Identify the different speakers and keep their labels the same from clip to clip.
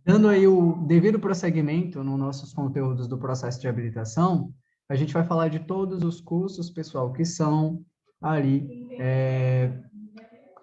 Speaker 1: Dando aí o devido prosseguimento nos nossos conteúdos do processo de habilitação, a gente vai falar de todos os cursos, pessoal, que são ali,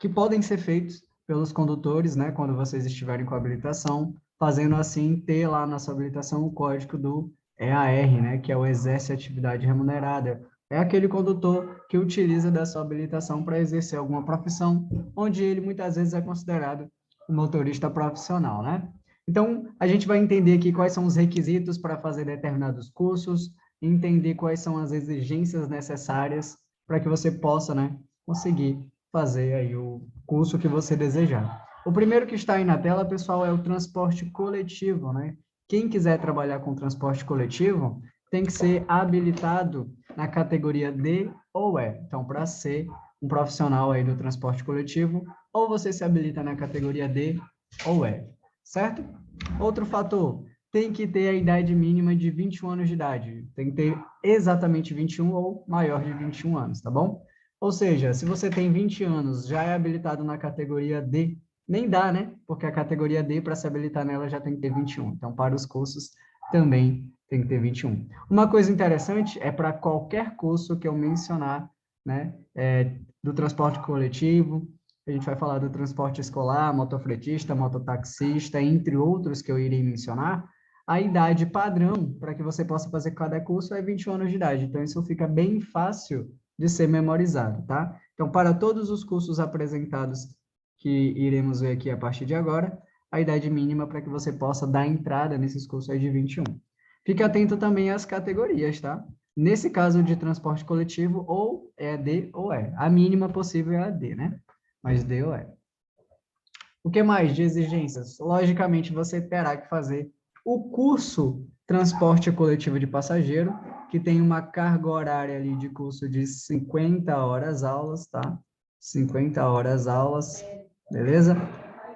Speaker 1: que podem ser feitos pelos condutores, né, quando vocês estiverem com a habilitação, fazendo assim ter lá na sua habilitação o código do EAR, né, que é o Exerce Atividade Remunerada. É aquele condutor que utiliza da sua habilitação para exercer alguma profissão, onde ele muitas vezes é considerado um motorista profissional, né? Então, a gente vai entender aqui quais são os requisitos para fazer determinados cursos, entender quais são as exigências necessárias para que você possa, né, conseguir fazer aí o curso que você desejar. O primeiro que está aí na tela, pessoal, é o transporte coletivo, né? Quem quiser trabalhar com transporte coletivo tem que ser habilitado na categoria D ou E. Então, para ser um profissional aí do transporte coletivo, ou você se habilita na categoria D ou E, certo? Outro fator, tem que ter a idade mínima de 21 anos de idade. Tem que ter exatamente 21 ou maior de 21 anos, tá bom? Ou seja, se você tem 20 anos, já é habilitado na categoria D, nem dá, né? Porque a categoria D, para se habilitar nela, já tem que ter 21. Então, para os cursos, também tem que ter 21. Uma coisa interessante é para qualquer curso que eu mencionar, né? Do transporte coletivo, a gente vai falar do transporte escolar, motofretista, mototaxista, entre outros que eu irei mencionar, a idade padrão para que você possa fazer cada curso é 21 anos de idade. Então, isso fica bem fácil de ser memorizado, tá? Então, para todos os cursos apresentados que iremos ver aqui a partir de agora, a idade mínima para que você possa dar entrada nesses cursos é de 21. Fique atento também às categorias, tá? Nesse caso de transporte coletivo, ou é D ou E. A mínima possível é a D, né? Mas D ou E. O que mais de exigências? Logicamente, você terá que fazer o curso Transporte Coletivo de Passageiro, que tem uma carga horária ali de curso de 50 horas aulas, tá? 50 horas aulas, beleza?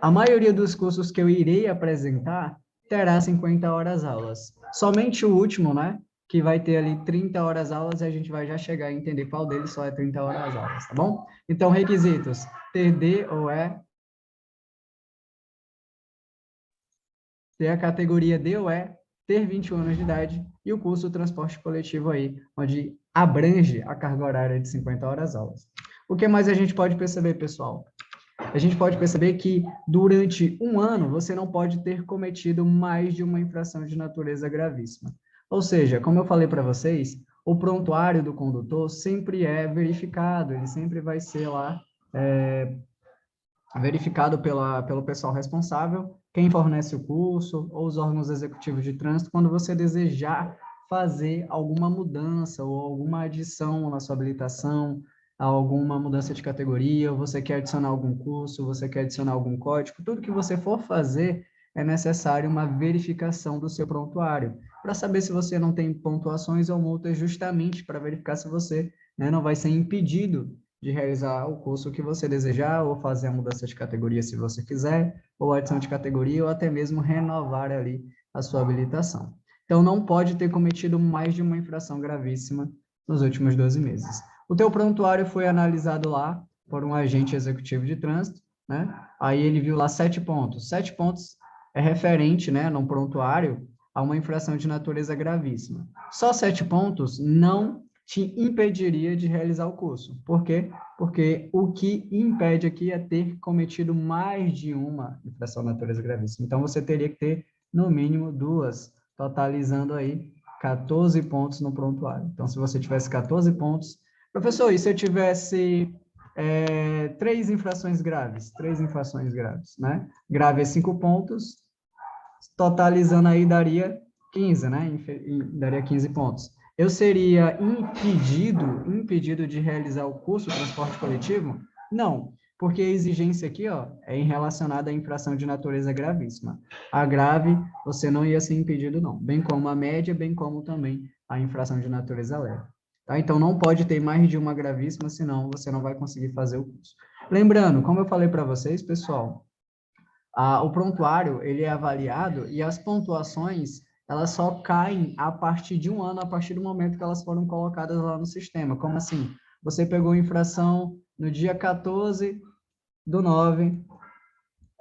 Speaker 1: A maioria dos cursos que eu irei apresentar terá 50 horas aulas. Somente o último, né? Que vai ter ali 30 horas aulas e a gente vai já chegar a entender qual deles só é 30 horas aulas, tá bom? Então, requisitos: ter D ou E, ter a categoria D ou E, ter 21 anos de idade e o curso Transporte Coletivo aí, onde abrange a carga horária de 50 horas aulas. O que mais a gente pode perceber, pessoal? A gente pode perceber que durante um ano você não pode ter cometido mais de uma infração de natureza gravíssima. Ou seja, como eu falei para vocês, o prontuário do condutor sempre é verificado, ele sempre vai ser lá verificado pelo pessoal responsável, quem fornece o curso, ou os órgãos executivos de trânsito, quando você desejar fazer alguma mudança ou alguma adição na sua habilitação, alguma mudança de categoria, ou você quer adicionar algum curso, você quer adicionar algum código, tudo que você for fazer é necessário uma verificação do seu prontuário, para saber se você não tem pontuações ou multas, justamente para verificar se você, né, não vai ser impedido de realizar o curso que você desejar, ou fazer a mudança de categoria se você quiser, ou adição de categoria, ou até mesmo renovar ali a sua habilitação. Então, não pode ter cometido mais de uma infração gravíssima nos últimos 12 meses. O teu prontuário foi analisado lá por um agente executivo de trânsito, né? Aí ele viu lá 7 pontos. 7 pontos é referente, né, no prontuário, a uma infração de natureza gravíssima. Só 7 pontos não te impediria de realizar o curso. Por quê? Porque o que impede aqui é ter cometido mais de uma infração de natureza gravíssima. Então, você teria que ter, no mínimo, 2, totalizando aí 14 pontos no prontuário. Então, se você tivesse 14 pontos... Professor, e se eu tivesse 3 infrações graves? 3 infrações graves, né? Grave é 5 pontos, totalizando aí daria 15, né? Daria 15 pontos. Eu seria impedido de realizar o curso de transporte coletivo? Não, porque a exigência aqui, ó, é relacionada à infração de natureza gravíssima. A grave, você não ia ser impedido, não. Bem como a média, bem como também a infração de natureza leve. Tá? Então, não pode ter mais de uma gravíssima, senão você não vai conseguir fazer o curso. Lembrando, como eu falei para vocês, pessoal, o prontuário, ele é avaliado e as pontuações, elas só caem a partir de um ano, a partir do momento que elas foram colocadas lá no sistema. Como assim? Você pegou infração no dia 14 de 9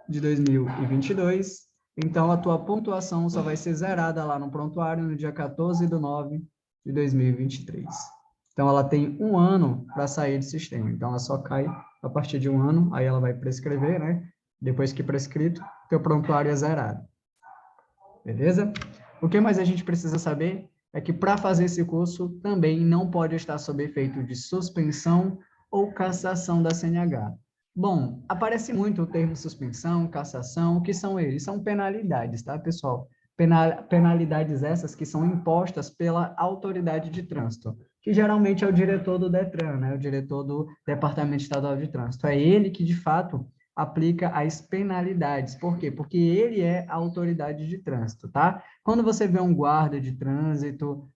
Speaker 1: de 2022 então a tua pontuação só vai ser zerada lá no prontuário no dia 14/9/2023. Então, ela tem um ano para sair do sistema. Então, ela só cai a partir de um ano, aí ela vai prescrever, né? Depois que prescrito, teu prontuário é zerado. Beleza? O que mais a gente precisa saber é que para fazer esse curso também não pode estar sob efeito de suspensão ou cassação da CNH. Bom, aparece muito o termo suspensão, cassação, o que são eles? São penalidades, tá, pessoal? Penalidades essas que são impostas pela autoridade de trânsito, que geralmente é o diretor do DETRAN, né? O diretor do Departamento Estadual de Trânsito. É ele que, de fato, aplica as penalidades. Por quê? Porque ele é a autoridade de trânsito, tá? Quando você vê um guarda de trânsito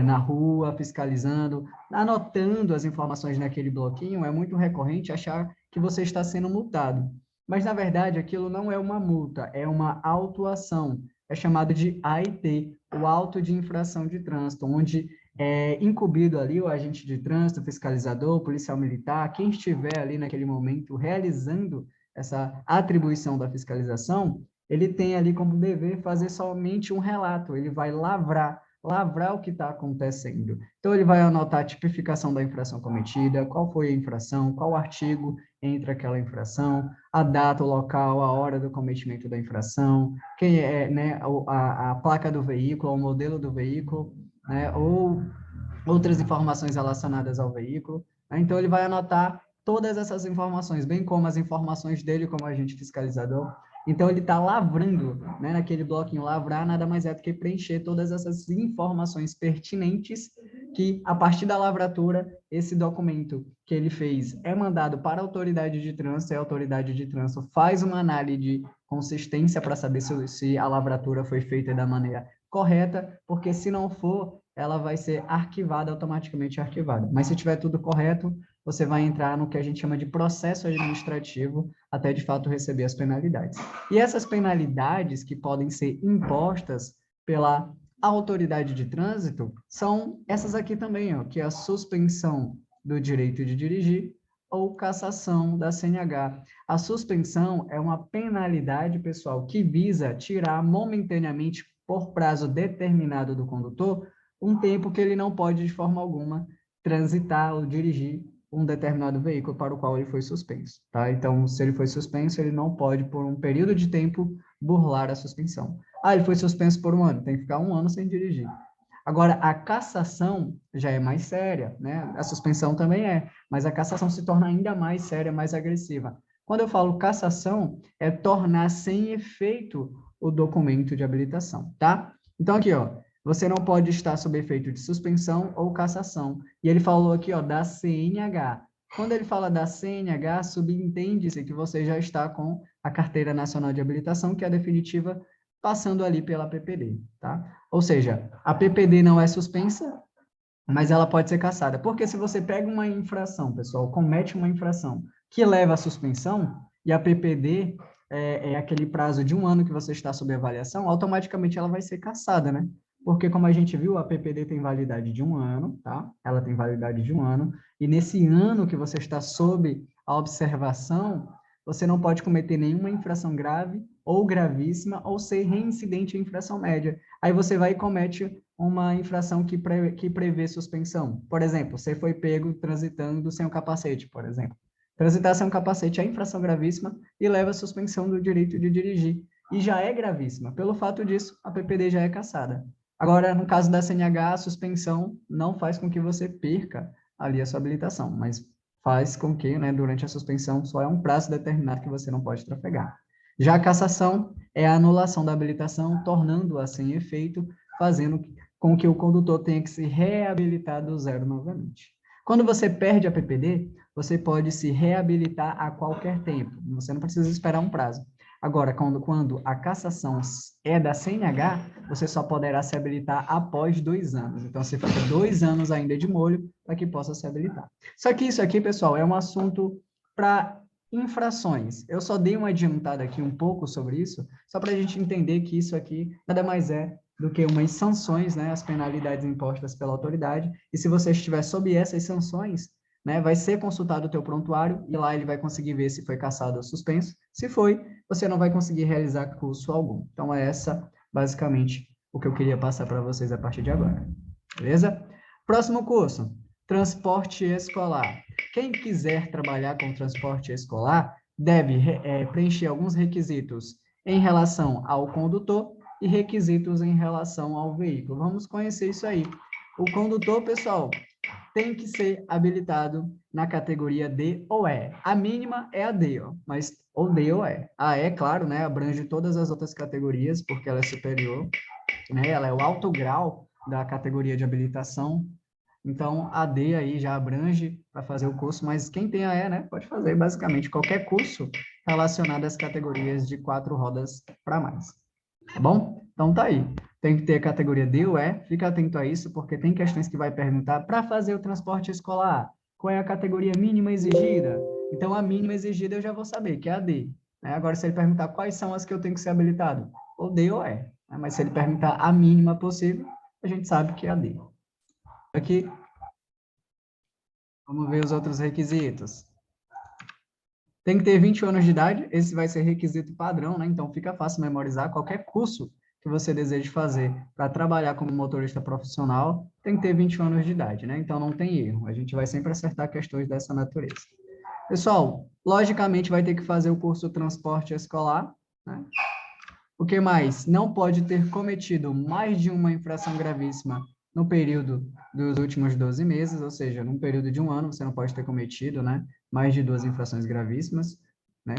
Speaker 1: na rua, fiscalizando, anotando as informações naquele bloquinho, é muito recorrente achar que você está sendo multado. Mas, na verdade, aquilo não é uma multa, é uma autuação. É chamado de AIT, o auto de infração de trânsito, onde é incumbido ali o agente de trânsito, o fiscalizador, o policial militar, quem estiver ali naquele momento realizando essa atribuição da fiscalização, ele tem ali como dever fazer somente um relato, ele vai lavrar o que está acontecendo. Então, ele vai anotar a tipificação da infração cometida, qual foi a infração, qual artigo entra aquela infração, a data, o local, a hora do cometimento da infração, quem é, né, a placa do veículo, o modelo do veículo, né, ou outras informações relacionadas ao veículo. Né? Então, ele vai anotar todas essas informações, bem como as informações dele como agente fiscalizador. Então, ele está lavrando, né, naquele bloquinho, lavrar nada mais é do que preencher todas essas informações pertinentes que, a partir da lavratura, esse documento que ele fez é mandado para a autoridade de trânsito, e a autoridade de trânsito faz uma análise de consistência para saber se a lavratura foi feita da maneira correta, porque se não for, ela vai ser arquivada, automaticamente arquivada. Mas se tiver tudo correto, você vai entrar no que a gente chama de processo administrativo, até de fato receber as penalidades. E essas penalidades que podem ser impostas pela autoridade de trânsito são essas aqui também, ó, que é a suspensão do direito de dirigir ou cassação da CNH. A suspensão é uma penalidade, pessoal, que visa tirar momentaneamente, por prazo determinado do condutor, um tempo que ele não pode, de forma alguma, transitar ou dirigir um determinado veículo para o qual ele foi suspenso, tá? Então, se ele foi suspenso, ele não pode, por um período de tempo, burlar a suspensão. Ah, ele foi suspenso por um ano, tem que ficar um ano sem dirigir. Agora, a cassação já é mais séria, né? A suspensão também é, mas a cassação se torna ainda mais séria, mais agressiva. Quando eu falo cassação, é tornar sem efeito o documento de habilitação, tá? Então, aqui, ó, você não pode estar sob efeito de suspensão ou cassação. E ele falou aqui, ó, da CNH. Quando ele fala da CNH, subentende-se que você já está com a Carteira Nacional de Habilitação, que é a definitiva, passando ali pela PPD, tá? Ou seja, a PPD não é suspensa, mas ela pode ser cassada. Porque se você pega uma infração, pessoal, comete uma infração que leva à suspensão, e a PPD é aquele prazo de um ano que você está sob avaliação, automaticamente ela vai ser cassada, né? Porque, como a gente viu, a PPD tem validade de um ano, tá? Ela tem validade de um ano, e nesse ano que você está sob a observação, você não pode cometer nenhuma infração grave ou gravíssima, ou ser reincidente em infração média. Aí você vai e comete uma infração que prevê suspensão. Por exemplo, você foi pego transitando sem o capacete, por exemplo. Transitar sem um capacete é infração gravíssima e leva à suspensão do direito de dirigir. E já é gravíssima. Pelo fato disso, a PPD já é cassada. Agora, no caso da CNH, a suspensão não faz com que você perca ali a sua habilitação, mas faz com que, né, durante a suspensão, só é um prazo determinado que você não pode trafegar. Já a cassação é a anulação da habilitação, tornando-a sem efeito, fazendo com que o condutor tenha que se reabilitar do zero novamente. Quando você perde a PPD, você pode se reabilitar a qualquer tempo. Você não precisa esperar um prazo. Agora, quando a cassação é da CNH, você só poderá se habilitar após 2 anos. Então, você fica 2 anos ainda de molho para que possa se habilitar. Só que isso aqui, pessoal, é um assunto para infrações. Eu só dei uma adiantada aqui um pouco sobre isso, só para a gente entender que isso aqui nada mais é do que umas sanções, né, as penalidades impostas pela autoridade, e se você estiver sob essas sanções, né, vai ser consultado o teu prontuário e lá ele vai conseguir ver se foi cassado ou suspenso. Se foi, você não vai conseguir realizar curso algum. Então, é essa, basicamente, o que eu queria passar para vocês a partir de agora. Beleza? Próximo curso, transporte escolar. Quem quiser trabalhar com transporte escolar deve preencher alguns requisitos em relação ao condutor e requisitos em relação ao veículo. Vamos conhecer isso aí. O condutor, pessoal, tem que ser habilitado na categoria D ou E. A mínima é a D, ó, mas ou D ou E. A E, claro, né, abrange todas as outras categorias, porque ela é superior, né, ela é o alto grau da categoria de habilitação. Então, a D aí já abrange para fazer o curso, mas quem tem a E, né, pode fazer basicamente qualquer curso relacionado às categorias de 4 rodas para mais. Tá bom? Então, tá aí. Tem que ter a categoria D ou E, fica atento a isso, porque tem questões que vai perguntar para fazer o transporte escolar, qual é a categoria mínima exigida? Então, a mínima exigida eu já vou saber, que é a D. Né? Agora, se ele perguntar quais são as que eu tenho que ser habilitado, ou D ou E. Né? Mas se ele perguntar a mínima possível, a gente sabe que é a D. Aqui, vamos ver os outros requisitos. Tem que ter 20 anos de idade, esse vai ser requisito padrão, né? Então fica fácil memorizar. Qualquer curso que você deseje fazer para trabalhar como motorista profissional, tem que ter 20 anos de idade, né? Então não tem erro, a gente vai sempre acertar questões dessa natureza. Pessoal, logicamente vai ter que fazer o curso transporte escolar, né? O que mais? Não pode ter cometido mais de uma infração gravíssima no período dos últimos 12 meses, ou seja, num período de um ano, você não pode ter cometido, né, mais de 2 infrações gravíssimas, né,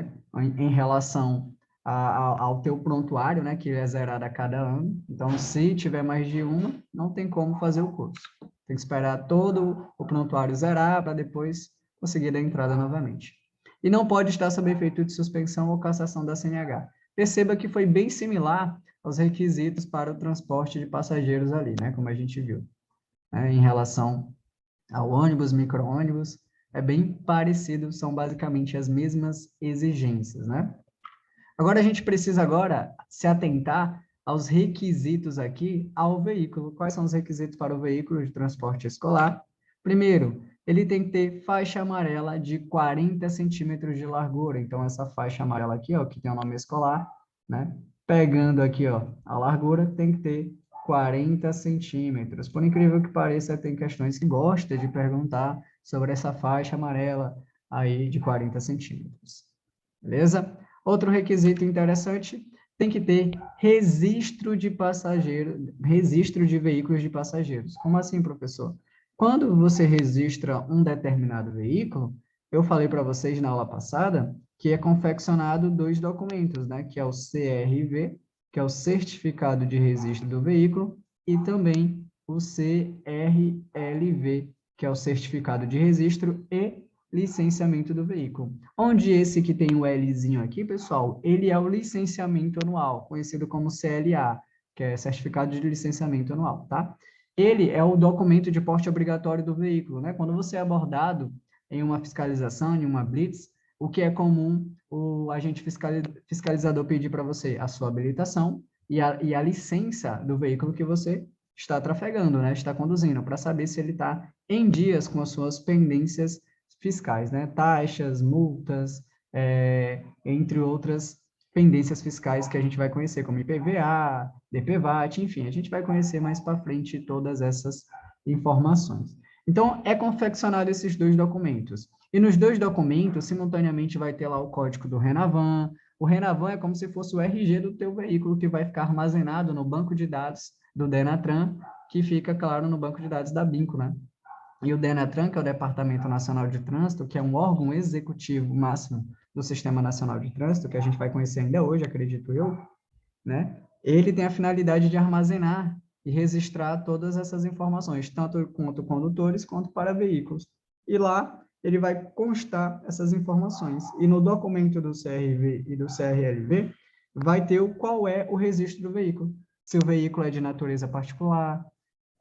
Speaker 1: em relação ao teu prontuário, né, que é zerado a cada ano. Então, se tiver mais de uma, não tem como fazer o curso. Tem que esperar todo o prontuário zerar para depois conseguir dar entrada novamente. E não pode estar sob efeito de suspensão ou cassação da CNH. Perceba que foi bem similar aos requisitos para o transporte de passageiros ali, né? Como a gente viu. Né? Em relação ao ônibus, micro-ônibus, é bem parecido, são basicamente as mesmas exigências, né? Agora, a gente precisa agora se atentar aos requisitos aqui ao veículo. Quais são os requisitos para o veículo de transporte escolar? Primeiro, ele tem que ter faixa amarela de 40 centímetros de largura. Então, essa faixa amarela aqui, ó, que tem o nome escolar, né? Pegando aqui, ó, a largura, tem que ter 40 centímetros. Por incrível que pareça, tem questões que gostam de perguntar sobre essa faixa amarela aí de 40 centímetros. Beleza? Outro requisito interessante, tem que ter registro de passageiro, registro de veículos de passageiros. Como assim, professor? Quando você registra um determinado veículo, eu falei para vocês na aula passada que é confeccionado 2 documentos, né? Que é o CRV, que é o Certificado de Registro do Veículo, e também o CRLV, que é o Certificado de Registro e Licenciamento do Veículo. Onde esse que tem o Lzinho aqui, pessoal, ele é o licenciamento anual, conhecido como CLA, que é Certificado de Licenciamento Anual, tá? Ele é o documento de porte obrigatório do veículo, né? Quando você é abordado em uma fiscalização, em uma blitz, o que é comum o agente fiscalizador pedir para você a sua habilitação e a licença do veículo que você está trafegando, né? Está conduzindo, para saber se ele está em dias com as suas pendências fiscais, né? Taxas, multas, entre outras pendências fiscais que a gente vai conhecer, como IPVA, DPVAT, enfim, a gente vai conhecer mais para frente todas essas informações. Então, é confeccionado esses 2 documentos. E nos 2 documentos, simultaneamente, vai ter lá o código do Renavan. O Renavan é como se fosse o RG do teu veículo, que vai ficar armazenado no banco de dados do Denatran, que fica, claro, no banco de dados da BINCO, né? E o Denatran, que é o Departamento Nacional de Trânsito, que é um órgão executivo máximo do Sistema Nacional de Trânsito, que a gente vai conhecer ainda hoje, acredito eu, né? Ele tem a finalidade de armazenar e registrar todas essas informações, tanto quanto condutores, quanto para veículos. E lá ele vai constar essas informações. E no documento do CRV e do CRLV, vai ter qual é o registro do veículo. Se o veículo é de natureza particular,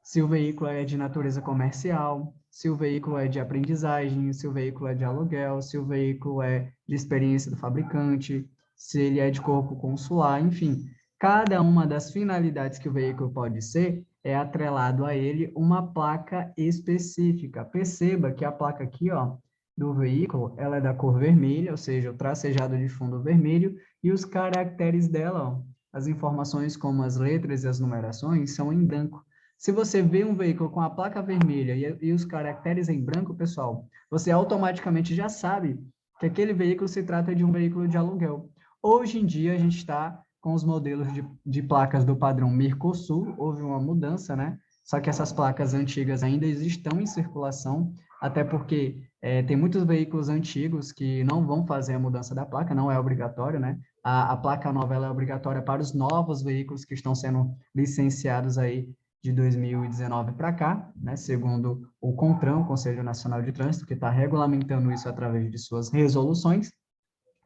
Speaker 1: se o veículo é de natureza comercial, se o veículo é de aprendizagem, se o veículo é de aluguel, se o veículo é de experiência do fabricante, se ele é de corpo consular, enfim. Cada uma das finalidades que o veículo pode ser é atrelado a ele uma placa específica. Perceba que a placa aqui, ó, do veículo, ela é da cor vermelha, ou seja, o tracejado de fundo vermelho, e os caracteres dela, ó, as informações como as letras e as numerações, são em branco. Se você vê um veículo com a placa vermelha e os caracteres em branco, pessoal, você automaticamente já sabe que aquele veículo se trata de um veículo de aluguel. Hoje em dia, a gente está com os modelos de placas do padrão Mercosul, houve uma mudança, né? Só que essas placas antigas ainda estão em circulação, até porque tem muitos veículos antigos que não vão fazer a mudança da placa, não é obrigatório, né? A placa nova ela é obrigatória para os novos veículos que estão sendo licenciados aí de 2019 para cá, né, segundo o CONTRAN, o Conselho Nacional de Trânsito, que está regulamentando isso através de suas resoluções,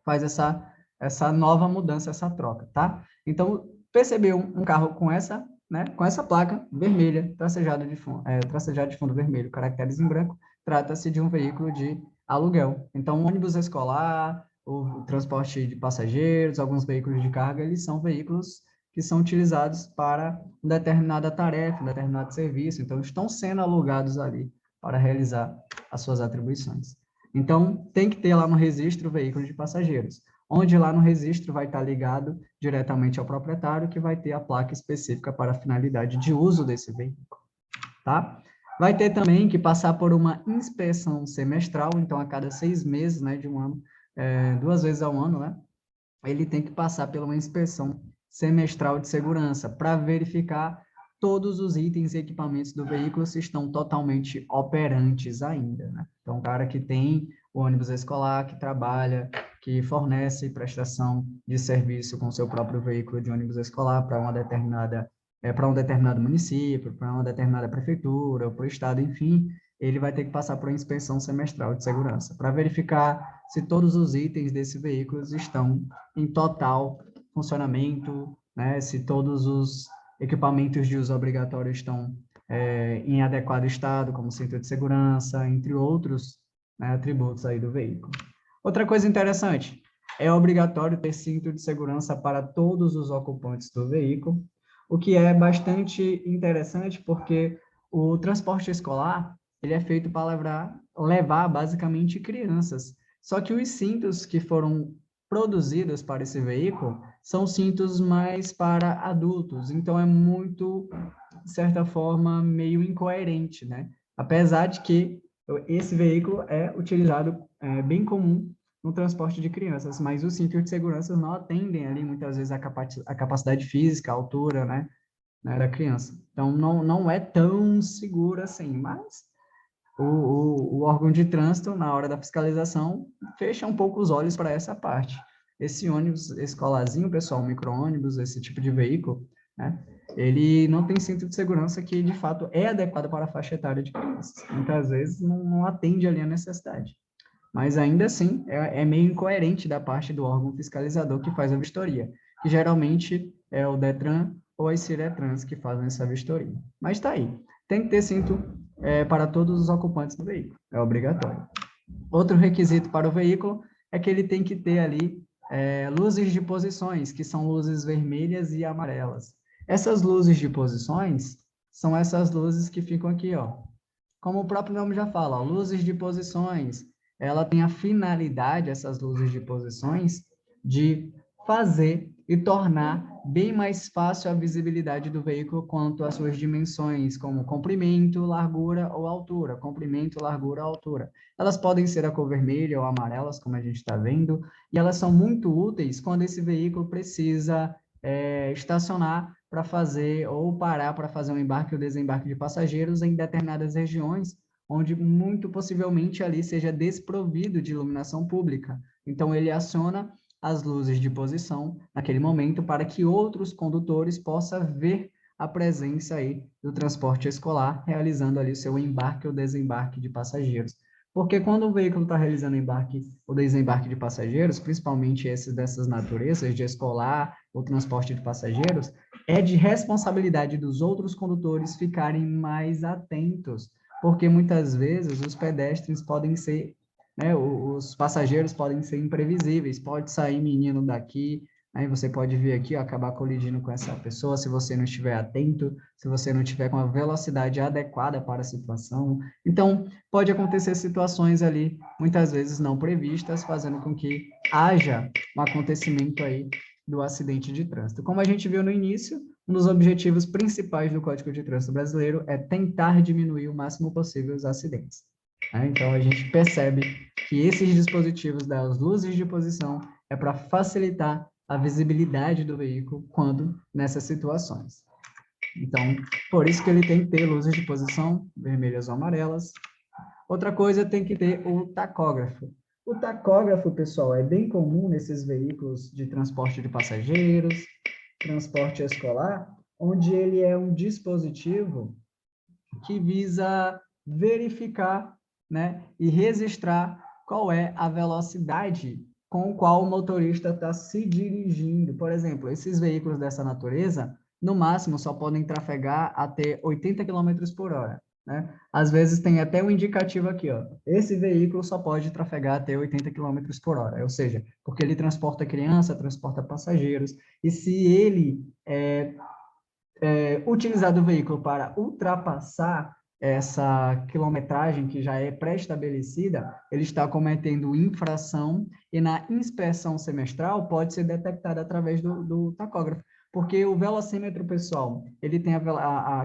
Speaker 1: faz essa nova mudança, essa troca, tá? Então, percebeu um carro com essa, né, com essa placa vermelha, tracejado de fundo vermelho, caracteres em branco, trata-se de um veículo de aluguel. Então, o ônibus escolar, o transporte de passageiros, alguns veículos de carga, eles são veículos que são utilizados para uma determinada tarefa, um determinado serviço, então estão sendo alugados ali para realizar as suas atribuições. Então, tem que ter lá no registro veículo de passageiros, onde lá no registro vai estar ligado diretamente ao proprietário, que vai ter a placa específica para a finalidade de uso desse veículo, tá? Vai ter também que passar por uma inspeção semestral, então a cada 6 meses, né, de um ano, 2 vezes ao ano, né, ele tem que passar por uma inspeção semestral de segurança para verificar todos os itens e equipamentos do veículo se estão totalmente operantes ainda, né? Então, o cara que tem o ônibus escolar, que trabalha, que fornece prestação de serviço com seu próprio veículo de ônibus escolar para para um determinado município, para uma determinada prefeitura, ou para o estado, enfim, ele vai ter que passar por uma inspeção semestral de segurança para verificar se todos os itens desse veículo estão em total funcionamento, né? Se todos os equipamentos de uso obrigatório estão em adequado estado, como cinto de segurança, entre outros, né, atributos aí do veículo. Outra coisa interessante, é obrigatório ter cinto de segurança para todos os ocupantes do veículo, o que é bastante interessante porque o transporte escolar, ele é feito para levar basicamente crianças. Só que os cintos que foram produzidos para esse veículo são cintos mais para adultos, então é muito, de certa forma, meio incoerente, né? Apesar de que esse veículo é utilizado, bem comum no transporte de crianças, mas os cintos de segurança não atendem ali, muitas vezes, a capacidade física, a altura, né, da criança. Então, não é tão seguro assim, mas o órgão de trânsito, na hora da fiscalização, fecha um pouco os olhos para essa parte. Esse ônibus escolarzinho, pessoal, micro-ônibus, esse tipo de veículo, né, ele não tem cinto de segurança que, de fato, é adequado para a faixa etária de crianças. Muitas vezes não atende ali a necessidade. Mas, ainda assim, é meio incoerente da parte do órgão fiscalizador que faz a vistoria, que geralmente é o DETRAN ou as CIRETRANS que fazem essa vistoria. Mas está aí. Tem que ter cinto para todos os ocupantes do veículo, é obrigatório. Outro requisito para o veículo é que ele tem que ter ali luzes de posições, que são luzes vermelhas e amarelas. Essas luzes de posições são essas luzes que ficam aqui, ó. Como o próprio nome já fala, ó, luzes de posições. Ela tem a finalidade, essas luzes de posições, de fazer e tornar bem mais fácil a visibilidade do veículo quanto às suas dimensões, como comprimento, largura ou altura. Comprimento, largura ou altura. Elas podem ser a cor vermelha ou amarelas, como a gente está vendo, e elas são muito úteis quando esse veículo precisa estacionar para fazer ou parar para fazer um embarque ou desembarque de passageiros em determinadas regiões, onde muito possivelmente ali seja desprovido de iluminação pública. Então, ele aciona as luzes de posição naquele momento para que outros condutores possam ver a presença aí do transporte escolar, realizando ali o seu embarque ou desembarque de passageiros. Porque quando o veículo está realizando embarque ou desembarque de passageiros, principalmente esses dessas naturezas, de escolar ou transporte de passageiros, é de responsabilidade dos outros condutores ficarem mais atentos, porque muitas vezes os pedestres podem ser, né, os passageiros podem ser imprevisíveis, pode sair menino daqui, Aí você pode vir aqui, ó, acabar colidindo com essa pessoa se você não estiver atento, se você não estiver com a velocidade adequada para a situação. Então, pode acontecer situações ali, muitas vezes não previstas, fazendo com que haja um acontecimento aí do acidente de trânsito. Como a gente viu no início, um dos objetivos principais do Código de Trânsito Brasileiro é tentar diminuir o máximo possível os acidentes. Então, a gente percebe que esses dispositivos das luzes de posição é para facilitar a visibilidade do veículo quando nessas situações. Então, por isso que ele tem que ter luzes de posição vermelhas ou amarelas. Outra coisa, tem que ter o tacógrafo. O tacógrafo, pessoal, é bem comum nesses veículos de transporte de passageiros, transporte escolar, onde ele é um dispositivo que visa verificar, né, e registrar qual é a velocidade com qual o motorista está se dirigindo. Por exemplo, esses veículos dessa natureza, no máximo, só podem trafegar até 80 km por hora. Né? Às vezes tem até um indicativo aqui, ó. Esse veículo só pode trafegar até 80 km por hora, ou seja, porque ele transporta criança, transporta passageiros, e se ele utilizar do veículo para ultrapassar essa quilometragem que já é pré-estabelecida, ele está cometendo infração e na inspeção semestral pode ser detectada através do tacógrafo, porque o velocímetro, pessoal, ele tem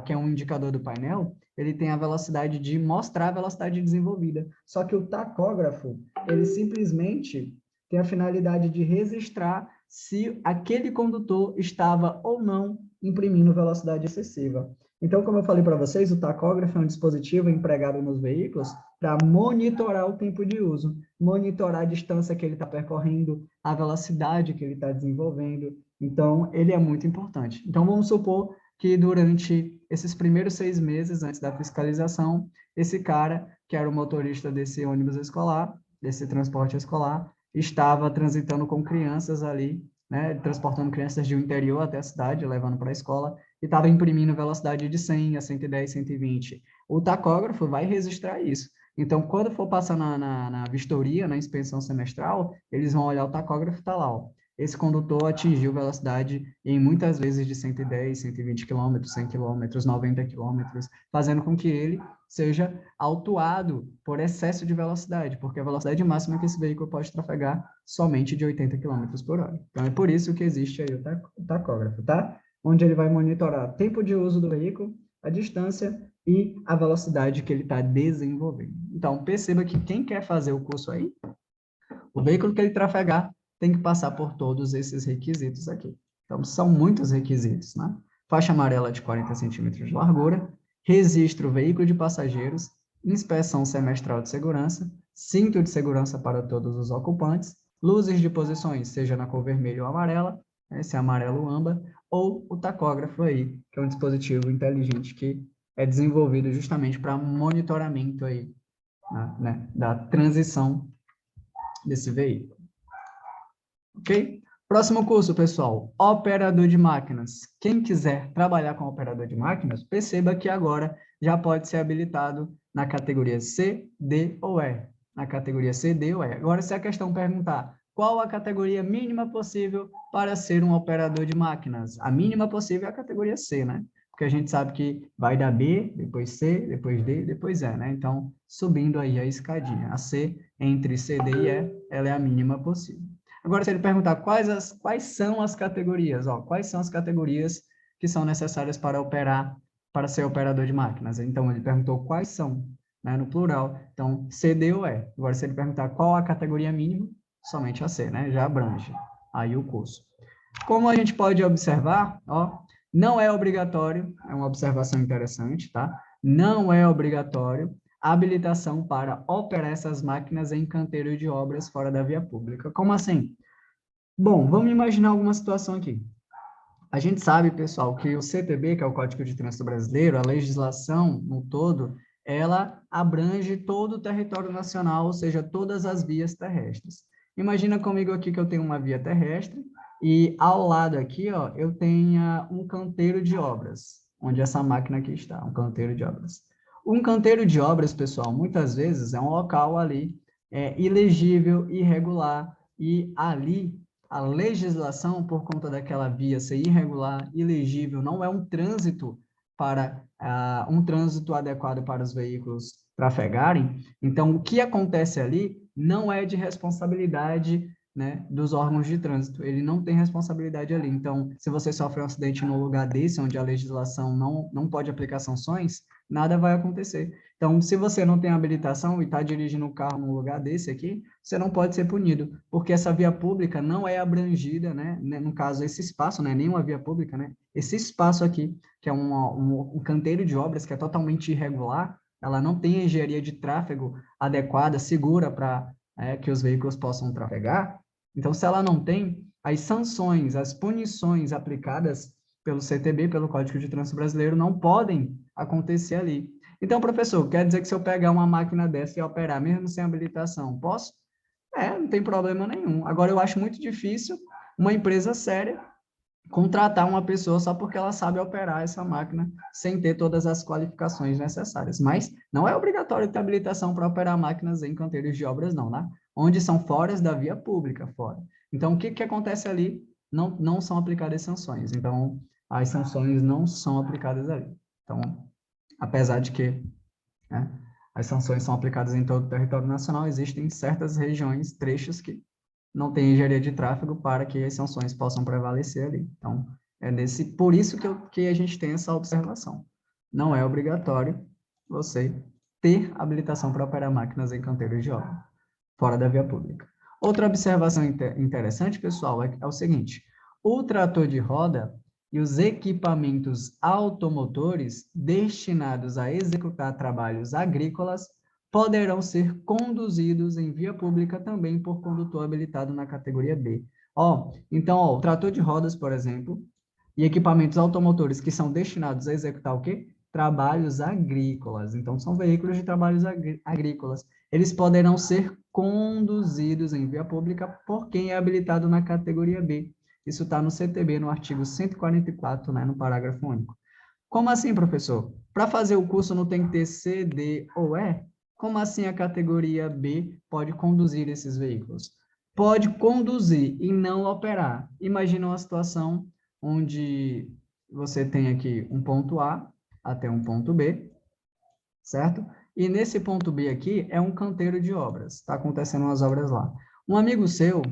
Speaker 1: que é um indicador do painel, ele tem a velocidade de mostrar a velocidade desenvolvida, só que o tacógrafo, ele simplesmente tem a finalidade de registrar se aquele condutor estava ou não imprimindo velocidade excessiva. Então, como eu falei para vocês, o tacógrafo é um dispositivo empregado nos veículos para monitorar o tempo de uso, monitorar a distância que ele está percorrendo, a velocidade que ele está desenvolvendo. Então, ele é muito importante. Então, vamos supor que durante esses primeiros 6 meses antes da fiscalização, esse cara, que era o motorista desse ônibus escolar, desse transporte escolar, estava transitando com crianças ali, né, transportando crianças de um interior até a cidade, levando para a escola, e estava imprimindo velocidade de 100 a 110, 120. O tacógrafo vai registrar isso. Então, quando for passar na vistoria, na inspeção semestral, eles vão olhar o tacógrafo, está lá, ó. Esse condutor atingiu velocidade em muitas vezes de 110, 120 km, 100 km, 90 km, fazendo com que ele seja autuado por excesso de velocidade, porque a velocidade máxima que esse veículo pode trafegar somente de 80 km por hora. Então, é por isso que existe aí o tacógrafo, tá? Onde ele vai monitorar o tempo de uso do veículo, a distância e a velocidade que ele está desenvolvendo. Então, perceba que quem quer fazer o curso aí, o veículo que ele trafegar tem que passar por todos esses requisitos aqui. Então, são muitos requisitos, né? Faixa amarela de 40 centímetros de largura, registro veículo de passageiros, inspeção semestral de segurança, cinto de segurança para todos os ocupantes, luzes de posições, seja na cor vermelha ou amarela, esse é amarelo âmbar, ou o tacógrafo aí, que é um dispositivo inteligente que é desenvolvido justamente para monitoramento aí, né, da transição desse veículo. Ok? Próximo curso, pessoal, operador de máquinas. Quem quiser trabalhar com operador de máquinas, perceba que agora já pode ser habilitado na categoria C, D ou E. Na categoria C, D ou E. Agora, se a questão perguntar qual a categoria mínima possível para ser um operador de máquinas, a mínima possível é a categoria C, né? Porque a gente sabe que vai da B, depois C, depois D, depois E, né? Então, subindo aí a escadinha. A C, entre C, D e E, ela é a mínima possível. Agora, se ele perguntar quais são as categorias, ó, quais são as categorias que são necessárias para operar, para ser operador de máquinas? Então, ele perguntou quais são, né, no plural. Então, C, D ou E. Agora, se ele perguntar qual a categoria mínima, somente a C, né? Já abrange aí o curso. Como a gente pode observar, ó, não é obrigatório, é uma observação interessante, tá? Não é obrigatório a habilitação para operar essas máquinas em canteiro de obras fora da via pública. Como assim? Bom, vamos imaginar alguma situação aqui. A gente sabe, pessoal, que o CTB, que é o Código de Trânsito Brasileiro, a legislação no todo, ela abrange todo o território nacional, ou seja, todas as vias terrestres. Imagina comigo aqui que eu tenho uma via terrestre e ao lado aqui, ó, eu tenho um canteiro de obras, onde essa máquina aqui está, um canteiro de obras. Um canteiro de obras, pessoal, muitas vezes é um local ali ilegível, irregular, e ali a legislação, por conta daquela via ser irregular, ilegível, não é um trânsito para um trânsito adequado para os veículos trafegarem. Então, o que acontece ali não é de responsabilidade, né, dos órgãos de trânsito. Ele não tem responsabilidade ali. Então, se você sofre um acidente num lugar desse, onde a legislação não pode aplicar sanções, nada vai acontecer. Então, se você não tem habilitação e está dirigindo um carro num lugar desse aqui, você não pode ser punido, porque essa via pública não é abrangida, né? No caso, esse espaço, não é nenhuma via pública, né? Esse espaço aqui, que é um canteiro de obras que é totalmente irregular, ela não tem engenharia de tráfego adequada, segura para que os veículos possam trafegar. Então, se ela não tem, as sanções, as punições aplicadas pelo CTB, pelo Código de Trânsito Brasileiro, não podem acontecer ali. Então, professor, quer dizer que se eu pegar uma máquina dessa e operar, mesmo sem habilitação, posso? Não tem problema nenhum. Agora, eu acho muito difícil uma empresa séria contratar uma pessoa só porque ela sabe operar essa máquina sem ter todas as qualificações necessárias. Mas não é obrigatório ter habilitação para operar máquinas em canteiros de obras, não, né? Onde são fora da via pública, fora. Então, o que acontece ali? Não são aplicadas sanções. Então, as sanções não são aplicadas ali. Então, apesar de que, né, as sanções são aplicadas em todo o território nacional, existem certas regiões, trechos que não tem engenharia de tráfego para que as sanções possam prevalecer ali. Então, por isso que a gente tem essa observação. Não é obrigatório você ter habilitação para operar máquinas em canteiros de obra, fora da via pública. Outra observação interessante, pessoal, é o seguinte: o trator de roda e os equipamentos automotores destinados a executar trabalhos agrícolas poderão ser conduzidos em via pública também por condutor habilitado na categoria B. Então, o trator de rodas, por exemplo, e equipamentos automotores que são destinados a executar o quê? Trabalhos agrícolas. Então, são veículos de trabalhos agrícolas. Eles poderão ser conduzidos em via pública por quem é habilitado na categoria B. Isso está no CTB, no artigo 144, né, no parágrafo único. Como assim, professor? Para fazer o curso não tem que ter C, D ou E? Como assim a categoria B pode conduzir esses veículos? Pode conduzir e não operar. Imagina uma situação onde você tem aqui um ponto A até um ponto B, certo? E nesse ponto B aqui é um canteiro de obras, está acontecendo umas obras lá. Um amigo seu,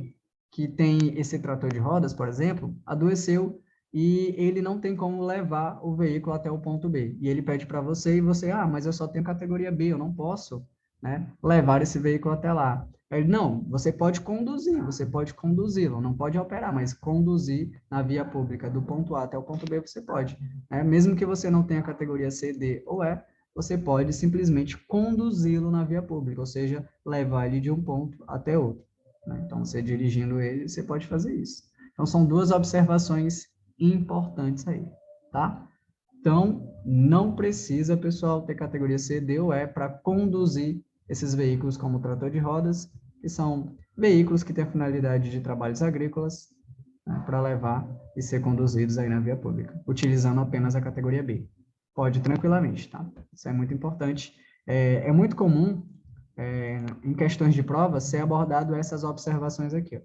Speaker 1: que tem esse trator de rodas, por exemplo, adoeceu e ele não tem como levar o veículo até o ponto B. E ele pede para você e você, mas eu só tenho categoria B, eu não posso, né, levar esse veículo até lá. Ele, não, você pode conduzi-lo, não pode operar, mas conduzir na via pública do ponto A até o ponto B você pode, né? Mesmo que você não tenha categoria C, D ou E, você pode simplesmente conduzi-lo na via pública, ou seja, levar ele de um ponto até outro, né? Então, você dirigindo ele, você pode fazer isso. Então, são duas observações importantes aí, tá? Então, não precisa, pessoal, ter categoria C, D ou E para conduzir esses veículos como o trator de rodas, que são veículos que têm a finalidade de trabalhos agrícolas, né, para levar e ser conduzidos aí na via pública, utilizando apenas a categoria B. Pode tranquilamente, tá? Isso é muito importante. É muito comum, em questões de prova, ser abordado essas observações aqui, ó.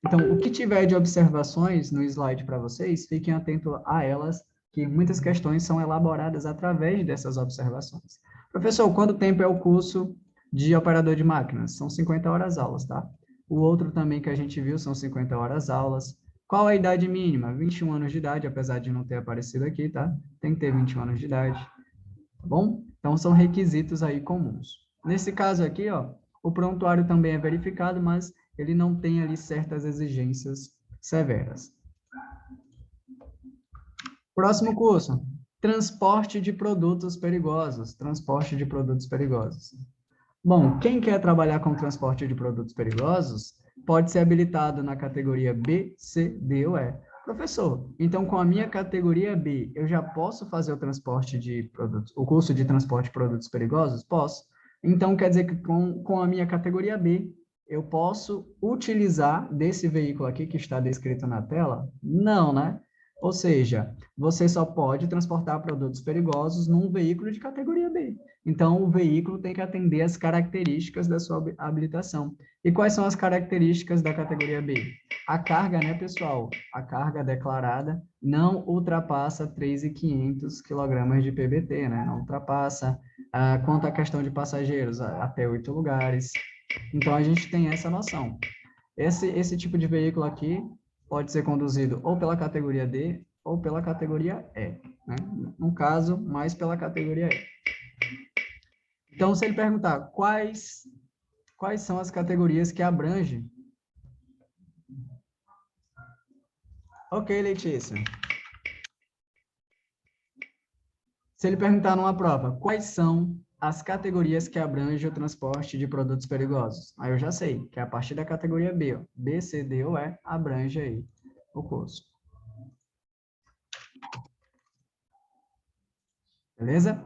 Speaker 1: Então, o que tiver de observações no slide para vocês, fiquem atentos a elas, que muitas questões são elaboradas através dessas observações. Professor, quanto tempo é o curso de operador de máquinas? São 50 horas aulas, tá? O outro também que a gente viu são 50 horas aulas. Qual a idade mínima? 21 anos de idade, apesar de não ter aparecido aqui, tá? Tem que ter 21 anos de idade, tá bom? Então, são requisitos aí comuns. Nesse caso aqui, ó, o prontuário também é verificado, mas ele não tem ali certas exigências severas. Próximo curso, transporte de produtos perigosos. Transporte de produtos perigosos. Bom, quem quer trabalhar com transporte de produtos perigosos pode ser habilitado na categoria B, C, D ou E. Professor, então com a minha categoria B, eu já posso fazer o transporte de produtos, o curso de transporte de produtos perigosos? Posso. Então quer dizer que com a minha categoria B, eu posso utilizar desse veículo aqui que está descrito na tela? Não, né? Ou seja, você só pode transportar produtos perigosos num veículo de categoria B. Então, o veículo tem que atender às características da sua habilitação. E quais são as características da categoria B? A carga, né, pessoal? A carga declarada não ultrapassa 3.500 kg de PBT, né? Não ultrapassa. Quanto à questão de passageiros, até 8 lugares. Então, a gente tem essa noção. Esse tipo de veículo aqui pode ser conduzido ou pela categoria D ou pela categoria E, né? No caso, mais pela categoria E. Então, se ele perguntar quais são as categorias que abrangem... Ok, Letícia. Se ele perguntar numa prova, quais são as categorias que abrangem o transporte de produtos perigosos? Aí eu já sei, que é a partir da categoria B, ó. B, C, D ou E, abrange aí o curso. Beleza?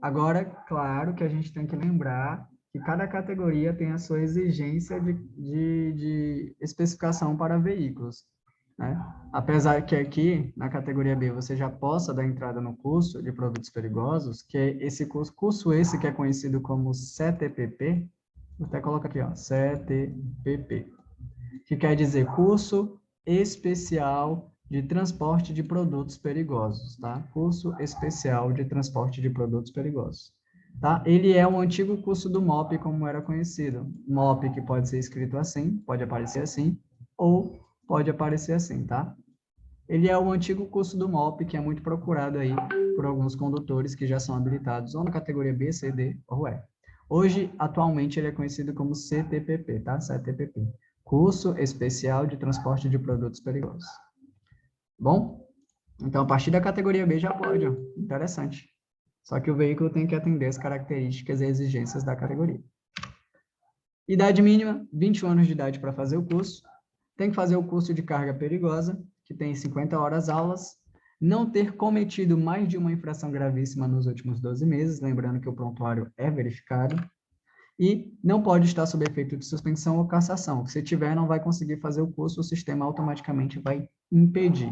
Speaker 1: Agora, claro que a gente tem que lembrar que cada categoria tem a sua exigência de especificação para veículos, né? Apesar que aqui, na categoria B, você já possa dar entrada no curso de produtos perigosos, que é esse curso esse que é conhecido como CTPP, vou até colocar aqui, ó, CTPP, que quer dizer Curso Especial de Transporte de Produtos Perigosos, tá? Curso Especial de Transporte de Produtos Perigosos, tá? Ele é um antigo curso do MOP, como era conhecido. MOP que pode ser escrito assim, pode aparecer assim, ou pode aparecer assim, tá? Ele é o antigo curso do MOP, que é muito procurado aí por alguns condutores que já são habilitados ou na categoria B, C, D ou E. Hoje, atualmente, ele é conhecido como CTPP, tá? CTPP. Curso Especial de Transporte de Produtos Perigosos. Bom? Então, a partir da categoria B já pode, ó. Interessante. Só que o veículo tem que atender as características e exigências da categoria. Idade mínima, 21 anos de idade para fazer o curso. Tem que fazer o curso de carga perigosa, que tem 50 horas aulas. Não ter cometido mais de uma infração gravíssima nos últimos 12 meses, lembrando que o prontuário é verificado. E não pode estar sob efeito de suspensão ou cassação. Se tiver, não vai conseguir fazer o curso, o sistema automaticamente vai impedir.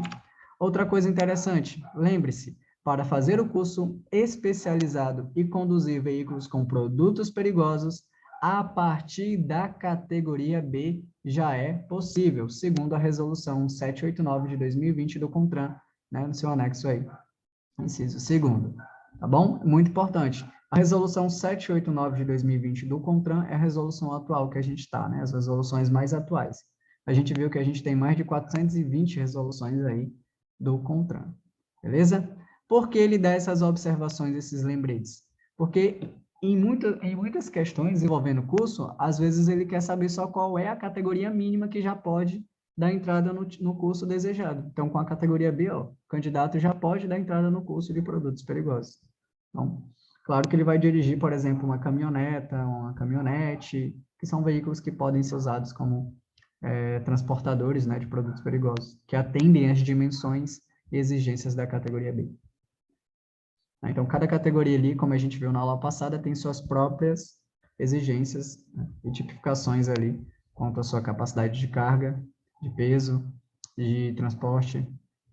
Speaker 1: Outra coisa interessante, lembre-se, para fazer o curso especializado e conduzir veículos com produtos perigosos, a partir da categoria B já é possível, segundo a resolução 789 de 2020 do CONTRAN, né, no seu anexo aí, inciso 2º, tá bom? Muito importante. A resolução 789 de 2020 do CONTRAN é a resolução atual que a gente está, né? As resoluções mais atuais. A gente viu que a gente tem mais de 420 resoluções aí do CONTRAN, beleza? Por que ele dá essas observações, esses lembretes? Porque em muitas questões envolvendo curso, às vezes ele quer saber só qual é a categoria mínima que já pode dar entrada no curso desejado. Então, com a categoria B, ó, o candidato já pode dar entrada no curso de produtos perigosos. Então, claro que ele vai dirigir, por exemplo, uma caminhoneta, uma caminhonete, que são veículos que podem ser usados como transportadores, né, de produtos perigosos, que atendem às dimensões e exigências da categoria B. Então, cada categoria ali, como a gente viu na aula passada, tem suas próprias exigências, né, e tipificações ali, quanto à sua capacidade de carga, de peso, de transporte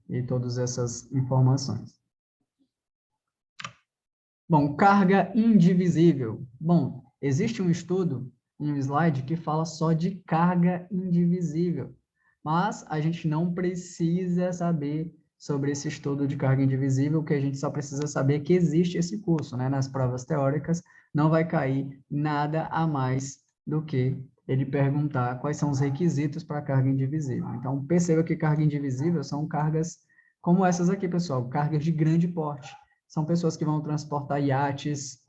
Speaker 1: e todas essas informações. Bom, carga indivisível. Bom, existe um estudo, um slide, que fala só de carga indivisível, mas a gente não precisa saber sobre esse estudo de carga indivisível, que a gente só precisa saber que existe esse curso, né? Nas provas teóricas não vai cair nada a mais do que ele perguntar quais são os requisitos para carga indivisível. Então, perceba que carga indivisível são cargas como essas aqui, pessoal, cargas de grande porte. São pessoas que vão transportar iates,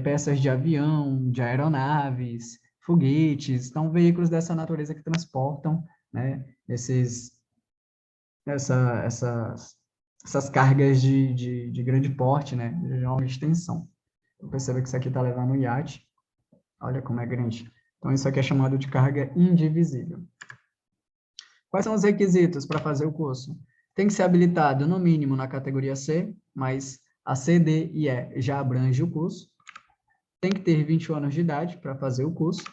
Speaker 1: peças de avião, de aeronaves, foguetes, então veículos dessa natureza que transportam, né, essas cargas de grande porte, né, de longa extensão. Então, perceba que isso aqui está levando um iate, olha como é grande. Então, isso aqui é chamado de carga indivisível. Quais são os requisitos para fazer o curso? Tem que ser habilitado, no mínimo, na categoria C, mas a C, D e E já abrange o curso. Tem que ter 21 anos de idade para fazer o curso.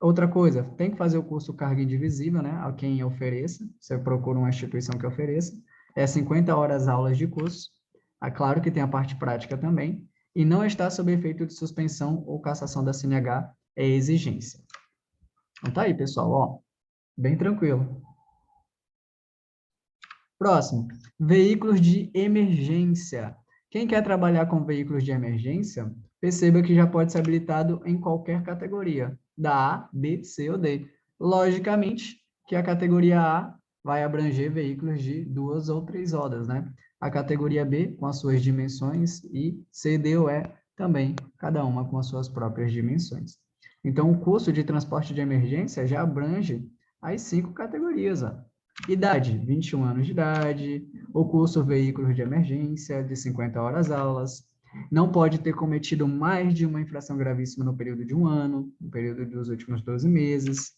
Speaker 1: Outra coisa, tem que fazer o curso Carga Indivisível, né? A quem ofereça, você procura uma instituição que ofereça. É 50 horas aulas de curso. É claro que tem a parte prática também. E não está sob efeito de suspensão ou cassação da CNH, é exigência. Então tá aí, pessoal, ó, bem tranquilo. Próximo, veículos de emergência. Quem quer trabalhar com veículos de emergência, perceba que já pode ser habilitado em qualquer categoria, da A, B, C ou D. Logicamente, que a categoria A vai abranger veículos de 2 ou 3 rodas, né? A categoria B, com as suas dimensões, e C, D ou E também, cada uma com as suas próprias dimensões. Então, o curso de transporte de emergência já abrange as 5 categorias, ó. Idade, 21 anos de idade, o curso Veículos de Emergência, de 50 horas aulas, não pode ter cometido mais de uma infração gravíssima no período de um ano, no período dos últimos 12 meses,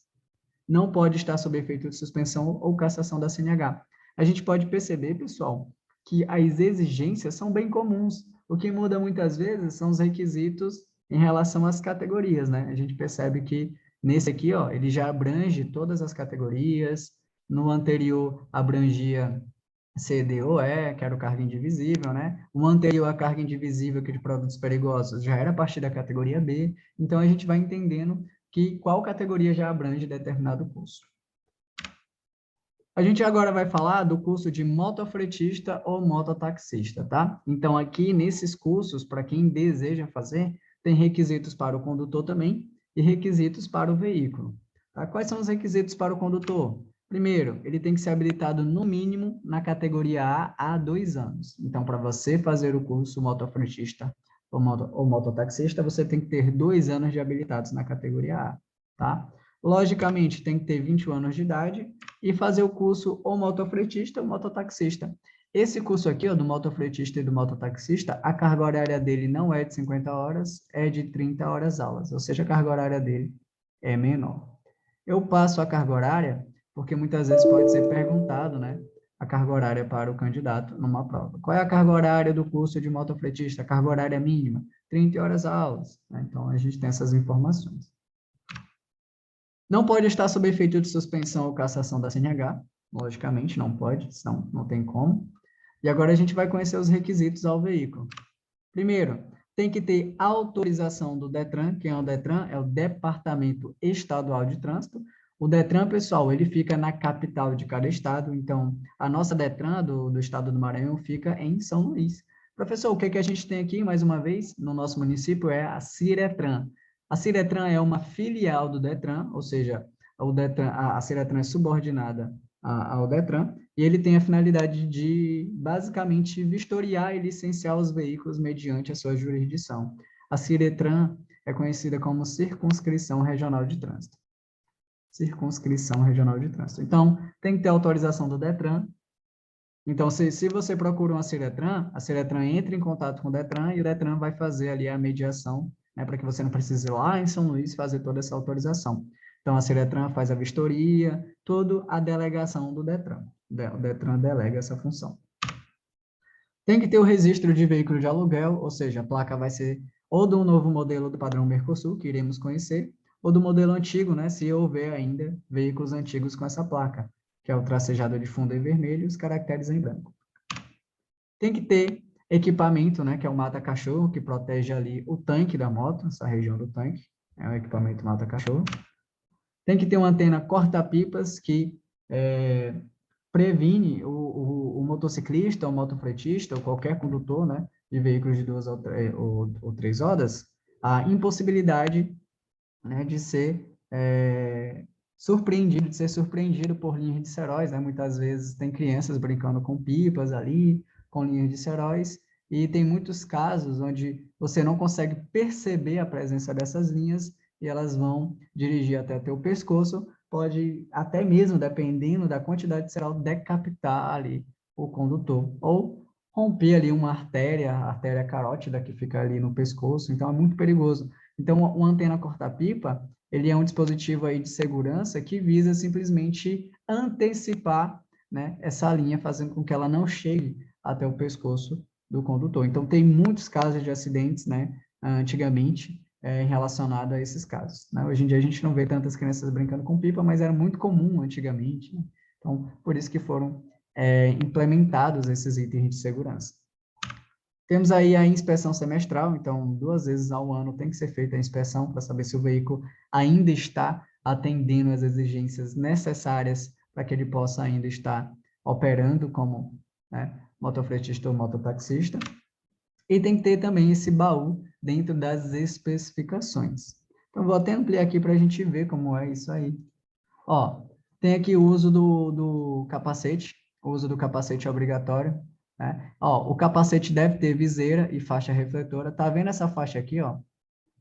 Speaker 1: não pode estar sob efeito de suspensão ou cassação da CNH. A gente pode perceber, pessoal, que as exigências são bem comuns. O que muda muitas vezes são os requisitos em relação às categorias, né? A gente percebe que nesse aqui, ó, ele já abrange todas as categorias, no anterior abrangia CDOE, que era o carga indivisível, né? O anterior à carga indivisível, que de produtos perigosos, já era a partir da categoria B. Então, a gente vai entendendo que qual categoria já abrange determinado curso. A gente agora vai falar do curso de motofretista ou mototaxista, tá? Então, aqui nesses cursos, para quem deseja fazer, tem requisitos para o condutor também e requisitos para o veículo. Tá? Quais são os requisitos para o condutor? Primeiro, ele tem que ser habilitado no mínimo na categoria A há 2 anos. Então, para você fazer o curso motofretista ou mototaxista, você tem que ter 2 anos de habilitados na categoria A, tá? Logicamente, tem que ter 21 anos de idade e fazer o curso ou motofretista ou mototaxista. Esse curso aqui, ó, do motofretista e do mototaxista, a carga horária dele não é de 50 horas, é de 30 horas aulas, ou seja, a carga horária dele é menor. Eu passo a carga horária porque muitas vezes pode ser perguntado, né, a carga horária para o candidato numa prova. Qual é a carga horária do curso de motofretista? A carga horária mínima, 30 horas aulas, né? Então, a gente tem essas informações. Não pode estar sob efeito de suspensão ou cassação da CNH, logicamente, não pode, senão não tem como. E agora a gente vai conhecer os requisitos ao veículo. Primeiro, tem que ter autorização do DETRAN. Quem é o DETRAN? É o Departamento Estadual de Trânsito. O DETRAN, pessoal, ele fica na capital de cada estado. Então, a nossa DETRAN do estado do Maranhão fica em São Luís. Professor, o que que a gente tem aqui, mais uma vez, no nosso município é a Ciretran. A Ciretran é uma filial do DETRAN, ou seja, o DETRAN, a Ciretran é subordinada ao DETRAN, e ele tem a finalidade de, basicamente, vistoriar e licenciar os veículos mediante a sua jurisdição. A Ciretran é conhecida como Circunscrição Regional de Trânsito. Circunscrição Regional de Trânsito. Então, tem que ter autorização do DETRAN. Então, se você procura uma Ciretran, a Ciretran entra em contato com o DETRAN e o DETRAN vai fazer ali a mediação, né, para que você não precise ir lá em São Luís fazer toda essa autorização. Então, a Ciretran faz a vistoria, toda a delegação do DETRAN. O DETRAN delega essa função. Tem que ter o registro de veículo de aluguel, ou seja, a placa vai ser ou do novo modelo do padrão Mercosul, que iremos conhecer, ou do modelo antigo, né, se houver ainda veículos antigos com essa placa, que é o tracejado de fundo em vermelho e os caracteres em branco. Tem que ter equipamento, né, que é o mata-cachorro, que protege ali o tanque da moto, essa região do tanque, é o equipamento mata-cachorro. Tem que ter uma antena corta-pipas que previne o motociclista, o motofretista, ou qualquer condutor, né, de veículos de 2 ou 3 rodas, a impossibilidade, né, de ser surpreendido por linhas de seróis, né? Muitas vezes tem crianças brincando com pipas ali, com linhas de seróis, e tem muitos casos onde você não consegue perceber a presença dessas linhas e elas vão dirigir até teu pescoço, pode até mesmo, dependendo da quantidade de cerol, decapitar ali o condutor, ou romper ali uma artéria, a artéria carótida que fica ali no pescoço, então é muito perigoso. Então, uma antena corta-pipa, ele é um dispositivo aí de segurança que visa simplesmente antecipar, né, essa linha, fazendo com que ela não chegue até o pescoço do condutor. Então, tem muitos casos de acidentes, né, antigamente, relacionado a esses casos, né? Hoje em dia a gente não vê tantas crianças brincando com pipa, mas era muito comum antigamente, né? Então, por isso que foram implementados esses itens de segurança. Temos aí a inspeção semestral, então 2 vezes ao ano tem que ser feita a inspeção para saber se o veículo ainda está atendendo às exigências necessárias para que ele possa ainda estar operando como, né, motofretista ou mototaxista. E tem que ter também esse baú dentro das especificações. Então, vou até ampliar aqui para a gente ver como é isso aí. Ó, tem aqui o uso do capacete, o uso do capacete é obrigatório, né? Ó, o capacete deve ter viseira e faixa refletora. Tá vendo essa faixa aqui, ó?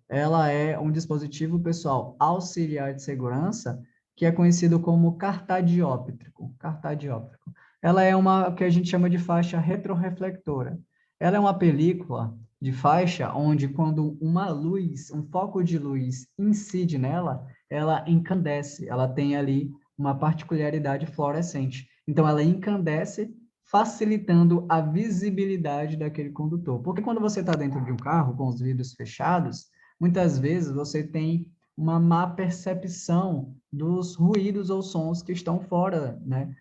Speaker 1: Ela é um dispositivo, pessoal, auxiliar de segurança, que é conhecido como cartadióptrico. Cartadióptrico. Ela é uma que a gente chama de faixa retroreflectora. Ela é uma película de faixa onde, quando uma luz, um foco de luz incide nela, ela encandece. Ela tem ali uma particularidade fluorescente. Então, ela encandece, facilitando a visibilidade daquele condutor. Porque quando você está dentro de um carro com os vidros fechados, muitas vezes você tem uma má percepção dos ruídos ou sons que estão fora, né,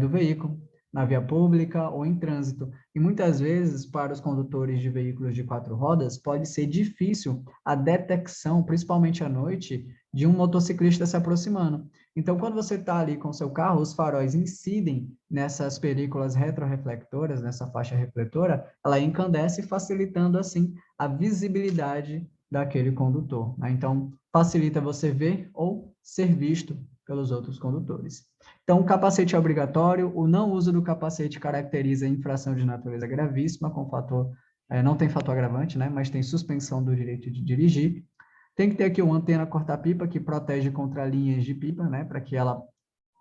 Speaker 1: do veículo, na via pública ou em trânsito. E muitas vezes, para os condutores de veículos de 4 rodas, pode ser difícil a detecção, principalmente à noite, de um motociclista se aproximando. Então, quando você está ali com o seu carro, os faróis incidem nessas películas retroreflectoras, nessa faixa refletora, ela encandece, facilitando, assim, a visibilidade daquele condutor, né? Então, facilita você ver ou ser visto pelos outros condutores. Então, o capacete é obrigatório, o não uso do capacete caracteriza infração de natureza gravíssima, com fator, não tem fator agravante, né? Mas tem suspensão do direito de dirigir. Tem que ter aqui uma antena corta-pipa que protege contra linhas de pipa, né? Para que ela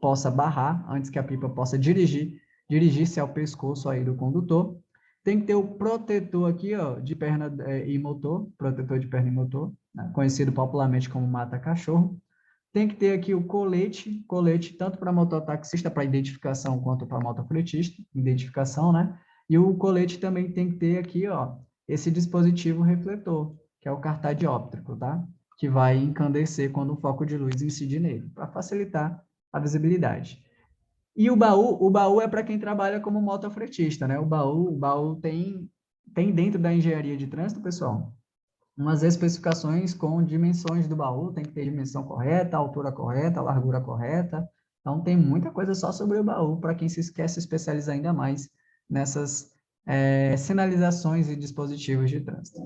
Speaker 1: possa barrar antes que a pipa possa dirigir-se ao pescoço aí do condutor. Tem que ter o protetor aqui, ó, de perna e motor, protetor de perna e motor, né, conhecido popularmente como mata-cachorro. Tem que ter aqui o colete tanto para mototaxista, para identificação, quanto para motofretista, identificação, né? E o colete também tem que ter aqui, ó, esse dispositivo refletor, que é o cartadióptrico, tá? Que vai encandecer quando o foco de luz incide nele, para facilitar a visibilidade. E o baú é para quem trabalha como motofretista, né? O baú tem dentro da engenharia de trânsito, pessoal, umas especificações com dimensões do baú, tem que ter dimensão correta, altura correta, largura correta. Então, tem muita coisa só sobre o baú, para quem se quer se especializar ainda mais nessas sinalizações e dispositivos de trânsito.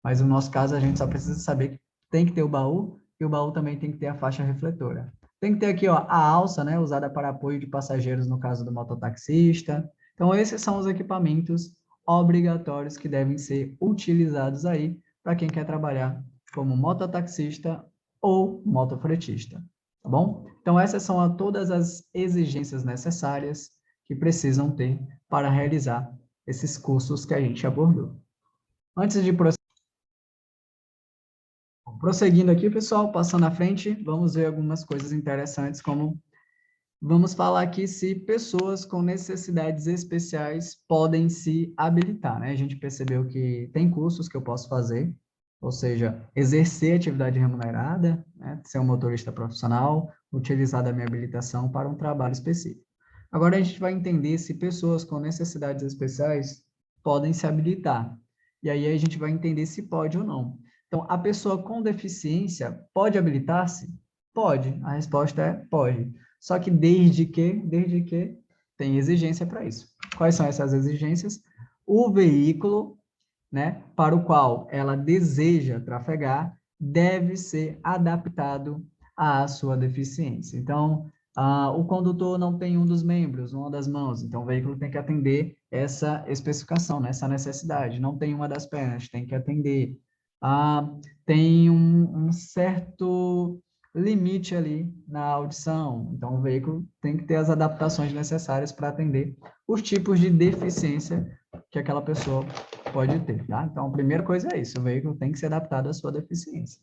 Speaker 1: Mas no nosso caso, a gente só precisa saber que tem que ter o baú, e o baú também tem que ter a faixa refletora. Tem que ter aqui, ó, a alça, né, usada para apoio de passageiros no caso do mototaxista. Então, esses são os equipamentos obrigatórios que devem ser utilizados aí para quem quer trabalhar como mototaxista ou motofretista, tá bom? Então, essas são todas as exigências necessárias que precisam ter para realizar esses cursos que a gente abordou. Antes de prosseguindo aqui, pessoal, passando à frente, vamos ver algumas coisas interessantes, como vamos falar aqui se pessoas com necessidades especiais podem se habilitar, né? A gente percebeu que tem cursos que eu posso fazer, ou seja, exercer atividade remunerada, né? Ser um motorista profissional, utilizar da minha habilitação para um trabalho específico. Agora a gente vai entender se pessoas com necessidades especiais podem se habilitar. E aí a gente vai entender se pode ou não. Então, a pessoa com deficiência pode habilitar-se? Pode. A resposta é pode. Só que desde que tem exigência para isso. Quais são essas exigências? O veículo, né, para o qual ela deseja trafegar deve ser adaptado à sua deficiência. Então, o condutor não tem um dos membros, uma das mãos, então o veículo tem que atender essa especificação, né, essa necessidade. Não tem uma das pernas, tem que atender. Tem um certo limite ali na audição, então o veículo tem que ter as adaptações necessárias para atender os tipos de deficiência que aquela pessoa pode ter, tá? Então, a primeira coisa é isso, o veículo tem que ser adaptado à sua deficiência.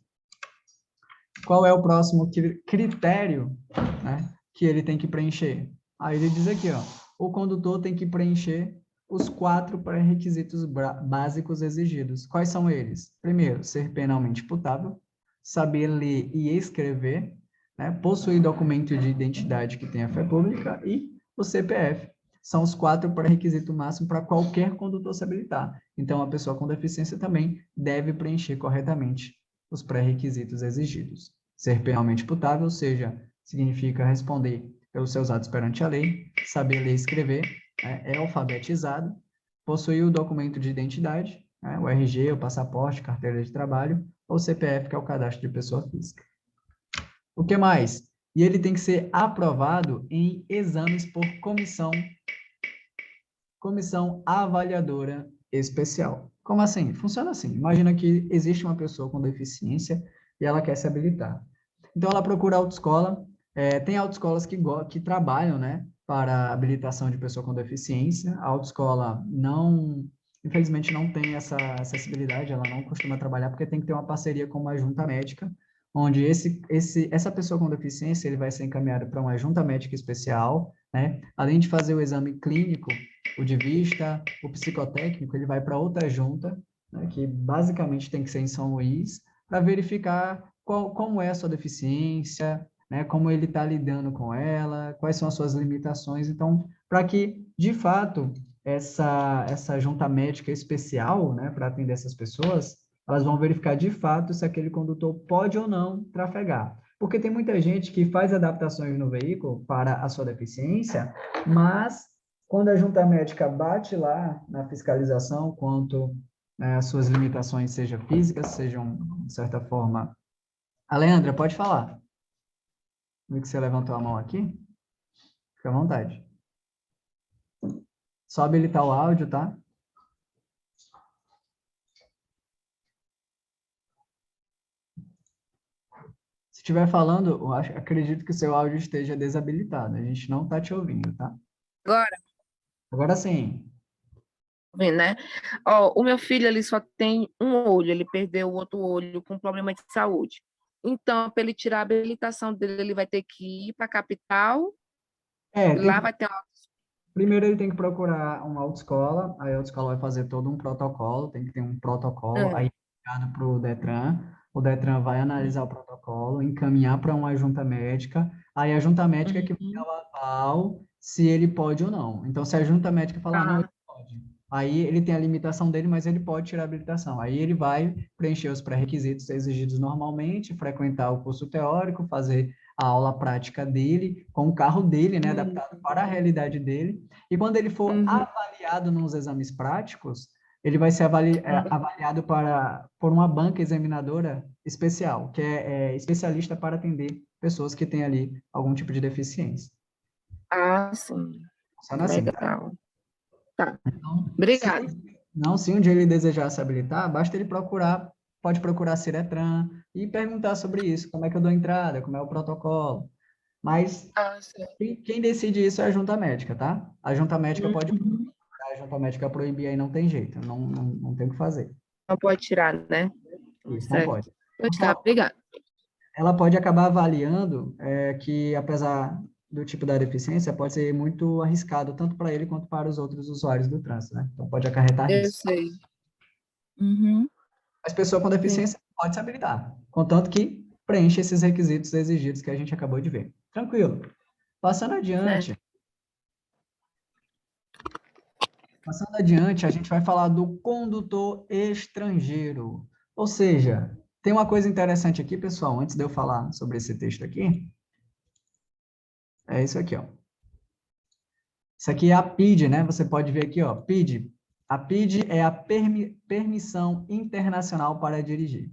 Speaker 1: Qual é o próximo critério, né, que ele tem que preencher? Aí ele diz aqui, ó, o condutor tem que preencher os 4 pré-requisitos básicos exigidos. Quais são eles? Primeiro, ser penalmente imputável, saber ler e escrever, né? Possuir documento de identidade que tenha fé pública e o CPF. São os 4 pré-requisitos máximos para qualquer condutor se habilitar. Então, a pessoa com deficiência também deve preencher corretamente os pré-requisitos exigidos. Ser penalmente imputável, ou seja, significa responder pelos seus atos perante a lei, saber ler e escrever, né? É alfabetizado, possuir o documento de identidade, né? O RG, o passaporte, carteira de trabalho, ou CPF, que é o cadastro de pessoa física. O que mais? E ele tem que ser aprovado em exames por comissão avaliadora especial. Como assim? Funciona assim. Imagina que existe uma pessoa com deficiência e ela quer se habilitar. Então, ela procura autoescola. Tem autoescolas que trabalham, né, para habilitação de pessoa com deficiência. A autoescola infelizmente, não tem essa acessibilidade, ela não costuma trabalhar porque tem que ter uma parceria com uma junta médica, onde essa pessoa com deficiência ele vai ser encaminhado para uma junta médica especial, né? Além de fazer o exame clínico, o de vista, o psicotécnico, ele vai para outra junta, né, que basicamente tem que ser em São Luís, para verificar como é a sua deficiência, né, como ele está lidando com ela, quais são as suas limitações. Então, para que, de fato, essa junta médica especial, né, para atender essas pessoas, elas vão verificar de fato se aquele condutor pode ou não trafegar. Porque tem muita gente que faz adaptações no veículo para a sua deficiência, mas quando a junta médica bate lá na fiscalização quanto, né, as suas limitações, sejam físicas, sejam, de certa forma... A Leandra, pode falar. Vi que você levantou a mão aqui. Fica à vontade. Só habilitar o áudio, tá? Se estiver falando, acredito que o seu áudio esteja desabilitado. A gente não está te ouvindo, tá?
Speaker 2: Agora,
Speaker 1: Agora sim.
Speaker 2: vendo, né? Ó, o meu filho, ele só tem um olho, ele perdeu o outro olho com problema de saúde. Então, para ele tirar a habilitação dele, ele vai ter que ir para a capital, lá vai ter uma...
Speaker 1: Primeiro ele tem que procurar uma autoescola, aí a autoescola vai fazer todo um protocolo, tem que ter um protocolo, aí enviado para o Detran vai analisar o protocolo, encaminhar para uma junta médica, aí a junta médica é que vai dar o aval se ele pode ou não. Então, se a junta médica falar não, ele pode. Aí ele tem a limitação dele, mas ele pode tirar a habilitação. Aí ele vai preencher os pré-requisitos exigidos normalmente, frequentar o curso teórico, fazer a aula prática dele, com o carro dele, né, adaptado para a realidade dele. E quando ele for avaliado nos exames práticos, ele vai ser avaliado por uma banca examinadora especial, que é especialista para atender pessoas que têm ali algum tipo de deficiência.
Speaker 2: Ah, sim.
Speaker 1: Funciona assim, tá?
Speaker 2: Legal. Tá.
Speaker 1: Então,
Speaker 2: Obrigada.
Speaker 1: se um dia ele desejar se habilitar, basta ele pode procurar a Ciretran e perguntar sobre isso, como é que eu dou entrada, como é o protocolo. Mas
Speaker 2: Ah, sim.
Speaker 1: quem decide isso é a junta médica, tá? A junta médica pode proibir, a junta médica proibir aí não tem jeito, não tem o que fazer.
Speaker 2: Não pode tirar, né?
Speaker 1: Isso, não
Speaker 2: Certo.
Speaker 1: pode.
Speaker 2: Pode estar, obrigada.
Speaker 1: Ela pode acabar avaliando que, apesar do tipo da deficiência, pode ser muito arriscado, tanto para ele quanto para os outros usuários do trânsito, né? Então, pode acarretar
Speaker 2: Eu
Speaker 1: risco.
Speaker 2: sei. Uhum.
Speaker 1: Mas pessoa com
Speaker 2: Sim.
Speaker 1: deficiência pode se habilitar, contanto que preenche esses requisitos exigidos que a gente acabou de ver. Tranquilo. Passando adiante,
Speaker 2: Certo.
Speaker 1: a gente vai falar do condutor estrangeiro. Ou seja, tem uma coisa interessante aqui, pessoal, antes de eu falar sobre esse texto aqui, é isso aqui, ó. Isso aqui é a PID, né? Você pode ver aqui, ó, PID. A PID é a Permissão Internacional para Dirigir.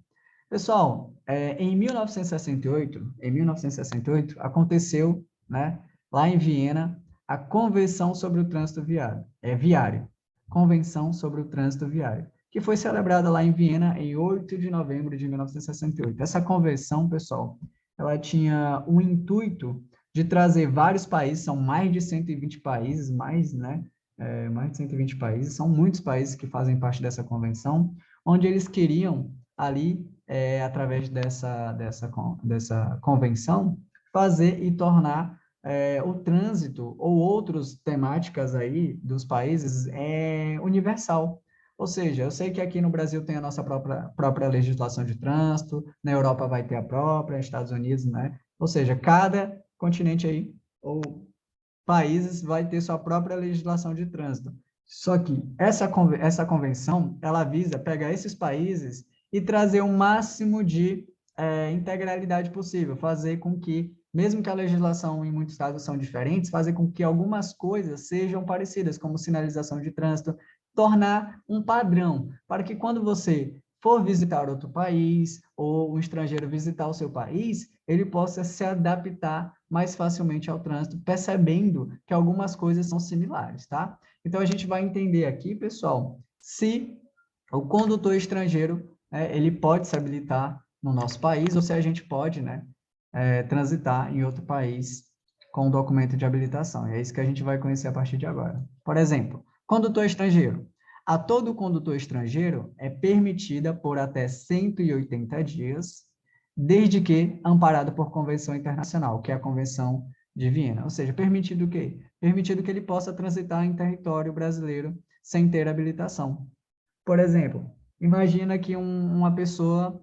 Speaker 1: Pessoal, em 1968, aconteceu, né, lá em Viena, a Convenção sobre o Trânsito Viário. Convenção sobre o Trânsito Viário, que foi celebrada lá em Viena em 8 de novembro de 1968. Essa convenção, pessoal, ela tinha o intuito de trazer vários países, são mais de 120 países, mais de 120 países, são muitos países que fazem parte dessa convenção, onde eles queriam ali, através dessa convenção, fazer e tornar o trânsito ou outras temáticas aí dos países é universal. Ou seja, eu sei que aqui no Brasil tem a nossa própria legislação de trânsito, na Europa vai ter a própria, nos Estados Unidos, né? Ou seja, cada continente aí, ou países, vai ter sua própria legislação de trânsito. Só que essa convenção, ela visa pegar esses países e trazer o máximo de integralidade possível, fazer com que, mesmo que a legislação em muitos casos são diferentes, fazer com que algumas coisas sejam parecidas, como sinalização de trânsito, tornar um padrão, para que quando você for visitar outro país, ou um estrangeiro visitar o seu país, ele possa se adaptar mais facilmente ao trânsito, percebendo que algumas coisas são similares, tá? Então, a gente vai entender aqui, pessoal, se o condutor estrangeiro, ele pode se habilitar no nosso país, ou se a gente pode, né, transitar em outro país com o documento de habilitação. E é isso que a gente vai conhecer a partir de agora. Por exemplo, condutor estrangeiro. A todo condutor estrangeiro é permitida por até 180 dias, desde que amparado por convenção internacional, que é a Convenção de Viena. Ou seja, permitido o quê? Permitido que ele possa transitar em território brasileiro sem ter habilitação. Por exemplo, imagina que uma pessoa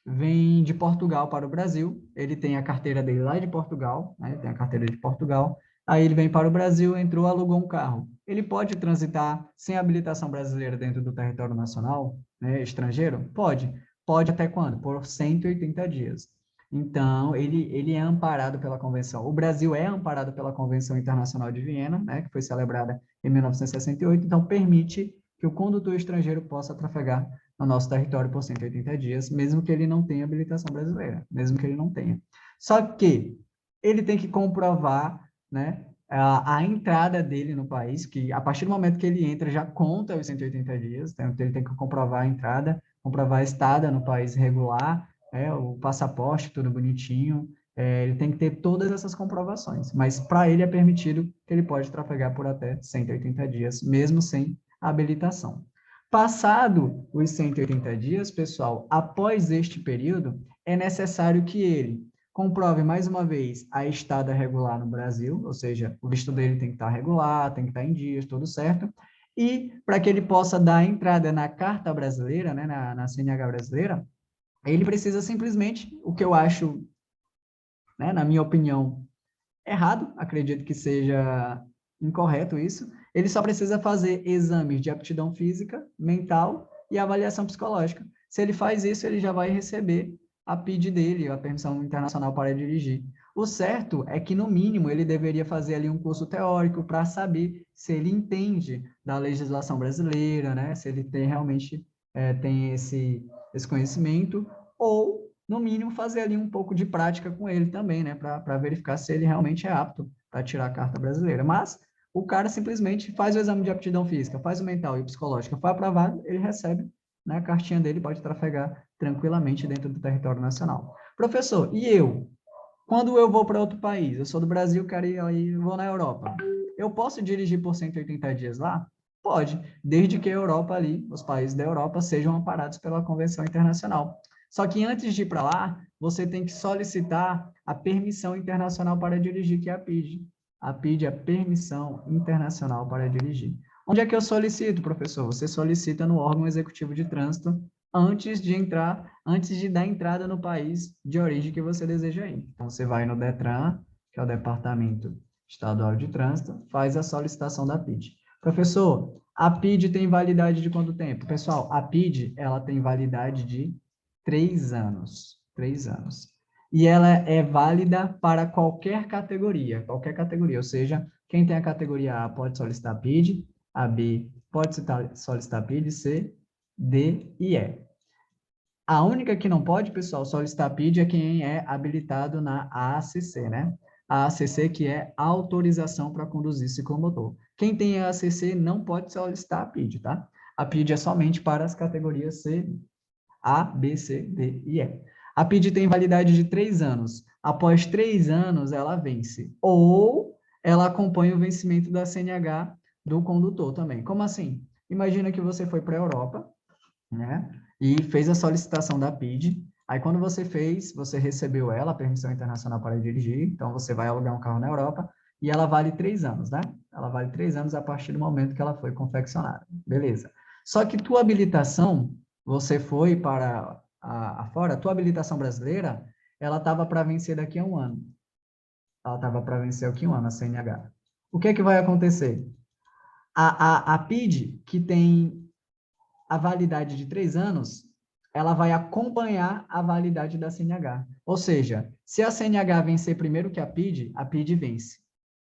Speaker 1: vem de Portugal para o Brasil, ele tem a carteira dele lá de Portugal, né? Ele tem a carteira de Portugal, aí ele vem para o Brasil, entrou, alugou um carro. Ele pode transitar sem habilitação brasileira dentro do território nacional, né, estrangeiro? Pode. Pode até quando? Por 180 dias. Então, ele é amparado pela Convenção. O Brasil é amparado pela Convenção Internacional de Viena, né, que foi celebrada em 1968, então permite que o condutor estrangeiro possa trafegar no nosso território por 180 dias, mesmo que ele não tenha habilitação brasileira, mesmo que ele não tenha. Só que ele tem que comprovar, né, a entrada dele no país, que a partir do momento que ele entra, já conta os 180 dias, então ele tem que comprovar a entrada, comprovar a estada no país regular, o passaporte, tudo bonitinho, ele tem que ter todas essas comprovações, mas para ele é permitido que ele pode trafegar por até 180 dias, mesmo sem habilitação. Passado os 180 dias, pessoal, após este período, é necessário que ele comprove mais uma vez a estada regular no Brasil, ou seja, o visto dele tem que estar regular, tem que estar em dias, tudo certo, e para que ele possa dar entrada na carta brasileira, né, na CNH brasileira, ele precisa simplesmente, o que eu acho, né, na minha opinião, errado, acredito que seja incorreto isso, ele só precisa fazer exames de aptidão física, mental e avaliação psicológica. Se ele faz isso, ele já vai receber a PID dele, a Permissão Internacional para Dirigir. O certo é que, no mínimo, ele deveria fazer ali um curso teórico para saber se ele entende da legislação brasileira, né? Se ele tem realmente tem esse conhecimento, ou, no mínimo, fazer ali um pouco de prática com ele também, né? Para verificar se ele realmente é apto para tirar a carta brasileira. Mas o cara simplesmente faz o exame de aptidão física, faz o mental e o psicológico, foi aprovado, ele recebe, né, a cartinha dele, pode trafegar tranquilamente dentro do território nacional. Professor, e eu? Quando eu vou para outro país, eu sou do Brasil, quero ir aí, vou na Europa, eu posso dirigir por 180 dias lá? Pode, desde que a Europa ali, os países da Europa, sejam amparados pela Convenção Internacional. Só que antes de ir para lá, você tem que solicitar a Permissão Internacional para Dirigir, que é a PID. A PID é a Permissão Internacional para Dirigir. Onde é que eu solicito, professor? Você solicita no órgão executivo de trânsito antes de dar entrada no país de origem que você deseja ir. Então, você vai no DETRAN, que é o Departamento Estadual de Trânsito, faz a solicitação da PID. Professor, a PID tem validade de quanto tempo? Pessoal, a PID, ela tem validade de 3 anos. 3 anos. E ela é válida para qualquer categoria, ou seja, quem tem a categoria A pode solicitar PID, a B pode solicitar PID, C, D e E. A única que não pode, pessoal, solicitar PID é quem é habilitado na ACC, né? A ACC, que é Autorização para Conduzir Ciclomotor. Quem tem a ACC não pode solicitar a PID, tá? A PID é somente para as categorias C, A, B, C, D e E. A PID tem validade de 3 anos. Após 3 anos, ela vence. Ou ela acompanha o vencimento da CNH do condutor também. Como assim? Imagina que você foi para a Europa, né? E fez a solicitação da PID, Aí, quando você fez, você recebeu ela, a permissão internacional para dirigir, então você vai alugar um carro na Europa, e ela vale 3 anos, né? Ela vale 3 anos a partir do momento que ela foi confeccionada. Beleza. Só que tua habilitação, você foi para fora, a tua habilitação brasileira, ela estava para vencer daqui a um ano. Ela estava para vencer aqui um ano, a CNH. O que é que vai acontecer? A PID, que tem a validade de 3 anos, ela vai acompanhar a validade da CNH. Ou seja, se a CNH vencer primeiro que a PID vence.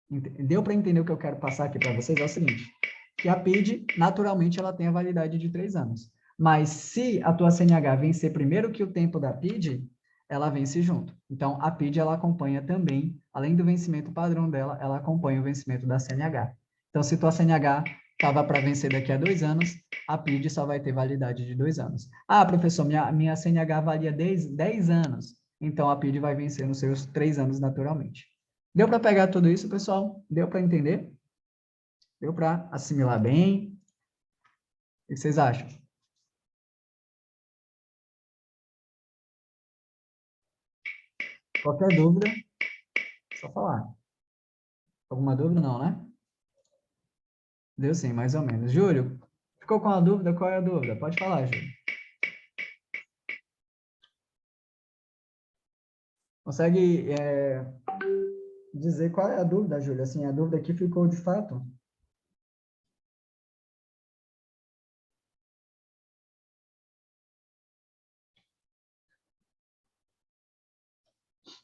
Speaker 1: Deu para entender o que eu quero passar aqui para vocês? É o seguinte, que a PID, naturalmente, ela tem a validade de 3 anos. Mas se a tua CNH vencer primeiro que o tempo da PID, ela vence junto. Então, a PID, ela acompanha também, além do vencimento padrão dela, ela acompanha o vencimento da CNH. Então, se tua CNH estava para vencer daqui a 2 anos, a PID só vai ter validade de 2 anos. Ah, professor, minha CNH valia 10 anos. Então, a PID vai vencer nos seus 3 anos naturalmente. Deu para pegar tudo isso, pessoal? Deu para entender? Deu para assimilar bem? O que vocês acham? Qualquer dúvida, é só falar. Alguma dúvida? Não, né? Deu sim, mais ou menos. Júlio, ficou com a dúvida? Qual é a dúvida? Pode falar, Júlio. Consegue dizer qual é a dúvida, Júlio? Assim, a dúvida aqui ficou de fato?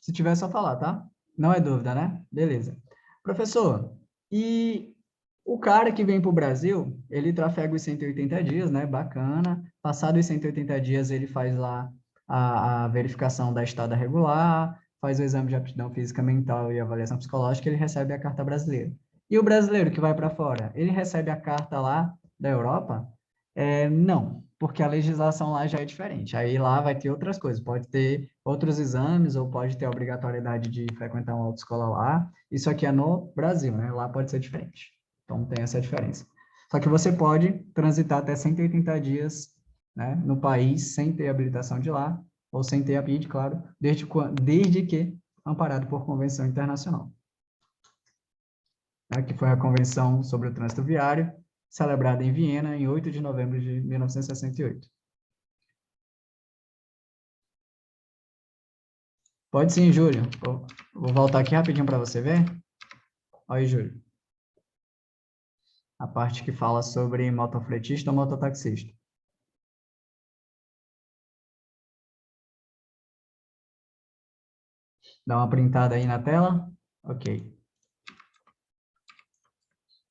Speaker 1: Se tiver, é só falar, tá? Não é dúvida, né? Beleza. Professor, e o cara que vem para o Brasil, ele trafega os 180 dias, né? Bacana. Passado os 180 dias, ele faz lá a verificação da estada regular, faz o exame de aptidão física mental e avaliação psicológica, ele recebe a carta brasileira. E o brasileiro que vai para fora, ele recebe a carta lá da Europa? Não, porque a legislação lá já é diferente. Aí lá vai ter outras coisas, pode ter outros exames ou pode ter a obrigatoriedade de frequentar uma autoescola lá. Isso aqui é no Brasil, né? Lá pode ser diferente. Então tem essa diferença. Só que você pode transitar até 180 dias, né, no país sem ter habilitação de lá, ou sem ter a PID, claro, desde que amparado por convenção internacional, né, que foi a Convenção sobre o Trânsito Viário, celebrada em Viena em 8 de novembro de 1968. Pode sim, Júlio. Vou voltar aqui rapidinho para você ver. Olha aí, Júlio. A parte que fala sobre motofretista ou mototaxista. Dá uma printada aí na tela. Ok.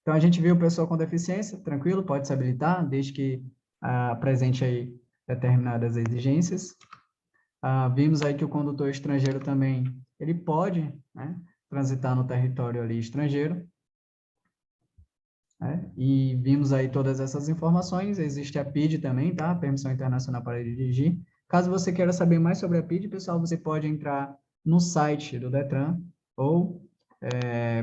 Speaker 1: Então, a gente viu pessoa com deficiência, tranquilo, pode se habilitar, desde que apresente aí determinadas exigências. Vimos aí que o condutor estrangeiro também, ele pode, né, transitar no território ali estrangeiro. Né? E vimos aí todas essas informações. Existe a PID também, tá? Permissão Internacional para Dirigir. Caso você queira saber mais sobre a PID, pessoal, você pode entrar no site do Detran ou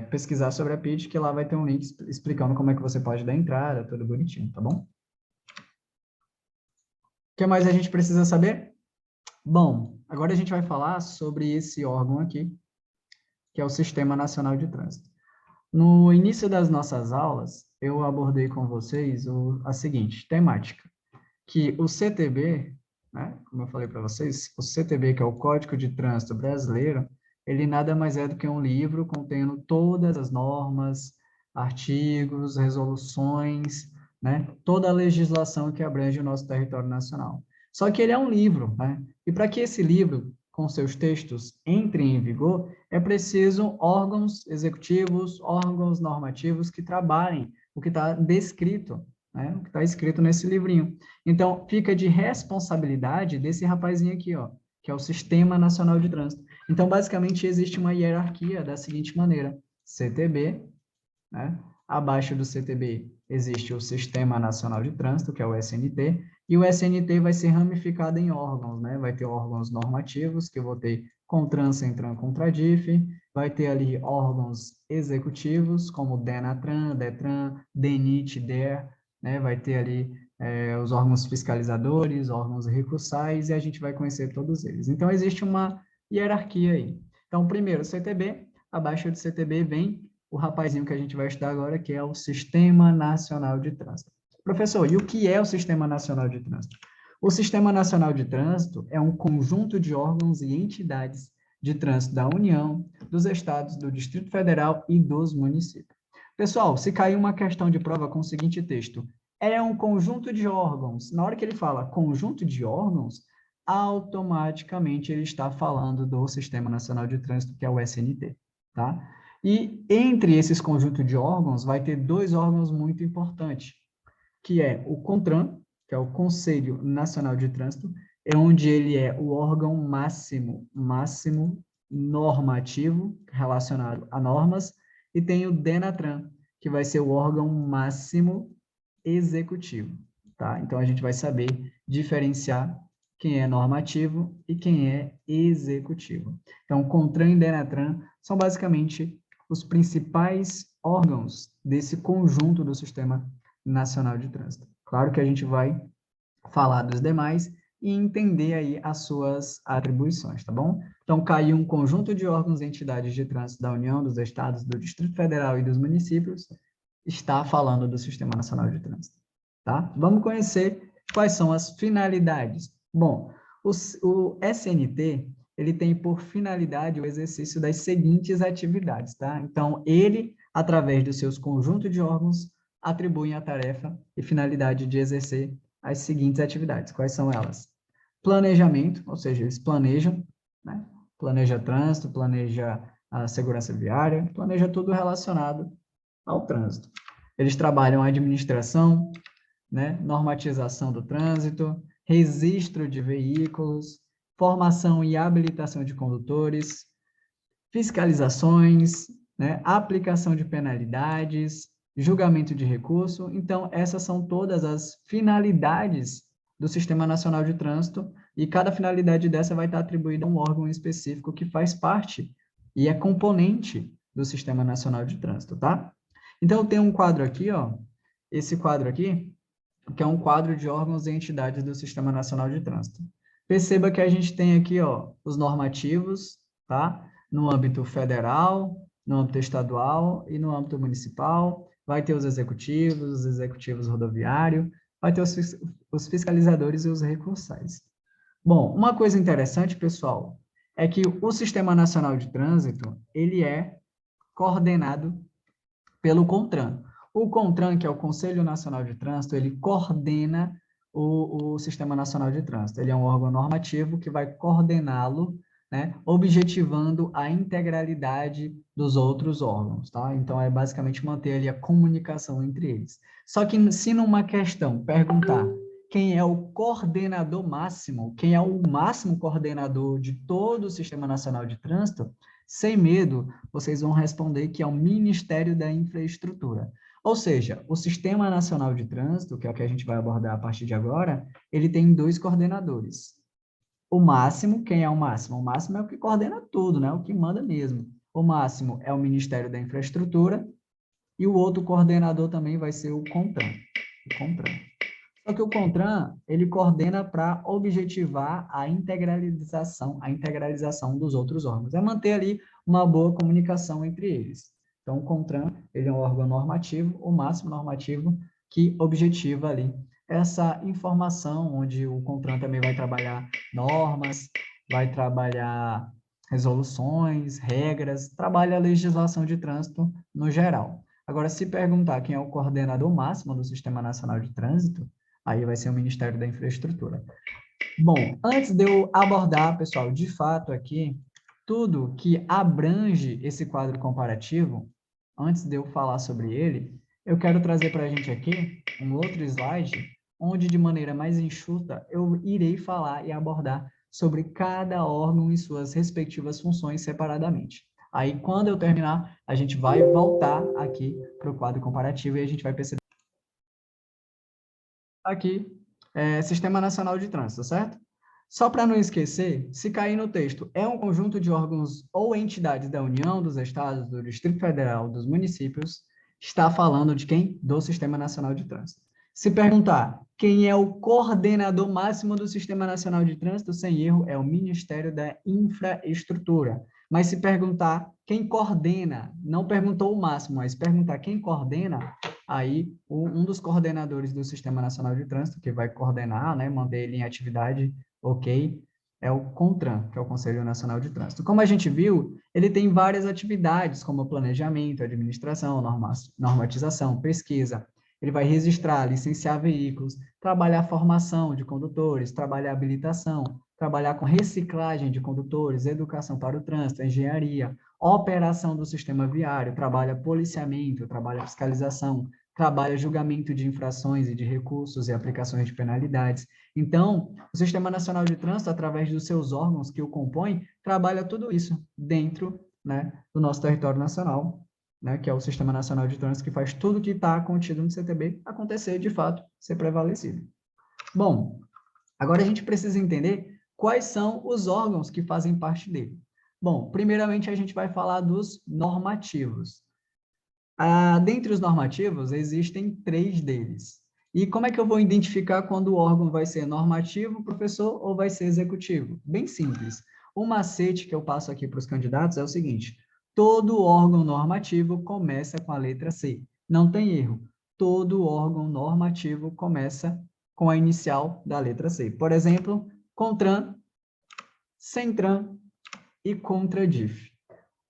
Speaker 1: pesquisar sobre a PID, que lá vai ter um link explicando como é que você pode dar entrada, tudo bonitinho, tá bom? O que mais a gente precisa saber? Bom, agora a gente vai falar sobre esse órgão aqui, que é o Sistema Nacional de Trânsito. No início das nossas aulas, eu abordei com vocês a seguinte temática, que o CTB, né, como eu falei para vocês, o CTB, que é o Código de Trânsito Brasileiro, ele nada mais é do que um livro contendo todas as normas, artigos, resoluções, né, toda a legislação que abrange o nosso território nacional. Só que ele é um livro, né? E para que esse livro, com seus textos, entre em vigor, é preciso órgãos executivos, órgãos normativos que trabalhem o que está descrito, né? O que está escrito nesse livrinho. Então, fica de responsabilidade desse rapazinho aqui, ó, que é o Sistema Nacional de Trânsito. Então, basicamente, existe uma hierarquia da seguinte maneira: CTB, né? Abaixo do CTB existe o Sistema Nacional de Trânsito, que é o SNT, e o SNT vai ser ramificado em órgãos, né? Vai ter órgãos normativos, que eu vou ter CONTRAN, CENTRAN, CONTRADIF, vai ter ali órgãos executivos, como DENATRAN, DETRAN, DENIT, DER, né? Vai ter ali os órgãos fiscalizadores, órgãos recursais, e a gente vai conhecer todos eles. Então, existe uma hierarquia aí. Então, primeiro, o CTB, abaixo do CTB vem o rapazinho que a gente vai estudar agora, que é o Sistema Nacional de Trânsito. Professor, e o que é o Sistema Nacional de Trânsito? O Sistema Nacional de Trânsito é um conjunto de órgãos e entidades de trânsito da União, dos estados, do Distrito Federal e dos municípios. Pessoal, se cair uma questão de prova com o seguinte texto, é um conjunto de órgãos. Na hora que ele fala conjunto de órgãos, automaticamente ele está falando do Sistema Nacional de Trânsito, que é o SNT, tá? E entre esses conjuntos de órgãos, vai ter dois órgãos muito importantes, que é o CONTRAN, que é o Conselho Nacional de Trânsito, é onde ele é o órgão máximo normativo relacionado a normas, e tem o DENATRAN, que vai ser o órgão máximo executivo, tá? Então, a gente vai saber diferenciar quem é normativo e quem é executivo. Então, CONTRAN e DENATRAN são basicamente os principais órgãos desse conjunto do Sistema Nacional de Trânsito. Claro que a gente vai falar dos demais e entender aí as suas atribuições, tá bom? Então, caiu um conjunto de órgãos e entidades de trânsito da União, dos estados, do Distrito Federal e dos municípios, está falando do Sistema Nacional de Trânsito, tá? Vamos conhecer quais são as finalidades. Bom, o SNT, ele tem por finalidade o exercício das seguintes atividades, tá? Então, ele, através dos seus conjuntos de órgãos, atribuem a tarefa e finalidade de exercer as seguintes atividades. Quais são elas? Planejamento, ou seja, eles planejam, né? Planeja trânsito, planeja a segurança viária, planeja tudo relacionado ao trânsito. Eles trabalham a administração, né? Normatização do trânsito, registro de veículos, formação e habilitação de condutores, fiscalizações, né? Aplicação de penalidades, julgamento de recurso. Então, essas são todas as finalidades do Sistema Nacional de Trânsito, e cada finalidade dessa vai estar atribuída a um órgão específico que faz parte e é componente do Sistema Nacional de Trânsito, tá? Então, eu tenho um quadro aqui, ó, esse quadro aqui, que é um quadro de órgãos e entidades do Sistema Nacional de Trânsito. Perceba que a gente tem aqui, ó, os normativos, tá? No âmbito federal, no âmbito estadual e no âmbito municipal. Vai ter os executivos rodoviários, vai ter os fiscalizadores e os recursais. Bom, uma coisa interessante, pessoal, é que o Sistema Nacional de Trânsito, ele é coordenado pelo CONTRAN. O CONTRAN, que é o Conselho Nacional de Trânsito, ele coordena o Sistema Nacional de Trânsito. Ele é um órgão normativo que vai coordená-lo, né, objetivando a integralidade dos outros órgãos, tá? Então, é basicamente manter ali a comunicação entre eles. Só que se numa questão perguntar quem é o coordenador máximo, quem é o máximo coordenador de todo o Sistema Nacional de Trânsito, sem medo, vocês vão responder que é o Ministério da Infraestrutura. Ou seja, o Sistema Nacional de Trânsito, que é o que a gente vai abordar a partir de agora, ele tem dois coordenadores. O máximo, quem é o máximo? O máximo é o que coordena tudo, né? O que manda mesmo. O máximo é o Ministério da Infraestrutura, e o outro coordenador também vai ser o CONTRAN. Só que o CONTRAN, ele coordena para objetivar a integralização dos outros órgãos. É manter ali uma boa comunicação entre eles. Então, o CONTRAN, ele é um órgão normativo, o máximo normativo, que objetiva ali essa informação, onde o CONTRAN também vai trabalhar normas, vai trabalhar resoluções, regras, trabalha a legislação de trânsito no geral. Agora, se perguntar quem é o coordenador máximo do Sistema Nacional de Trânsito, aí vai ser o Ministério da Infraestrutura. Bom, antes de eu abordar, pessoal, de fato aqui, tudo que abrange esse quadro comparativo, antes de eu falar sobre ele, eu quero trazer para a gente aqui um outro slide, onde de maneira mais enxuta eu irei falar e abordar sobre cada órgão e suas respectivas funções separadamente. Aí, quando eu terminar, a gente vai voltar aqui para o quadro comparativo e a gente vai perceber aqui, Sistema Nacional de Trânsito, certo? Só para não esquecer, se cair no texto, é um conjunto de órgãos ou entidades da União, dos Estados, do Distrito Federal, dos municípios, está falando de quem? Do Sistema Nacional de Trânsito. Se perguntar quem é o coordenador máximo do Sistema Nacional de Trânsito, sem erro, é o Ministério da Infraestrutura. Mas se perguntar quem coordena, não perguntou o máximo, mas perguntar quem coordena, aí um dos coordenadores do Sistema Nacional de Trânsito, que vai coordenar, né, manter ele em atividade, ok, é o CONTRAN, que é o Conselho Nacional de Trânsito. Como a gente viu, ele tem várias atividades, como planejamento, administração, normatização, pesquisa. Ele vai registrar, licenciar veículos, trabalhar a formação de condutores, trabalhar a habilitação, trabalhar com reciclagem de condutores, educação para o trânsito, engenharia, operação do sistema viário, trabalha policiamento, trabalha fiscalização, trabalha julgamento de infrações e de recursos e aplicações de penalidades. Então, o Sistema Nacional de Trânsito, através dos seus órgãos que o compõem, trabalha tudo isso dentro, né, do nosso território nacional, né, que é o Sistema Nacional de Trânsito, que faz tudo que está contido no CTB acontecer, de fato, ser prevalecido. Bom, agora a gente precisa entender quais são os órgãos que fazem parte dele. Bom, primeiramente a gente vai falar dos normativos. Dentre os normativos, existem 3 deles. E como é que eu vou identificar quando o órgão vai ser normativo, professor, ou vai ser executivo? Bem simples. O macete que eu passo aqui para os candidatos é o seguinte: todo órgão normativo começa com a letra C. Não tem erro. Todo órgão normativo começa com a inicial da letra C. Por exemplo, CONTRAN, CENTRAN e CONTRADIF.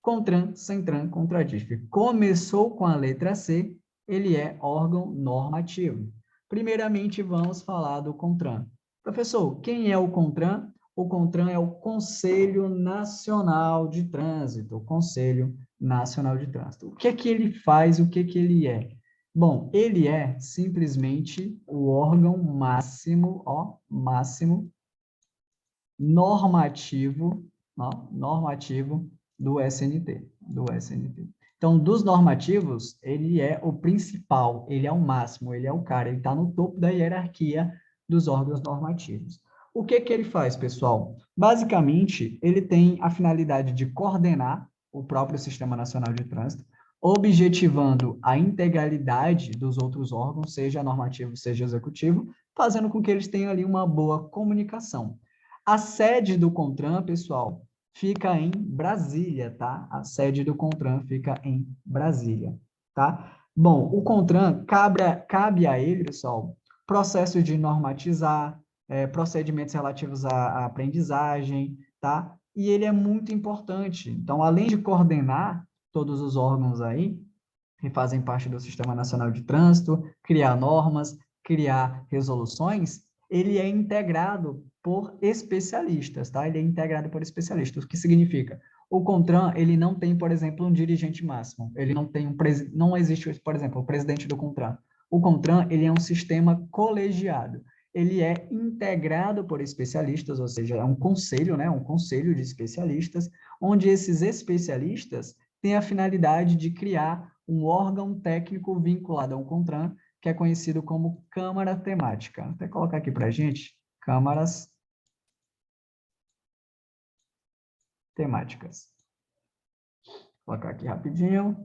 Speaker 1: CONTRAN, CENTRAN, CONTRADIF. Começou com a letra C, ele é órgão normativo. Primeiramente, vamos falar do CONTRAN. Professor, quem é o CONTRAN? O CONTRAN é o Conselho Nacional de Trânsito. O Conselho Nacional de Trânsito. O que é que ele faz? O que é que ele é? Bom, ele é simplesmente o órgão máximo, máximo normativo, normativo do SNT, Então, dos normativos, ele é o principal, ele é o máximo, ele é o cara, ele está no topo da hierarquia dos órgãos normativos. O que que ele faz, pessoal? Basicamente, ele tem a finalidade de coordenar o próprio Sistema Nacional de Trânsito, objetivando a integralidade dos outros órgãos, seja normativo, seja executivo, fazendo com que eles tenham ali uma boa comunicação. A sede do CONTRAN, pessoal, fica em Brasília, tá? A sede do CONTRAN fica em Brasília, tá? Bom, o CONTRAN cabe a ele, pessoal, processo de normatizar, procedimentos relativos à aprendizagem, tá? E ele é muito importante. Então, além de coordenar todos os órgãos aí, que fazem parte do Sistema Nacional de Trânsito, criar normas, criar resoluções, ele é integrado por especialistas, tá? Ele é integrado por especialistas, o que significa? O CONTRAN, ele não tem, por exemplo, um dirigente máximo, ele não tem não existe, por exemplo, o presidente do CONTRAN. O CONTRAN, ele é um sistema colegiado, ele é integrado por especialistas, ou seja, é um conselho, né? Um conselho de especialistas, onde esses especialistas têm a finalidade de criar um órgão técnico vinculado ao CONTRAN, que é conhecido como Câmara Temática. Vou até colocar aqui para a gente, câmaras temáticas. Vou colocar aqui rapidinho.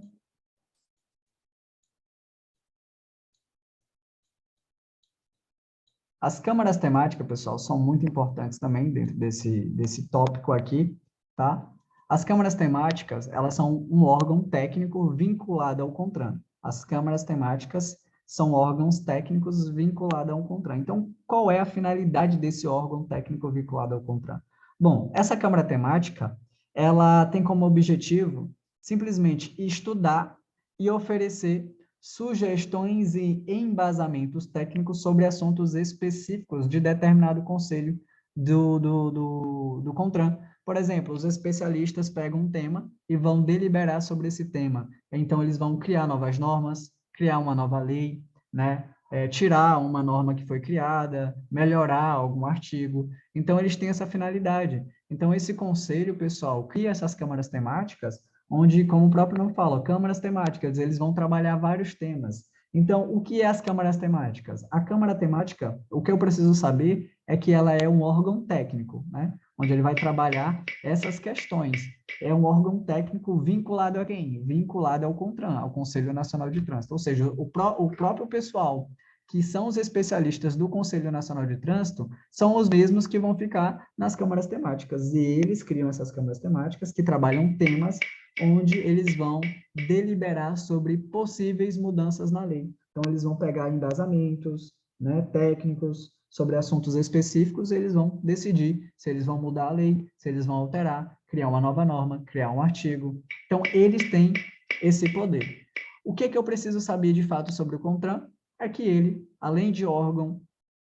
Speaker 1: As câmaras temáticas, pessoal, são muito importantes também dentro desse tópico aqui, tá? As câmaras temáticas, elas são um órgão técnico vinculado ao CONTRAN. As câmaras temáticas são órgãos técnicos vinculados ao CONTRAN. Então, qual é a finalidade desse órgão técnico vinculado ao CONTRAN? Bom, essa câmara temática, ela tem como objetivo simplesmente estudar e oferecer sugestões e embasamentos técnicos sobre assuntos específicos de determinado conselho do CONTRAN. Por exemplo, os especialistas pegam um tema e vão deliberar sobre esse tema. Então, eles vão criar novas normas, criar uma nova lei, né? Tirar uma norma que foi criada, melhorar algum artigo. Então, eles têm essa finalidade. Então, esse conselho, pessoal, cria essas câmaras temáticas onde, como o próprio nome fala, câmaras temáticas, eles vão trabalhar vários temas. Então, o que é as câmaras temáticas? A câmara temática, o que eu preciso saber é que ela é um órgão técnico, né? Onde ele vai trabalhar essas questões. É um órgão técnico vinculado a quem? Vinculado ao CONTRAN, ao Conselho Nacional de Trânsito. Ou seja, o próprio pessoal que são os especialistas do Conselho Nacional de Trânsito, são os mesmos que vão ficar nas câmaras temáticas. E eles criam essas câmaras temáticas que trabalham temas onde eles vão deliberar sobre possíveis mudanças na lei. Então, eles vão pegar embasamentos, né, técnicos sobre assuntos específicos, e eles vão decidir se eles vão mudar a lei, se eles vão alterar, criar uma nova norma, criar um artigo. Então, eles têm esse poder. O que eu preciso saber de fato sobre o CONTRAN é que ele, além de órgão,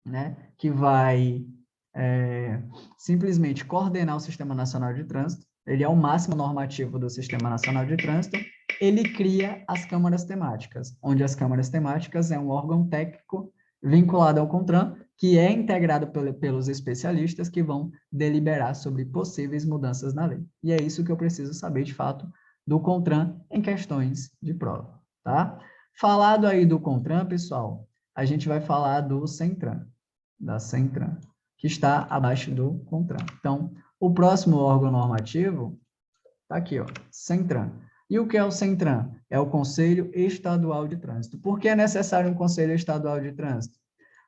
Speaker 1: né, que vai simplesmente coordenar o Sistema Nacional de Trânsito, ele é o máximo normativo do Sistema Nacional de Trânsito, ele cria as câmaras temáticas, onde as câmaras temáticas é um órgão técnico vinculado ao CONTRAN, que é integrado pelos especialistas que vão deliberar sobre possíveis mudanças na lei. E é isso que eu preciso saber, de fato, do CONTRAN em questões de prova, tá? Falado aí do CONTRAN, pessoal, a gente vai falar do CENTRAN, da CENTRAN, que está abaixo do CONTRAN. Então, o próximo órgão normativo está aqui, ó, CENTRAN. E o que é o CENTRAN? É o Conselho Estadual de Trânsito. Por que é necessário um Conselho Estadual de Trânsito?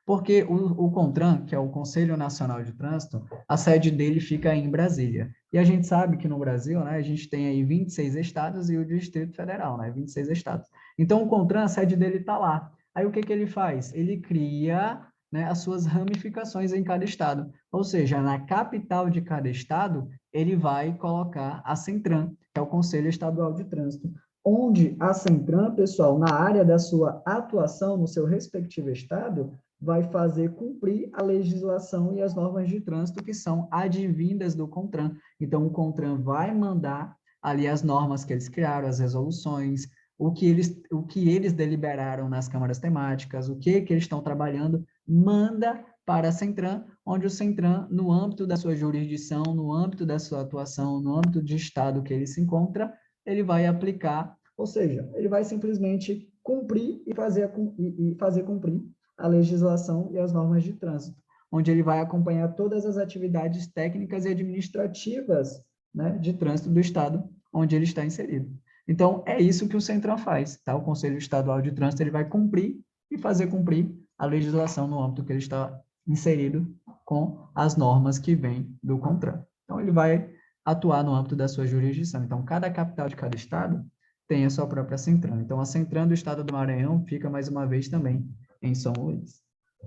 Speaker 1: Porque o CONTRAN, que é o Conselho Nacional de Trânsito, a sede dele fica em Brasília. E a gente sabe que no Brasil, né, a gente tem aí 26 estados e o Distrito Federal, né, 26 estados. Então, o CONTRAN, a sede dele está lá. Aí, o que ele faz? Ele cria, né, as suas ramificações em cada estado. Ou seja, na capital de cada estado, ele vai colocar a CENTRAN, que é o Conselho Estadual de Trânsito, onde a CENTRAN, pessoal, na área da sua atuação, no seu respectivo estado, vai fazer cumprir a legislação e as normas de trânsito que são advindas do CONTRAN. Então, o CONTRAN vai mandar ali as normas que eles criaram, as resoluções, o que eles deliberaram nas câmaras temáticas, o que eles estão trabalhando, manda para a CENTRAN, onde o CENTRAN, no âmbito da sua jurisdição, no âmbito da sua atuação, no âmbito de estado que ele se encontra, ele vai aplicar, ou seja, ele vai simplesmente cumprir e fazer cumprir a legislação e as normas de trânsito, onde ele vai acompanhar todas as atividades técnicas e administrativas, né, de trânsito do estado onde ele está inserido. Então, é isso que o CENTRAN faz, tá? O Conselho Estadual de Trânsito, ele vai cumprir e fazer cumprir a legislação no âmbito que ele está inserido com as normas que vêm do CONTRAN. Então, ele vai atuar no âmbito da sua jurisdição. Então, cada capital de cada estado tem a sua própria CENTRAN. Então, a CENTRAN do estado do Maranhão fica, mais uma vez, também em São Luís,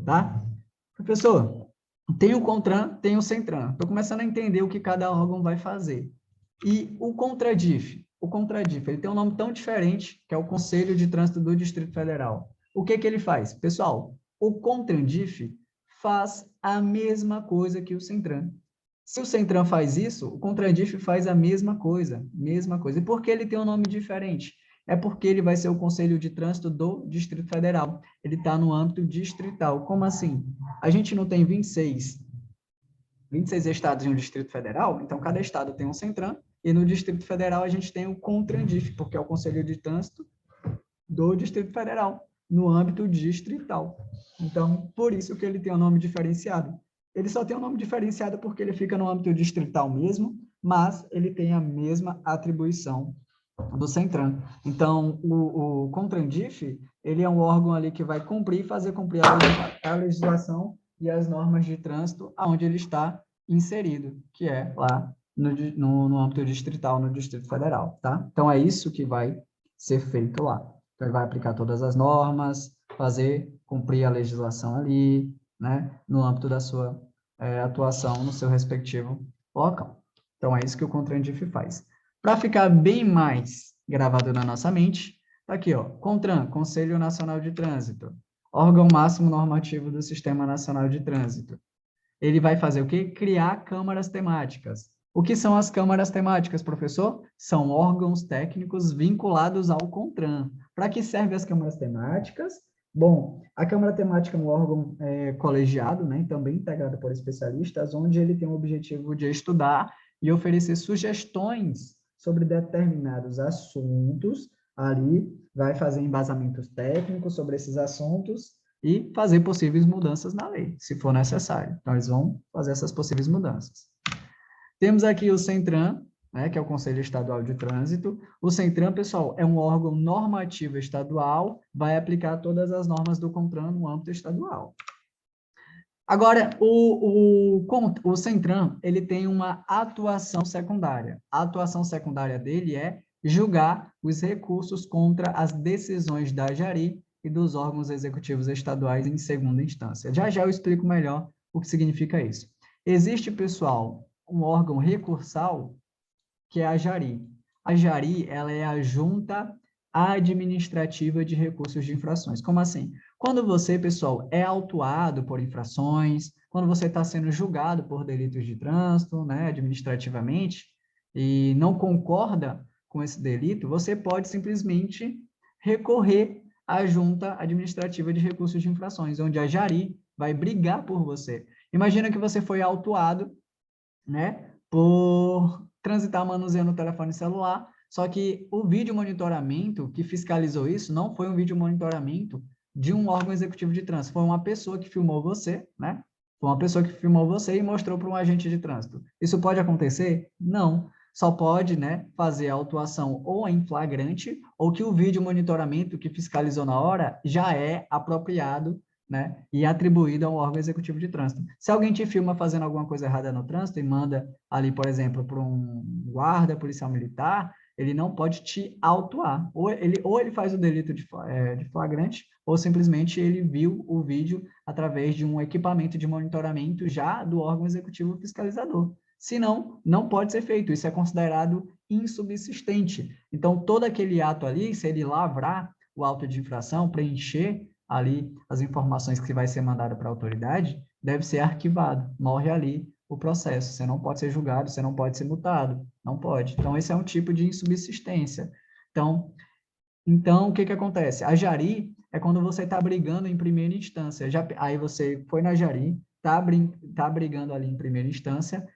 Speaker 1: tá? Professor, tem o CONTRAN, tem o CENTRAN. Estou começando a entender o que cada órgão vai fazer. E o CONTRADIF, ele tem um nome tão diferente, que é o Conselho de Trânsito do Distrito Federal. O que ele faz? Pessoal, o CONTRADIF faz a mesma coisa que o CENTRAN. Se o CENTRAN faz isso, o CONTRADIF faz a mesma coisa. E por que ele tem um nome diferente? É porque ele vai ser o Conselho de Trânsito do Distrito Federal. Ele está no âmbito distrital. Como assim? A gente não tem 26 estados em um Distrito Federal, então cada estado tem um CENTRAN, e no Distrito Federal a gente tem o CONTRADIF, porque é o Conselho de Trânsito do Distrito Federal, no âmbito distrital. Então, por isso que ele tem um nome diferenciado. Ele só tem um nome diferenciado porque ele fica no âmbito distrital mesmo, mas ele tem a mesma atribuição do CENTRAN. Então, o CONTRADIF, ele é um âmbito ali que vai cumprir e fazer cumprir a legislação e as normas de trânsito aonde ele está inserido, que é lá no âmbito distrital, no Distrito Federal, tá? Então, é isso que vai ser feito lá. Então, ele vai aplicar todas as normas, fazer cumprir a legislação ali, né, no âmbito da sua atuação no seu respectivo local. Então, é isso que o CONTRADIF faz. Para ficar bem mais gravado na nossa mente, tá aqui, ó, CONTRAN, Conselho Nacional de Trânsito, órgão máximo normativo do Sistema Nacional de Trânsito. Ele vai fazer o quê? Criar câmaras temáticas. O que são as câmaras temáticas, professor? São órgãos técnicos vinculados ao CONTRAN. Para que servem as câmaras temáticas? Bom, a Câmara Temática é um órgão colegiado, né, também integrado por especialistas, onde ele tem o objetivo de estudar e oferecer sugestões sobre determinados assuntos, ali vai fazer embasamentos técnicos sobre esses assuntos e fazer possíveis mudanças na lei, se for necessário. Então, eles vão fazer essas possíveis mudanças. Temos aqui o CENTRAN, né, que é o Conselho Estadual de Trânsito. O CENTRAN, pessoal, é um órgão normativo estadual, vai aplicar todas as normas do CONTRAN no âmbito estadual. Agora, o CENTRAN, ele tem uma atuação secundária. A atuação secundária dele é julgar os recursos contra as decisões da Jari e dos órgãos executivos estaduais em segunda instância. Já já eu explico melhor o que significa isso. Existe, pessoal, um órgão recursal, que é a Jari. A Jari, ela é a Junta Administrativa de Recursos de Infrações. Como assim? Quando você, pessoal, é autuado por infrações, quando você está sendo julgado por delitos de trânsito, né, administrativamente, e não concorda com esse delito, você pode simplesmente recorrer à Junta Administrativa de Recursos de Infrações, onde a Jari vai brigar por você. Imagina que você foi autuado, né, por transitar manuseando o telefone celular, só que o vídeo monitoramento que fiscalizou isso não foi um vídeo monitoramento de um órgão executivo de trânsito, foi uma pessoa que filmou você, né? Foi uma pessoa que filmou você e mostrou para um agente de trânsito. Isso pode acontecer? Não. Só pode, né, fazer a autuação ou em flagrante, ou que o vídeo monitoramento que fiscalizou na hora já é apropriado, né, e atribuído ao órgão executivo de trânsito. Se alguém te filma fazendo alguma coisa errada no trânsito e manda ali, por exemplo, para um guarda policial militar, ele não pode te autuar. Ou ele faz o delito de flagrante, ou simplesmente ele viu o vídeo através de um equipamento de monitoramento já do órgão executivo fiscalizador. Se não, não pode ser feito. Isso é considerado insubsistente. Então, todo aquele ato ali, se ele lavrar o auto de infração, preencher ali as informações que vai ser mandada para a autoridade, deve ser arquivado, morre ali o processo, você não pode ser julgado, você não pode ser multado, não pode. Então, esse é um tipo de insubsistência. Então o que acontece? A Jari é quando você está brigando em primeira instância, aí você foi na Jari, está brigando ali em primeira instância,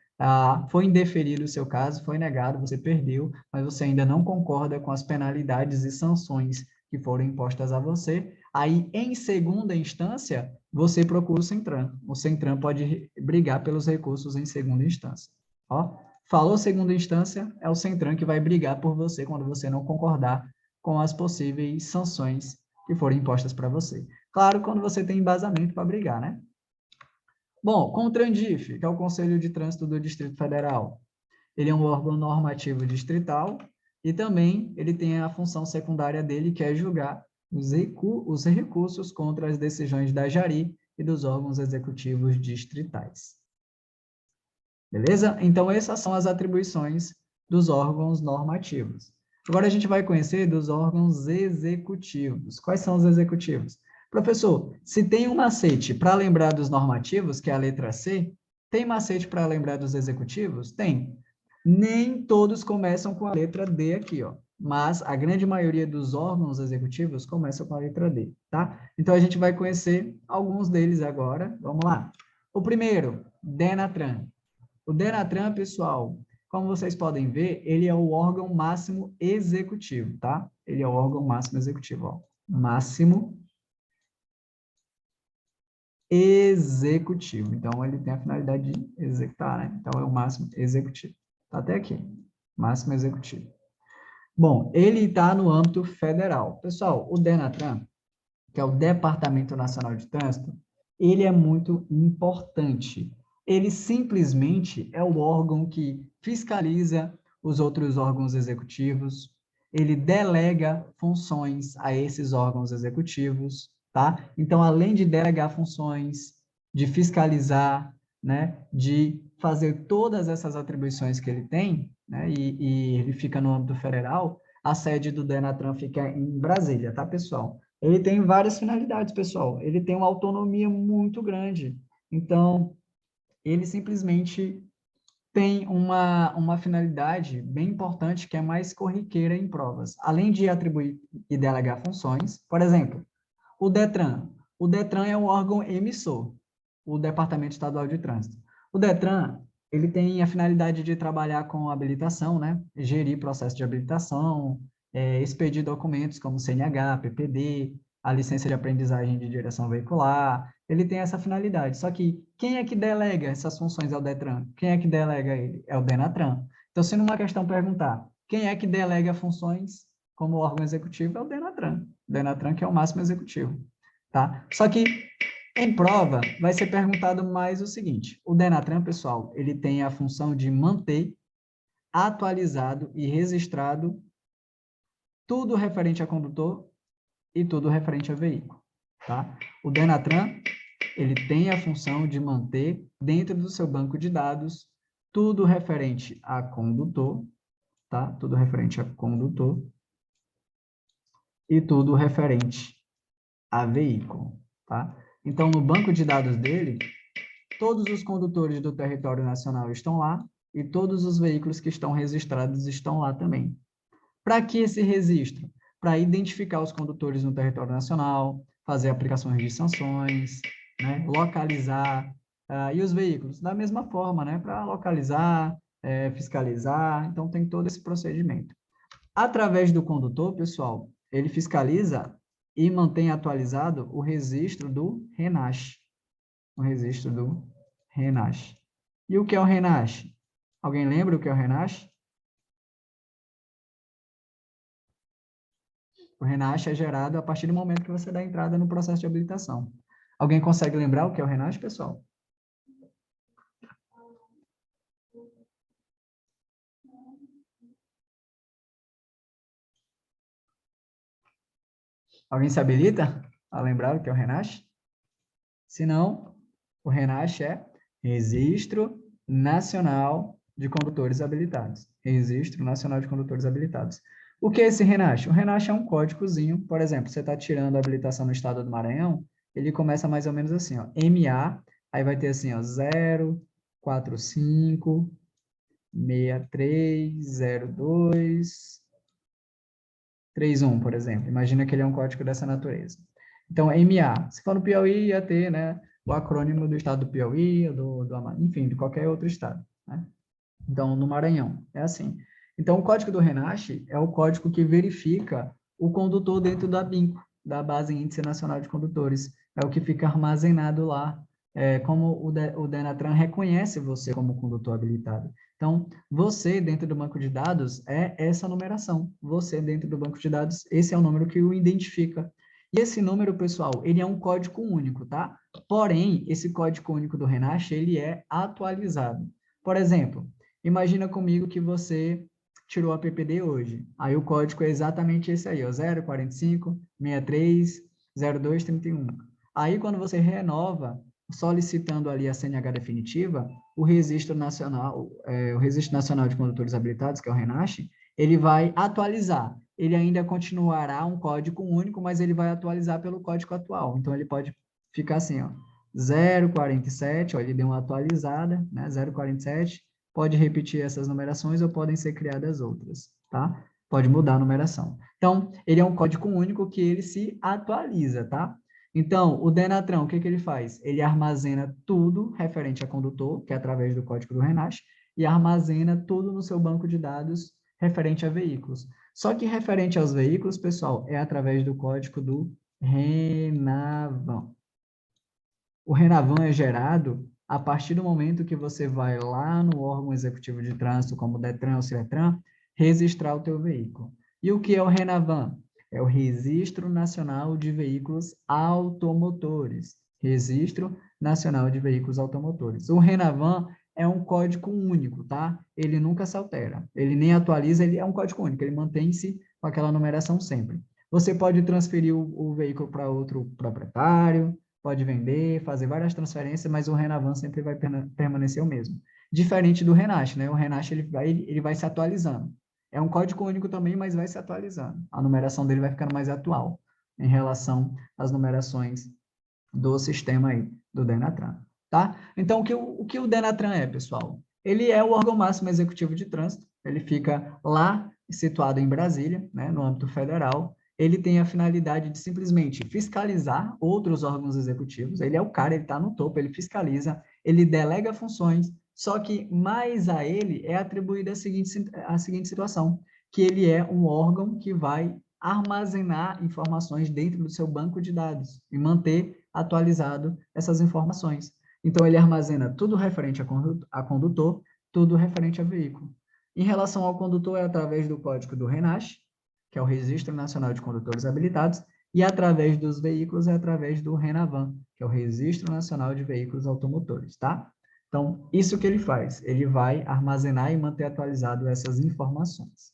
Speaker 1: foi indeferido o seu caso, foi negado, você perdeu, mas você ainda não concorda com as penalidades e sanções que foram impostas a você. Aí, em segunda instância, você procura o CENTRAN. O CENTRAN pode brigar pelos recursos em segunda instância. Ó, falou segunda instância, é o CENTRAN que vai brigar por você quando você não concordar com as possíveis sanções que forem impostas para você. Claro, quando você tem embasamento para brigar, né? Bom, CONTRANDIF, que é o Conselho de Trânsito do Distrito Federal, ele é um órgão normativo distrital e também ele tem a função secundária dele, que é julgar os recursos contra as decisões da Jari e dos órgãos executivos distritais. Beleza? Então, essas são as atribuições dos órgãos normativos. Agora, a gente vai conhecer dos órgãos executivos. Quais são os executivos? Professor, se tem um macete para lembrar dos normativos, que é a letra C, tem macete para lembrar dos executivos? Tem. Nem todos começam com a letra D aqui, ó. Mas a grande maioria dos órgãos executivos começa com a letra D, tá? Então, a gente vai conhecer alguns deles agora. Vamos lá. O primeiro, DENATRAN. O DENATRAN, pessoal, como vocês podem ver, ele é o órgão máximo executivo, tá? Ele é o órgão máximo executivo, ó. Máximo executivo. Então, ele tem a finalidade de executar, né? Então, é o máximo executivo. Tá até aqui. Máximo executivo. Bom, ele está no âmbito federal. Pessoal, o DENATRAN, que é o Departamento Nacional de Trânsito, ele é muito importante. Ele simplesmente é o órgão que fiscaliza os outros órgãos executivos, ele delega funções a esses órgãos executivos, tá? Então, além de delegar funções, de fiscalizar, né, de fazer todas essas atribuições que ele tem, né, e ele fica no âmbito federal, a sede do DENATRAN fica em Brasília, tá, pessoal? Ele tem várias finalidades, pessoal. Ele tem uma autonomia muito grande. Então, ele simplesmente tem uma finalidade bem importante, que é mais corriqueira em provas. Além de atribuir e delegar funções, por exemplo, o DETRAN. O DETRAN é um órgão emissor, o Departamento Estadual de Trânsito. O DETRAN, ele tem a finalidade de trabalhar com habilitação, né? Gerir processo de habilitação, expedir documentos como CNH, PPD, a licença de aprendizagem de direção veicular, ele tem essa finalidade. Só que quem é que delega essas funções ao DETRAN? Quem é que delega ele? É o DENATRAN. Então, se numa questão perguntar quem é que delega funções como órgão executivo, é o DENATRAN. O DENATRAN que é o máximo executivo, tá? Só que em prova vai ser perguntado mais o seguinte: o DENATRAN, pessoal, ele tem a função de manter atualizado e registrado tudo referente a condutor e tudo referente a veículo, tá? O DENATRAN, ele tem a função de manter dentro do seu banco de dados tudo referente a condutor, tá? Tudo referente a condutor e tudo referente a veículo, tá? Então, no banco de dados dele, todos os condutores do território nacional estão lá e todos os veículos que estão registrados estão lá também. Para que esse registro? Para identificar os condutores no território nacional, fazer aplicações de sanções, né? Localizar, e os veículos, da mesma forma, né? Para localizar, fiscalizar, então tem todo esse procedimento. Através do condutor, pessoal, ele fiscaliza e mantém atualizado o registro do RENASH. O registro do RENASH. E o que é o RENASH? Alguém lembra o que é o RENASH? O RENASH é gerado a partir do momento que você dá entrada no processo de habilitação. Alguém consegue lembrar o que é o RENASH, pessoal? Alguém se habilita a lembrar o que é o RENASH? Se não, o RENASH é Registro Nacional de Condutores Habilitados. Registro Nacional de Condutores Habilitados. O que é esse RENASH? O RENASH é um códigozinho, por exemplo, você está tirando a habilitação no estado do Maranhão, ele começa mais ou menos assim, ó, MA, aí vai ter assim, ó, 045 6302 31, por exemplo. Imagina que ele é um código dessa natureza. Então, MA. Se for no Piauí, ia ter, né, o acrônimo do estado do Piauí, enfim, de qualquer outro estado, né? Então, no Maranhão, é assim. Então, o código do RENASH é o código que verifica o condutor dentro da BINCO, da Base Índice Nacional de Condutores. É o que fica armazenado lá, como o DENATRAN reconhece você como condutor habilitado. Então, você dentro do banco de dados é essa numeração. Você dentro do banco de dados, esse é o número que o identifica. E esse número, pessoal, ele é um código único, tá? Porém, esse código único do RENASH, ele é atualizado. Por exemplo, imagina comigo que você tirou a PPD hoje. Aí o código é exatamente esse aí, ó, 045 63 02 31. Aí, quando você renova, solicitando ali a CNH definitiva, o Registro Nacional de Condutores Habilitados, que é o RENASH, ele vai atualizar. Ele ainda continuará um código único, mas ele vai atualizar pelo código atual. Então, ele pode ficar assim, ó, 047, ó, ele deu uma atualizada, né, 047, pode repetir essas numerações ou podem ser criadas outras, tá? Pode mudar a numeração. Então, ele é um código único que ele se atualiza, tá? Então, o DENATRAN, o que ele faz? Ele armazena tudo referente a condutor, que é através do código do RENASH, e armazena tudo no seu banco de dados referente a veículos. Só que referente aos veículos, pessoal, é através do código do RENAVAN. O RENAVAN é gerado a partir do momento que você vai lá no órgão executivo de trânsito, como o DETRAN ou CIETRAN, registrar o teu veículo. E o que é o RENAVAN? É o Registro Nacional de Veículos Automotores. Registro Nacional de Veículos Automotores. O RENAVAN é um código único, tá? Ele nunca se altera. Ele nem atualiza, ele é um código único, ele mantém-se com aquela numeração sempre. Você pode transferir o veículo para outro proprietário, pode vender, fazer várias transferências, mas o RENAVAN sempre vai permanecer o mesmo. Diferente do RENASH, né? O RENASH ele vai se atualizando. É um código único também, mas vai se atualizando. A numeração dele vai ficando mais atual em relação às numerações do sistema aí, do DENATRAN, tá? Então, o que o DENATRAN é, pessoal? Ele é o órgão máximo executivo de trânsito, ele fica lá, situado em Brasília, né, no âmbito federal. Ele tem a finalidade de simplesmente fiscalizar outros órgãos executivos, ele é o cara, ele está no topo, ele fiscaliza, ele delega funções, só que mais a ele é atribuída a seguinte situação, que ele é um órgão que vai armazenar informações dentro do seu banco de dados e manter atualizado essas informações. Então, ele armazena tudo referente a condutor, tudo referente a veículo. Em relação ao condutor, é através do código do RENASH, que é o Registro Nacional de Condutores Habilitados, e através dos veículos é através do RENAVAN, que é o Registro Nacional de Veículos Automotores, tá? Então, isso que ele faz, ele vai armazenar e manter atualizado essas informações.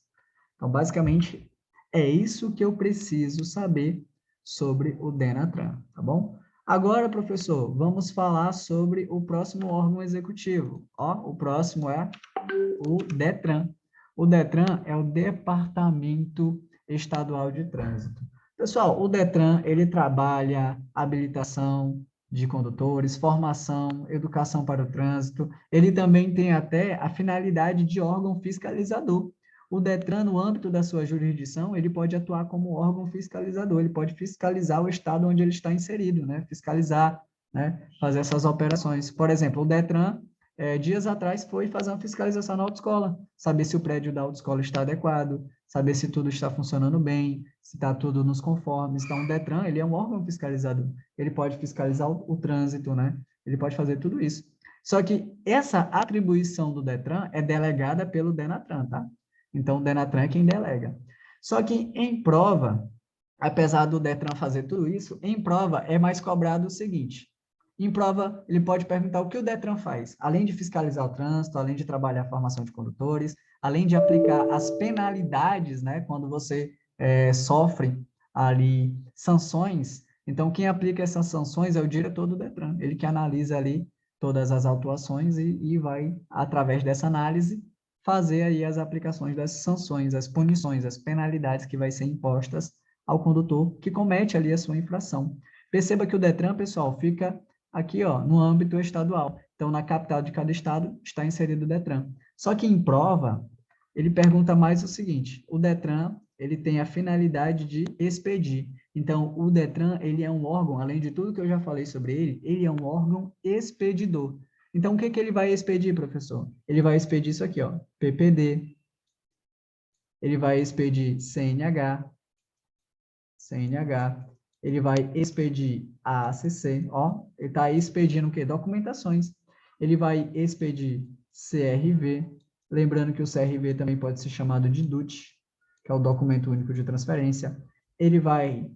Speaker 1: Então, basicamente, é isso que eu preciso saber sobre o DENATRAN, tá bom? Agora, professor, vamos falar sobre o próximo órgão executivo. Ó, o próximo é o DETRAN. O DETRAN é o Departamento Estadual de Trânsito. Pessoal, o DETRAN, ele trabalha habilitação de condutores, formação, educação para o trânsito. Ele também tem até a finalidade de órgão fiscalizador. O DETRAN, no âmbito da sua jurisdição, ele pode atuar como órgão fiscalizador, ele pode fiscalizar o estado onde ele está inserido, né? Fiscalizar, né? Fazer essas operações. Por exemplo, o DETRAN, dias atrás, foi fazer uma fiscalização na autoescola, saber se o prédio da autoescola está adequado, saber se tudo está funcionando bem, se está tudo nos conformes. Então, o DETRAN, ele é um órgão fiscalizador, ele pode fiscalizar o trânsito, né? Ele pode fazer tudo isso. Só que essa atribuição do DETRAN é delegada pelo DENATRAN, tá? Então, o DENATRAN é quem delega. Só que em prova, apesar do DETRAN fazer tudo isso, em prova é mais cobrado o seguinte: em prova, ele pode perguntar o que o DETRAN faz, além de fiscalizar o trânsito, além de trabalhar a formação de condutores, além de aplicar as penalidades, né, quando você sofre ali sanções. Então, quem aplica essas sanções é o diretor do DETRAN, ele que analisa ali todas as autuações e vai, através dessa análise, fazer aí as aplicações das sanções, as punições, as penalidades que vai ser impostas ao condutor que comete ali a sua infração. Perceba que o DETRAN, pessoal, fica aqui, ó, no âmbito estadual. Então, na capital de cada estado está inserido o DETRAN. Só que em prova, ele pergunta mais o seguinte: o DETRAN, ele tem a finalidade de expedir. Então, o DETRAN, ele é um órgão, além de tudo que eu já falei sobre ele, ele é um órgão expedidor. Então, o que que ele vai expedir, professor? Ele vai expedir isso aqui, ó, PPD, ele vai expedir CNH, ele vai expedir a ACC, ó, ele está expedindo o quê? Documentações. Ele vai expedir CRV, lembrando que o CRV também pode ser chamado de DUT, que é o Documento Único de Transferência. Ele vai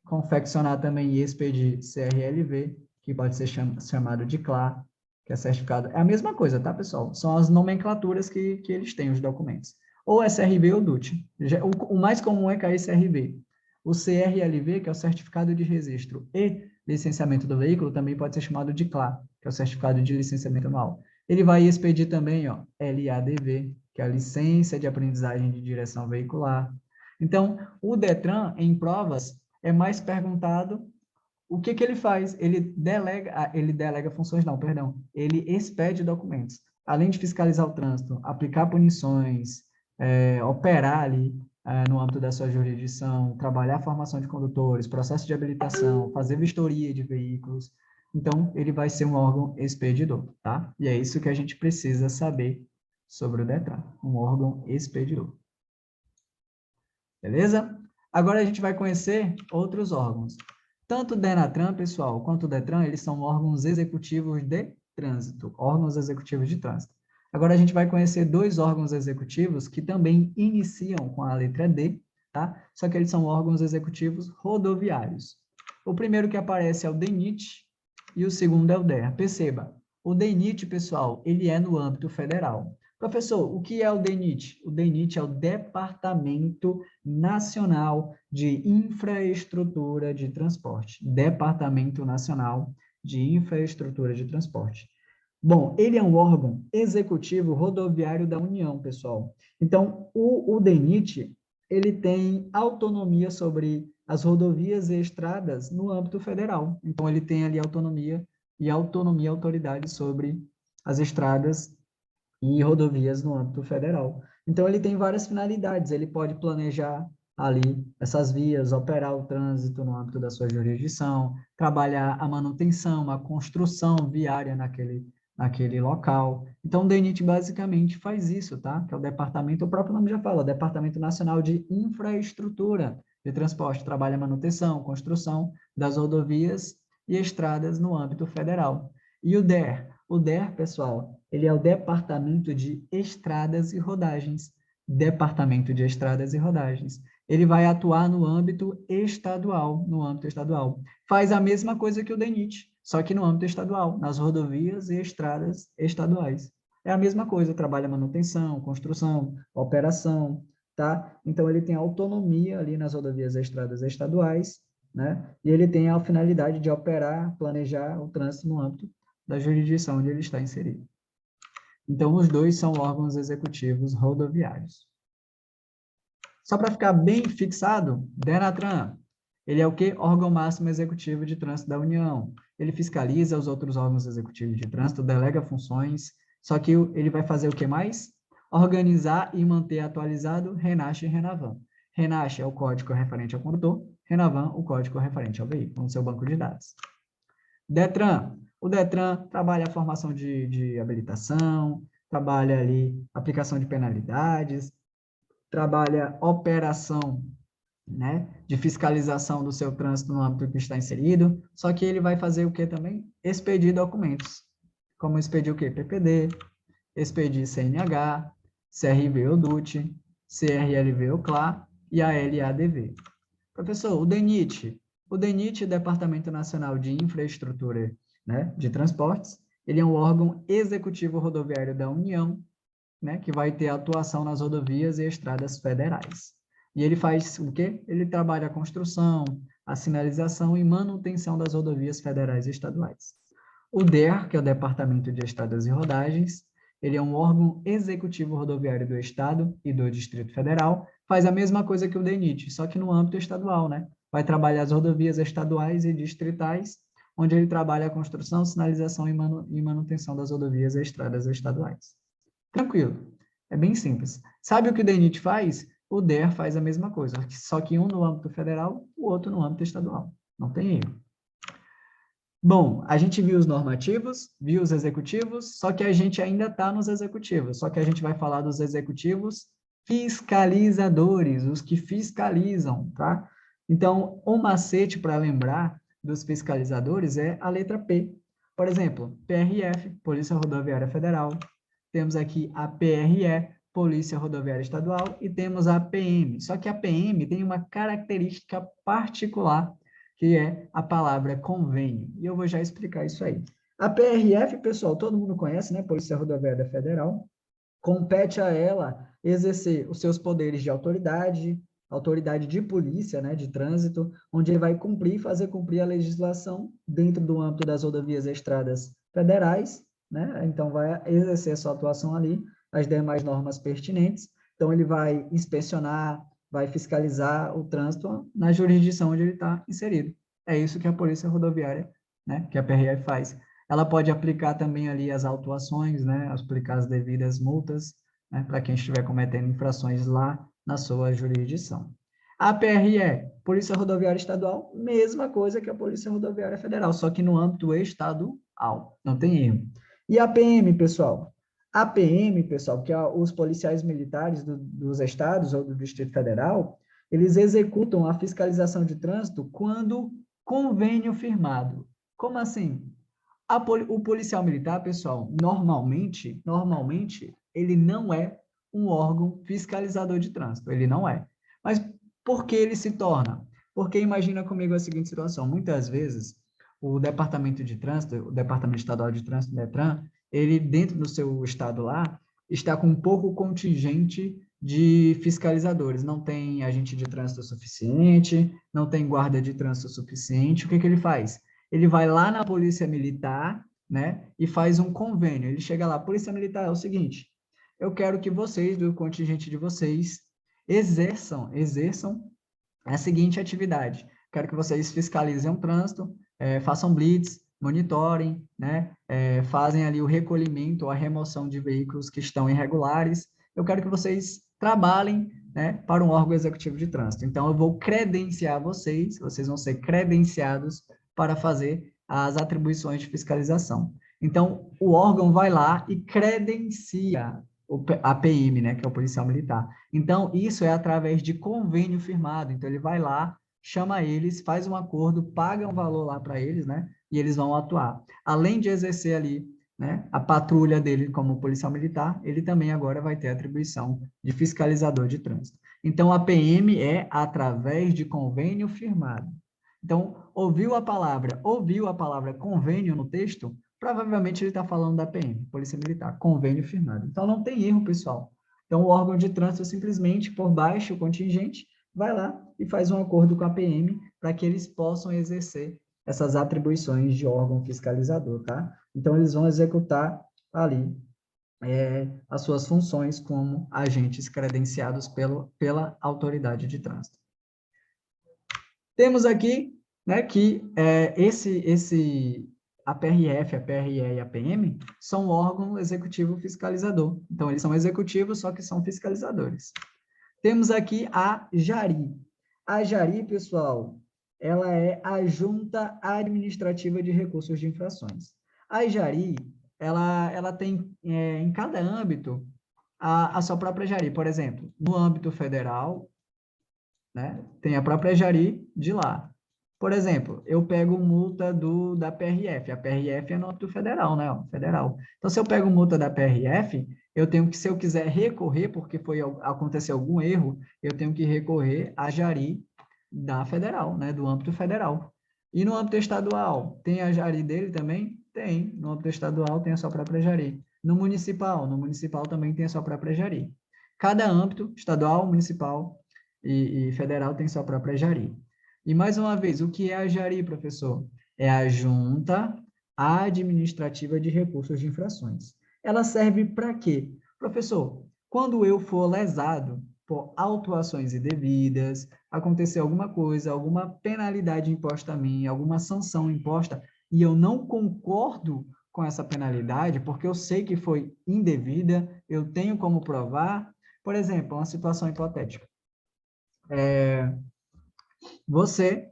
Speaker 1: confeccionar também e expedir CRLV, que pode ser chamado de CLA, que é certificado. É a mesma coisa, tá, pessoal? São as nomenclaturas que eles têm, os documentos. Ou SRV ou DUT. O mais comum é cair CRV. O CRLV, que é o Certificado de Registro e Licenciamento do Veículo, também pode ser chamado de CLA, que é o Certificado de Licenciamento Anual. Ele vai expedir também, ó, LADV, que é a Licença de Aprendizagem de Direção Veicular. Então, o DETRAN, em provas, é mais perguntado o que que ele faz. Ele delega funções, não, perdão. Ele expede documentos. Além de fiscalizar o trânsito, aplicar punições, operar ali no âmbito da sua jurisdição, trabalhar a formação de condutores, processo de habilitação, fazer vistoria de veículos. Então, ele vai ser um órgão expedidor, tá? E é isso que a gente precisa saber sobre o DETRAN, um órgão expedidor. Beleza? Agora a gente vai conhecer outros órgãos. Tanto o DENATRAN, pessoal, quanto o DETRAN, eles são órgãos executivos de trânsito, órgãos executivos de trânsito. Agora a gente vai conhecer dois órgãos executivos que também iniciam com a letra D, tá? Só que eles são órgãos executivos rodoviários. O primeiro que aparece é o DENIT e o segundo é o DER. Perceba, o DENIT, pessoal, ele é no âmbito federal. Professor, o que é o DENIT? O DENIT é o Departamento Nacional de Infraestrutura de Transporte. Departamento Nacional de Infraestrutura de Transporte. Bom, ele é um órgão executivo rodoviário da União, pessoal. Então, o DENIT, ele tem autonomia sobre as rodovias e estradas no âmbito federal. Então, ele tem ali autonomia e autoridade sobre as estradas e rodovias no âmbito federal. Então, ele tem várias finalidades. Ele pode planejar ali essas vias, operar o trânsito no âmbito da sua jurisdição, trabalhar a manutenção, a construção viária naquele local. Então, o DENIT basicamente faz isso, tá? Que é o departamento, o próprio nome já fala, o Departamento Nacional de Infraestrutura de Transporte, trabalha a manutenção, construção das rodovias e estradas no âmbito federal. E o DER? O DER, pessoal, ele é o Departamento de Estradas e Rodagens. Departamento de Estradas e Rodagens. Ele vai atuar no âmbito estadual, Faz a mesma coisa que o DENIT, só que no âmbito estadual, nas rodovias e estradas estaduais. É a mesma coisa, trabalha manutenção, construção, operação, tá? Então, ele tem autonomia ali nas rodovias e estradas estaduais, né? E ele tem a finalidade de operar, planejar o trânsito no âmbito da jurisdição onde ele está inserido. Então, os dois são órgãos executivos rodoviários. Só para ficar bem fixado, DENATRAN, ele é o quê? Órgão máximo executivo de trânsito da União. Ele fiscaliza os outros órgãos executivos de trânsito, delega funções, só que ele vai fazer o que mais? Organizar e manter atualizado RENACH e RENAVAN. RENACH é o código referente ao condutor, RENAVAN o código referente ao veículo, no seu banco de dados. DETRAN. O DETRAN trabalha a formação de habilitação, trabalha ali aplicação de penalidades, trabalha operação, né, de fiscalização do seu trânsito no âmbito que está inserido, só que ele vai fazer o que também? Expedir documentos, como expedir o quê? PPD, expedir CNH, CRV ou DUT, CRLV ou CLA e a LADV. Professor, o DENIT é o Departamento Nacional de Infraestrutura, né, de Transportes, ele é um órgão executivo rodoviário da União, né, que vai ter atuação nas rodovias e estradas federais. E ele faz o quê? Ele trabalha a construção, a sinalização e manutenção das rodovias federais e estaduais. O DER, que é o Departamento de Estradas e Rodagens, ele é um órgão executivo rodoviário do Estado e do Distrito Federal, faz a mesma coisa que o DENIT, só que no âmbito estadual, né? Vai trabalhar as rodovias estaduais e distritais, onde ele trabalha a construção, sinalização e manutenção das rodovias e estradas estaduais. Tranquilo, é bem simples. Sabe o que o DENIT faz? O DER faz a mesma coisa, só que um no âmbito federal, o outro no âmbito estadual. Não tem erro. Bom, a gente viu os normativos, viu os executivos, só que a gente ainda está nos executivos, só que a gente vai falar dos executivos fiscalizadores, os que fiscalizam, tá? Então, o macete para lembrar dos fiscalizadores é a letra P. Por exemplo, PRF, Polícia Rodoviária Federal, temos aqui a PRE, Polícia Rodoviária Estadual, e temos a PM. Só que a PM tem uma característica particular, que é a palavra convênio. E eu vou já explicar isso aí. A PRF, pessoal, todo mundo conhece, né? Polícia Rodoviária Federal. Compete a ela exercer os seus poderes de autoridade de polícia, né, de trânsito, onde ele vai fazer cumprir a legislação dentro do âmbito das rodovias e estradas federais, né? Então, vai exercer a sua atuação ali, as demais normas pertinentes. Então, ele vai inspecionar, vai fiscalizar o trânsito na jurisdição onde ele está inserido. É isso que a Polícia Rodoviária, né, que a PRF faz. Ela pode aplicar também ali as autuações, né, aplicar as devidas multas, né, para quem estiver cometendo infrações lá na sua jurisdição. A PRE, Polícia Rodoviária Estadual, mesma coisa que a Polícia Rodoviária Federal, só que no âmbito estadual, não tem erro. E a PM, pessoal? A PM, pessoal, que é os policiais militares dos estados ou do Distrito Federal, eles executam a fiscalização de trânsito quando convênio firmado. Como assim? O policial militar, pessoal, normalmente, ele não é um órgão fiscalizador de trânsito, ele não é. Mas por que ele se torna? Porque imagina comigo a seguinte situação, muitas vezes o Departamento de Trânsito, o Departamento Estadual de Trânsito, DETRAN, ele dentro do seu estado lá, está com um pouco contingente de fiscalizadores, não tem agente de trânsito suficiente, não tem guarda de trânsito suficiente, o que ele faz? Ele vai lá na Polícia Militar, né, e faz um convênio. Ele chega lá, Polícia Militar, é o seguinte, eu quero que vocês, do contingente de vocês, exerçam a seguinte atividade. Quero que vocês fiscalizem o trânsito, façam blitz, monitorem, né, fazem ali o recolhimento ou a remoção de veículos que estão irregulares. Eu quero que vocês trabalhem, né, para um órgão executivo de trânsito. Então, eu vou credenciar vocês vão ser credenciados para fazer as atribuições de fiscalização. Então, o órgão vai lá e credencia a PM, né, que é o policial militar. Então, isso é através de convênio firmado. Então, ele vai lá, chama eles, faz um acordo, paga um valor lá para eles, né, e eles vão atuar. Além de exercer ali, né, a patrulha dele como policial militar, ele também agora vai ter atribuição de fiscalizador de trânsito. Então, a PM é através de convênio firmado. Então, ouviu a palavra convênio no texto, provavelmente ele está falando da PM, Polícia Militar, convênio firmado. Então, não tem erro, pessoal. Então, o órgão de trânsito simplesmente, por baixo, o contingente, vai lá e faz um acordo com a PM para que eles possam exercer essas atribuições de órgão fiscalizador, tá? Então, eles vão executar ali as suas funções como agentes credenciados pela autoridade de trânsito. Temos aqui, né, que a PRF, a PRE e a PM são órgão executivo fiscalizador. Então, eles são executivos, só que são fiscalizadores. Temos aqui a JARI. A JARI, pessoal, ela é a Junta Administrativa de Recursos de Infrações. A JARI, ela tem em cada âmbito a sua própria JARI. Por exemplo, no âmbito federal, né, tem a própria JARI de lá. Por exemplo, eu pego multa da PRF. A PRF é no âmbito federal, né? Federal. Então, se eu pego multa da PRF, eu tenho que, se eu quiser recorrer, porque aconteceu algum erro, eu tenho que recorrer à JARI da federal, né? Do âmbito federal. E no âmbito estadual, tem a JARI dele também? Tem. No âmbito estadual tem a sua própria JARI. No municipal também tem a sua própria JARI. Cada âmbito, estadual, municipal e federal, tem sua própria JARI. E, mais uma vez, o que é a JARI, professor? É a Junta Administrativa de Recursos de Infrações. Ela serve para quê? Professor, quando eu for lesado por autuações indevidas, acontecer alguma coisa, alguma penalidade imposta a mim, alguma sanção imposta, e eu não concordo com essa penalidade, porque eu sei que foi indevida, eu tenho como provar, por exemplo, uma situação hipotética. Você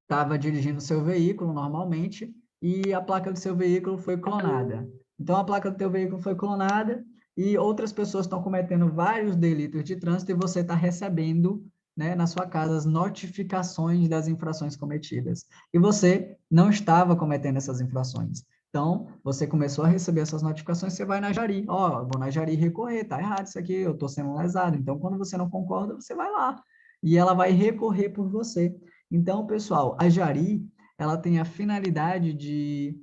Speaker 1: estava dirigindo seu veículo normalmente e a placa do seu veículo foi clonada. Então, a placa do teu veículo foi clonada e outras pessoas estão cometendo vários delitos de trânsito e você está recebendo, né, na sua casa as notificações das infrações cometidas. E você não estava cometendo essas infrações. Então, você começou a receber essas notificações, você vai na JARI. Ó, vou na JARI recorrer, tá errado isso aqui, eu estou sendo lesado. Então, quando você não concorda, você vai lá. E ela vai recorrer por você. Então, pessoal, a JARI, ela tem a finalidade de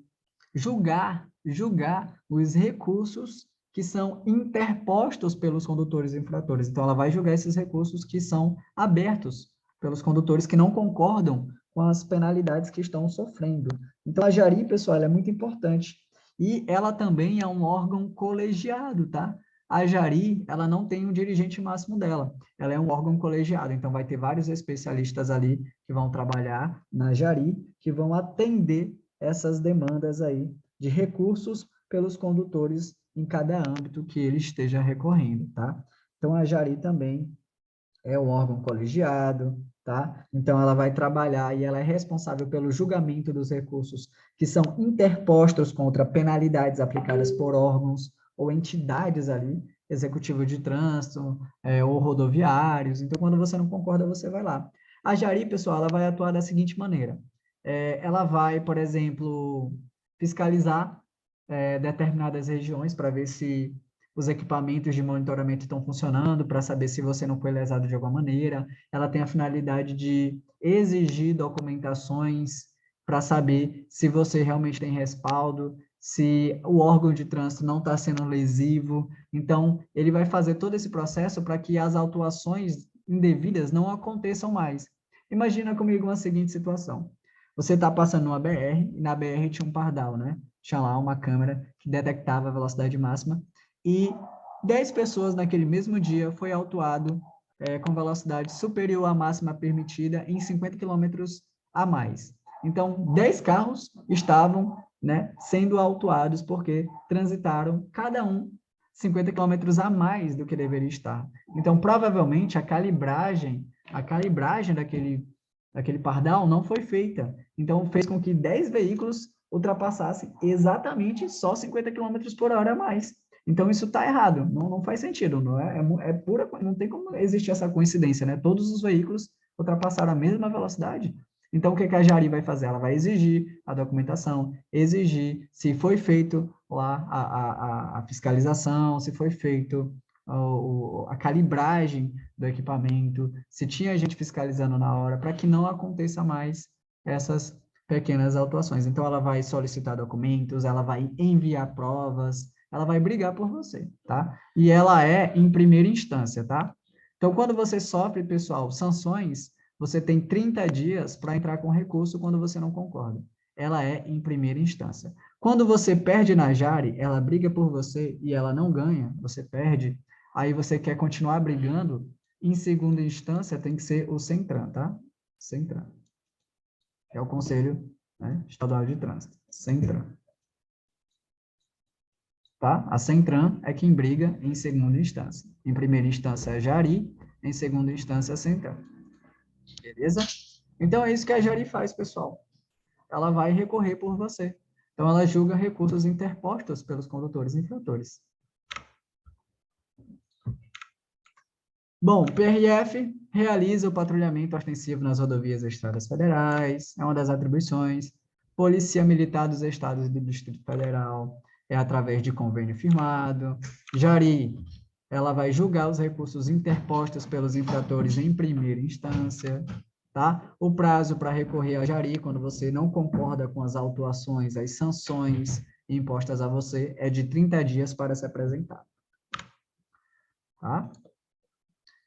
Speaker 1: julgar os recursos que são interpostos pelos condutores infratores. Então, ela vai julgar esses recursos que são abertos pelos condutores que não concordam com as penalidades que estão sofrendo. Então, a JARI, pessoal, ela é muito importante. E ela também é um órgão colegiado, tá? A JARI, ela não tem um dirigente máximo dela, ela é um órgão colegiado, então vai ter vários especialistas ali que vão trabalhar na JARI, que vão atender essas demandas aí de recursos pelos condutores em cada âmbito que ele esteja recorrendo, tá? Então, a JARI também é um órgão colegiado, tá? Então, ela vai trabalhar e ela é responsável pelo julgamento dos recursos que são interpostos contra penalidades aplicadas por órgãos ou entidades ali, executivo de trânsito, ou rodoviários. Então, quando você não concorda, você vai lá. A JARI, pessoal, ela vai atuar da seguinte maneira. Ela vai, por exemplo, fiscalizar determinadas regiões para ver se os equipamentos de monitoramento estão funcionando, para saber se você não foi lesado de alguma maneira. Ela tem a finalidade de exigir documentações para saber se você realmente tem respaldo, se o órgão de trânsito não está sendo lesivo. Então, ele vai fazer todo esse processo para que as autuações indevidas não aconteçam mais. Imagina comigo uma seguinte situação. Você está passando numa BR, e na BR tinha um pardal, né? Tinha lá uma câmera que detectava a velocidade máxima, e 10 pessoas naquele mesmo dia foi autuado com velocidade superior à máxima permitida em 50 km a mais. Então, 10 carros estavam, né, sendo autuados porque transitaram cada um 50 km a mais do que deveria estar. Então, provavelmente, a calibragem daquele pardal não foi feita. Então, fez com que 10 veículos ultrapassassem exatamente só 50 km por hora a mais. Então, isso está errado, não faz sentido, não é pura, não tem como existir essa coincidência, né? Todos os veículos ultrapassaram a mesma velocidade. Então, o que a Jari vai fazer? Ela vai exigir a documentação, exigir se foi feito lá a fiscalização, se foi feito a calibragem do equipamento, se tinha gente fiscalizando na hora, para que não aconteça mais essas pequenas autuações. Então, ela vai solicitar documentos, ela vai enviar provas, ela vai brigar por você, tá? E ela é em primeira instância, tá? Então, quando você sofre, pessoal, sanções, você tem 30 dias para entrar com recurso quando você não concorda. Ela é em primeira instância. Quando você perde na Jari, ela briga por você e ela não ganha, você perde, aí você quer continuar brigando, em segunda instância tem que ser o CENTRAN, tá? CENTRAN. Que é o Conselho, né, Estadual de Trânsito. CENTRAN. Tá? A CENTRAN é quem briga em segunda instância. Em primeira instância é a Jari, em segunda instância é a CENTRAN. Beleza? Então, é isso que a Jari faz, pessoal. Ela vai recorrer por você. Então, ela julga recursos interpostos pelos condutores infratores. Bom, o PRF realiza o patrulhamento ostensivo nas rodovias e estradas federais, é uma das atribuições. Polícia Militar dos Estados e do Distrito Federal, é através de convênio firmado. Jari, ela vai julgar os recursos interpostos pelos infratores em primeira instância, tá? O prazo para recorrer a Jari, quando você não concorda com as autuações, as sanções impostas a você, é de 30 dias para se apresentar. Tá?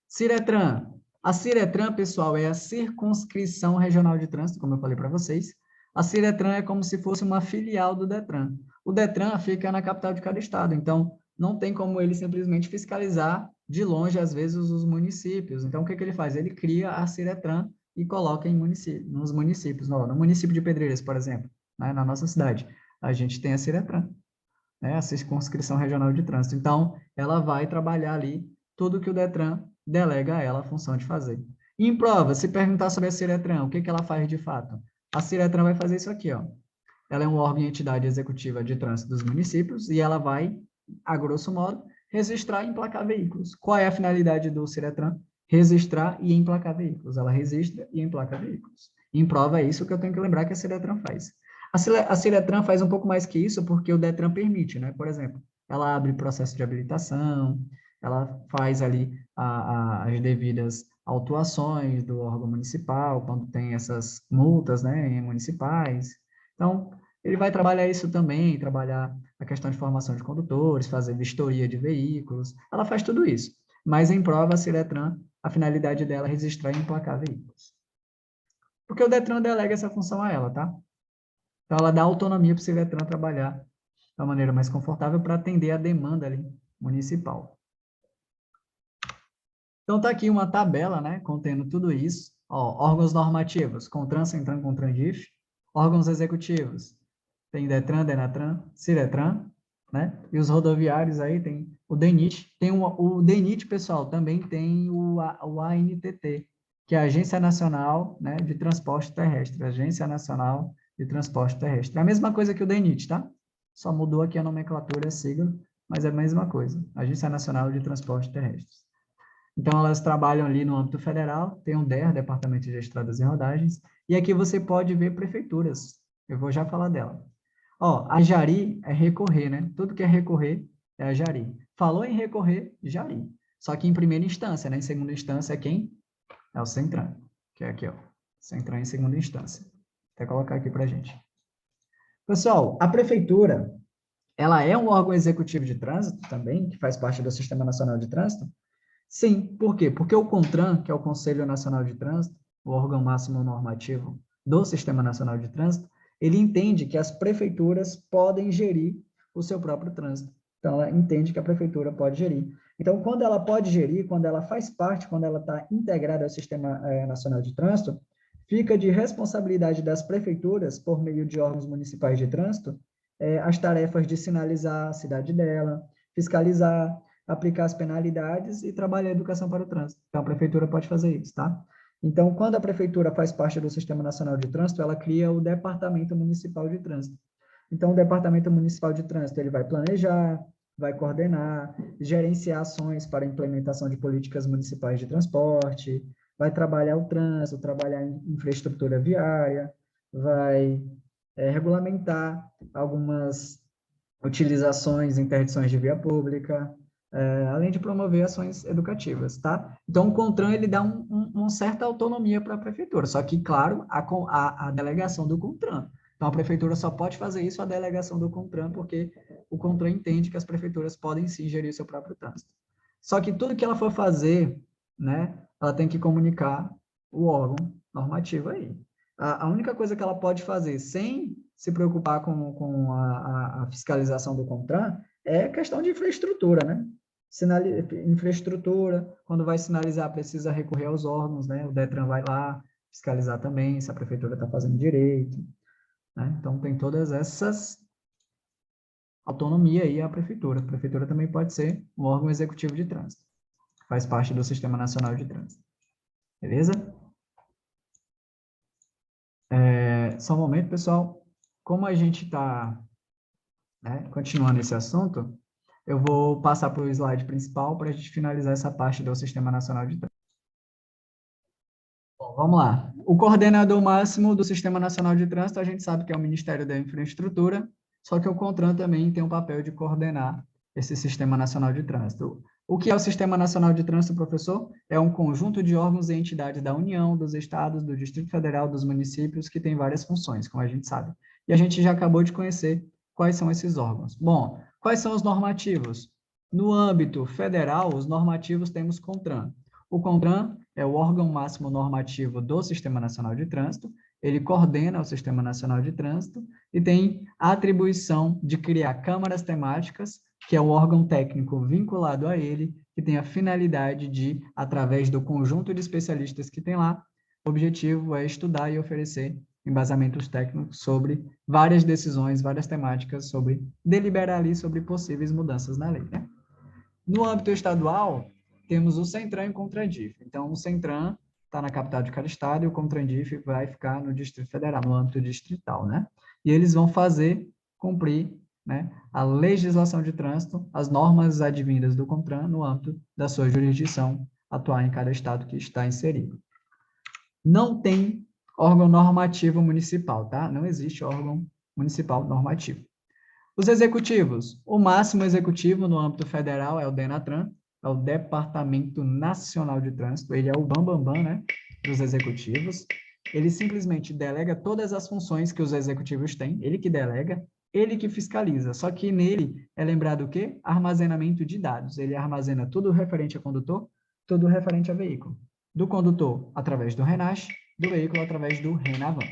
Speaker 1: Ciretran. A Ciretran, pessoal, é a Circunscrição Regional de Trânsito, como eu falei para vocês. A Ciretran é como se fosse uma filial do Detran. O Detran fica na capital de cada estado, então não tem como ele simplesmente fiscalizar de longe, às vezes, os municípios. Então, o que ele faz? Ele cria a Ciretran e coloca nos municípios. No município de Pedreiras, por exemplo, né, na nossa cidade, a gente tem a Ciretran, né, a Circunscrição Regional de Trânsito. Então, ela vai trabalhar ali tudo que o Detran delega a ela a função de fazer. E em prova, se perguntar sobre a Ciretran, o que ela faz de fato? A Ciretran vai fazer isso aqui, ó. Ela é um órgão e entidade executiva de trânsito dos municípios e ela vai, a grosso modo, registrar e emplacar veículos. Qual é a finalidade do Ciretran? Registrar e emplacar veículos. Ela registra e emplaca veículos. Em prova, é isso que eu tenho que lembrar que a Ciretran faz. A Ciretran faz um pouco mais que isso porque o Detran permite, né? Por exemplo, ela abre processo de habilitação, ela faz ali as devidas autuações do órgão municipal, quando tem essas multas, né, municipais. Então, ele vai trabalhar isso também, trabalhar a questão de formação de condutores, fazer vistoria de veículos, ela faz tudo isso. Mas em prova, a Ciretran, a finalidade dela é registrar e emplacar veículos. Porque o Detran delega essa função a ela, tá? Então, ela dá autonomia para o Ciretran trabalhar da maneira mais confortável para atender a demanda ali municipal. Então, está aqui uma tabela, né, contendo tudo isso. Ó, órgãos normativos, CONTRAN, CENTRAN, CONTRAN-DIF. Órgãos executivos, tem DETRAN, DENATRAN, CIRETRAN, né? E os rodoviários aí tem o DENIT. O DENIT, pessoal, também tem o ANTT, que é a Agência Nacional, né, de Transporte Terrestre. Agência Nacional de Transporte Terrestre. É a mesma coisa que o DENIT, tá? Só mudou aqui a nomenclatura, a sigla, mas é a mesma coisa. Agência Nacional de Transporte Terrestre. Então, elas trabalham ali no âmbito federal, tem o DER, Departamento de Estradas e Rodagens, e aqui você pode ver prefeituras. Eu vou já falar dela. Ó, a Jari é recorrer, né? Tudo que é recorrer é a Jari. Falou em recorrer, Jari. Só que em primeira instância, né? Em segunda instância é quem? É o CENTRAN, que é aqui, ó. CENTRAN em segunda instância. Vou até colocar aqui pra gente. Pessoal, a prefeitura, ela é um órgão executivo de trânsito também, que faz parte do Sistema Nacional de Trânsito? Sim, por quê? Porque o CONTRAN, que é o Conselho Nacional de Trânsito, o órgão máximo normativo do Sistema Nacional de Trânsito, ele entende que as prefeituras podem gerir o seu próprio trânsito. Então, ela entende que a prefeitura pode gerir. Então, quando ela pode gerir, quando ela faz parte, quando ela está integrada ao Sistema Nacional de Trânsito, fica de responsabilidade das prefeituras, por meio de órgãos municipais de trânsito, as tarefas de sinalizar a cidade dela, fiscalizar, aplicar as penalidades e trabalhar a educação para o trânsito. Então, a prefeitura pode fazer isso, tá? Então, quando a prefeitura faz parte do Sistema Nacional de Trânsito, ela cria o Departamento Municipal de Trânsito. Então, o Departamento Municipal de Trânsito, ele vai planejar, vai coordenar, gerenciar ações para a implementação de políticas municipais de transporte, vai trabalhar o trânsito, trabalhar em infraestrutura viária, vai regulamentar algumas utilizações, interdições de via pública, além de promover ações educativas, tá? Então, o CONTRAN, ele dá uma certa autonomia para a prefeitura, só que, claro, a delegação do CONTRAN. Então, a prefeitura só pode fazer isso a delegação do CONTRAN, porque o CONTRAN entende que as prefeituras podem sim gerir o seu próprio trânsito. Só que tudo que ela for fazer, né, ela tem que comunicar o órgão normativo aí. A única coisa que ela pode fazer sem se preocupar com a fiscalização do CONTRAN é questão de infraestrutura, né? Infraestrutura, quando vai sinalizar, precisa recorrer aos órgãos, né? O DETRAN vai lá fiscalizar também se a prefeitura está fazendo direito, né? Então, tem todas essas autonomia aí a prefeitura. A prefeitura também pode ser um órgão executivo de trânsito. Faz parte do Sistema Nacional de Trânsito. Beleza? Só um momento, pessoal. Como a gente está continuando esse assunto, eu vou passar para o slide principal para a gente finalizar essa parte do Sistema Nacional de Trânsito. Bom, vamos lá. O coordenador máximo do Sistema Nacional de Trânsito, a gente sabe que é o Ministério da Infraestrutura, só que o CONTRAN também tem o papel de coordenar esse Sistema Nacional de Trânsito. O que é o Sistema Nacional de Trânsito, professor? É um conjunto de órgãos e entidades da União, dos estados, do Distrito Federal, dos municípios, que tem várias funções, como a gente sabe. E a gente já acabou de conhecer quais são esses órgãos. Bom, quais são os normativos? No âmbito federal, os normativos temos CONTRAN. O CONTRAN é o órgão máximo normativo do Sistema Nacional de Trânsito, ele coordena o Sistema Nacional de Trânsito e tem a atribuição de criar câmaras temáticas, que é o órgão técnico vinculado a ele, que tem a finalidade de, através do conjunto de especialistas que tem lá, o objetivo é estudar e oferecer embasamentos técnicos sobre várias decisões, várias temáticas, sobre deliberar ali sobre possíveis mudanças na lei, né? No âmbito estadual, temos o CENTRAN e o CONTRANDIF. Então, o CENTRAN está na capital de cada estado e o CONTRANDIF vai ficar no Distrito Federal, no âmbito distrital, né? E eles vão fazer cumprir, né, a legislação de trânsito, as normas advindas do CONTRAN no âmbito da sua jurisdição, atuar em cada estado que está inserido. Não tem órgão normativo municipal, tá? Não existe órgão municipal normativo. Os executivos. O máximo executivo no âmbito federal é o DENATRAN, é o Departamento Nacional de Trânsito, ele é o bambambam, né, dos executivos. Ele simplesmente delega todas as funções que os executivos têm, ele que delega, ele que fiscaliza, só que nele é lembrado o quê? Armazenamento de dados. Ele armazena tudo referente a condutor, tudo referente a veículo. Do condutor, através do RENASH, do veículo, através do RENAVAN.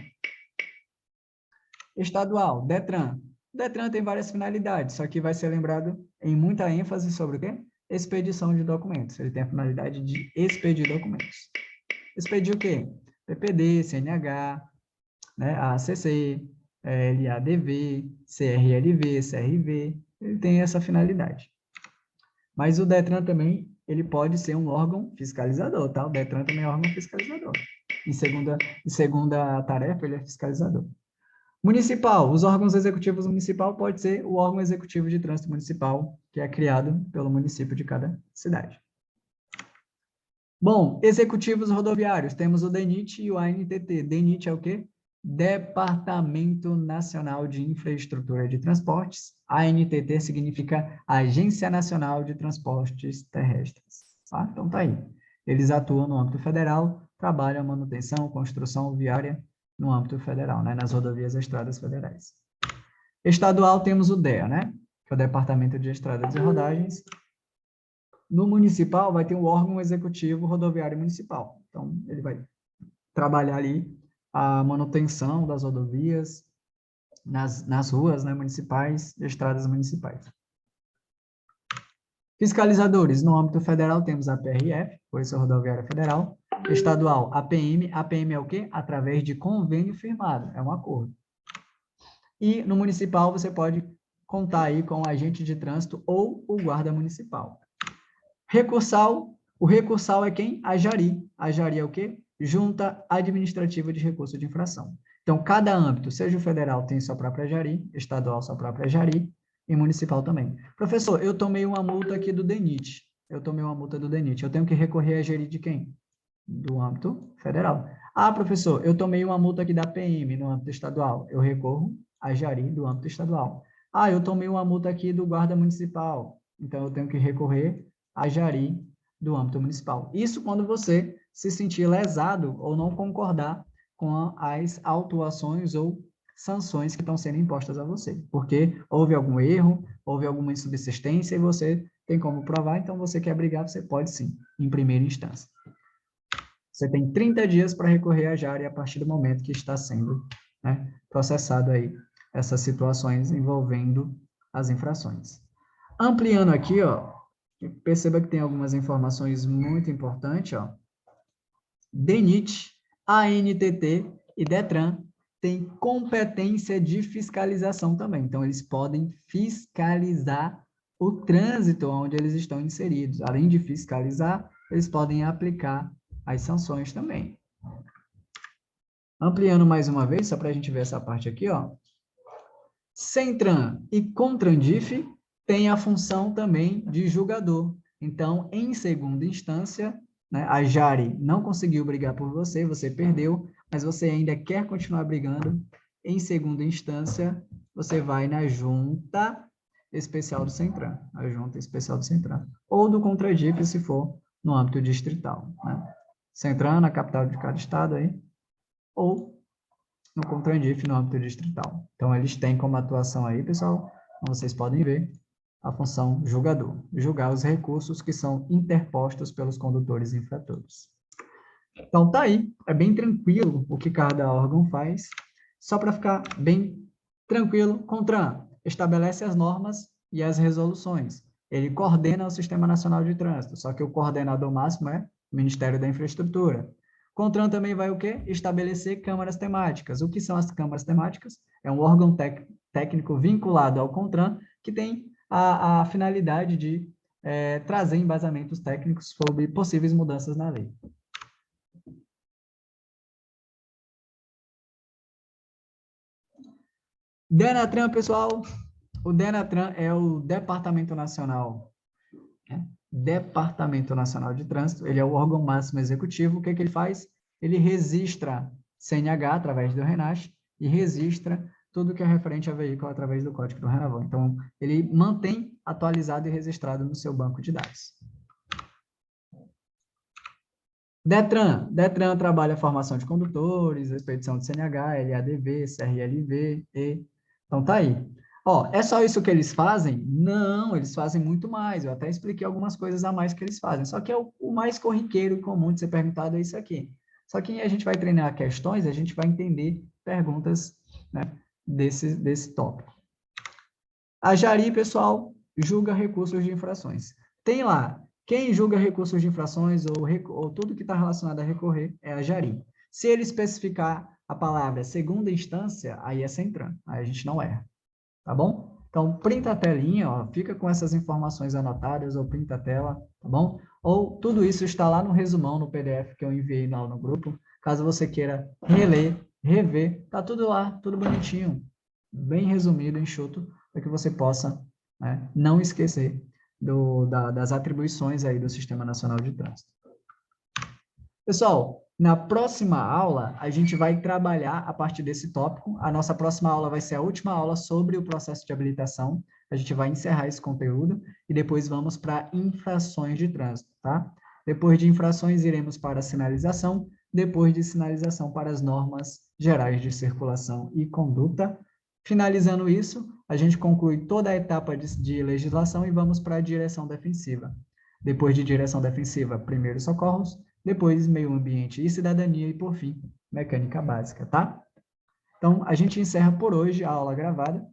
Speaker 1: Estadual, DETRAN. O DETRAN tem várias finalidades, só que vai ser lembrado em muita ênfase sobre o quê? Expedição de documentos. Ele tem a finalidade de expedir documentos. Expedir o quê? PPD, CNH, né, ACC, LADV, CRLV, CRV. Ele tem essa finalidade. Mas o DETRAN também, ele pode ser um órgão fiscalizador, tá? O DETRAN também é órgão fiscalizador. Em segunda tarefa, ele é fiscalizador. Municipal, os órgãos executivos municipal pode ser o órgão executivo de trânsito municipal, que é criado pelo município de cada cidade. Bom, executivos rodoviários, temos o DENIT e o ANTT. DENIT é o quê? Departamento Nacional de Infraestrutura de Transportes. ANTT significa Agência Nacional de Transportes Terrestres. Tá? Então tá aí. Eles atuam no âmbito federal, trabalham a manutenção, construção viária, no âmbito federal, né, nas rodovias e estradas federais. Estadual temos o DEA, né, que é o Departamento de Estradas e Rodagens. No municipal vai ter o órgão executivo rodoviário municipal. Então, ele vai trabalhar ali a manutenção das rodovias nas ruas, né, municipais e estradas municipais. Fiscalizadores, no âmbito federal temos a PRF, Polícia Rodoviária Federal. Estadual, APM. APM é o quê? Através de convênio firmado, é um acordo. E no municipal você pode contar aí com o agente de trânsito ou o guarda municipal. Recursal, o recursal é quem? A Jari. A Jari é o quê? Junta Administrativa de Recurso de Infração. Então, cada âmbito, seja o federal, tem sua própria Jari, estadual, sua própria Jari, e municipal também. Professor, eu tomei uma multa aqui do DENIT. Eu tomei uma multa do DENIT. Eu tenho que recorrer à Jari de quem? do âmbito federal. Ah, professor, eu tomei uma multa aqui da PM no âmbito estadual. Eu recorro a Jari do âmbito estadual. Ah, eu tomei uma multa aqui do guarda municipal. Então, eu tenho que recorrer a Jari do âmbito municipal. Isso quando você se sentir lesado ou não concordar com as autuações ou sanções que estão sendo impostas a você. Porque houve algum erro, houve alguma insubsistência e você tem como provar, então você quer brigar, você pode sim, em primeira instância. Você tem 30 dias para recorrer à Jari a partir do momento que está sendo, né, processado aí essas situações envolvendo as infrações. Ampliando aqui, ó, perceba que tem algumas informações muito importantes, ó. DENIT, ANTT e DETRAN têm competência de fiscalização também. Então, eles podem fiscalizar o trânsito onde eles estão inseridos. Além de fiscalizar, eles podem aplicar as sanções também. Ampliando mais uma vez, só para a gente ver essa parte aqui, ó. CENTRAN e CONTRANDIF têm a função também de julgador. Então, em segunda instância, né, a Jari não conseguiu brigar por você, você perdeu, mas você ainda quer continuar brigando. Em segunda instância, você vai na junta especial do CENTRAN, a junta especial do CENTRAN, ou do CONTRADIF, se for no âmbito distrital, né? CENTRAN, na capital de cada estado aí, ou no CONTRADIF, no âmbito distrital. Então, eles têm como atuação aí, pessoal, como vocês podem ver, a função julgador, julgar os recursos que são interpostos pelos condutores infratores. Então, tá aí, é bem tranquilo o que cada órgão faz, só para ficar bem tranquilo, CONTRAN estabelece as normas e as resoluções. Ele coordena o Sistema Nacional de Trânsito, só que o coordenador máximo é o Ministério da Infraestrutura. CONTRAN também vai o quê? Estabelecer câmaras temáticas. O que são as câmaras temáticas? É um órgão técnico vinculado ao CONTRAN que tem a finalidade de trazer embasamentos técnicos sobre possíveis mudanças na lei. DENATRAN, pessoal, o DENATRAN é o Departamento Nacional, né? Departamento Nacional de Trânsito, ele é o órgão máximo executivo. O que ele faz? Ele registra CNH através do RENASH e registra tudo que é referente a veículo através do Código do RENAVAN. Então, ele mantém atualizado e registrado no seu banco de dados. DETRAN trabalha a formação de condutores, a expedição de CNH, LADV, CRLV, E. Então, tá aí. Ó, é só isso que eles fazem? Não, eles fazem muito mais. Eu até expliquei algumas coisas a mais que eles fazem. Só que é o mais corriqueiro e comum de ser perguntado é isso aqui. Só que a gente vai treinar questões, a gente vai entender perguntas, né, desse tópico. A Jari, pessoal, julga recursos de infrações. Tem lá, quem julga recursos de infrações ou tudo que está relacionado a recorrer é a Jari. Se ele especificar a palavra segunda instância, aí é CENTRAN, aí a gente não erra. Tá bom? Então, printa a telinha, ó, fica com essas informações anotadas, ou printa a tela, tá bom? Ou tudo isso está lá no resumão, no PDF que eu enviei lá no grupo. Caso você queira reler, rever, tá tudo lá, tudo bonitinho, bem resumido, enxuto, para que você possa, né, não esquecer das atribuições aí do Sistema Nacional de Trânsito. Pessoal, na próxima aula, a gente vai trabalhar a partir desse tópico. A nossa próxima aula vai ser a última aula sobre o processo de habilitação. A gente vai encerrar esse conteúdo e depois vamos para infrações de trânsito, tá? Depois de infrações, iremos para a sinalização. Depois de sinalização, para as normas gerais de circulação e conduta. Finalizando isso, a gente conclui toda a etapa de legislação e vamos para a direção defensiva. Depois de direção defensiva, primeiros socorros, depois meio ambiente e cidadania e, por fim, mecânica básica, tá? Então, a gente encerra por hoje a aula gravada.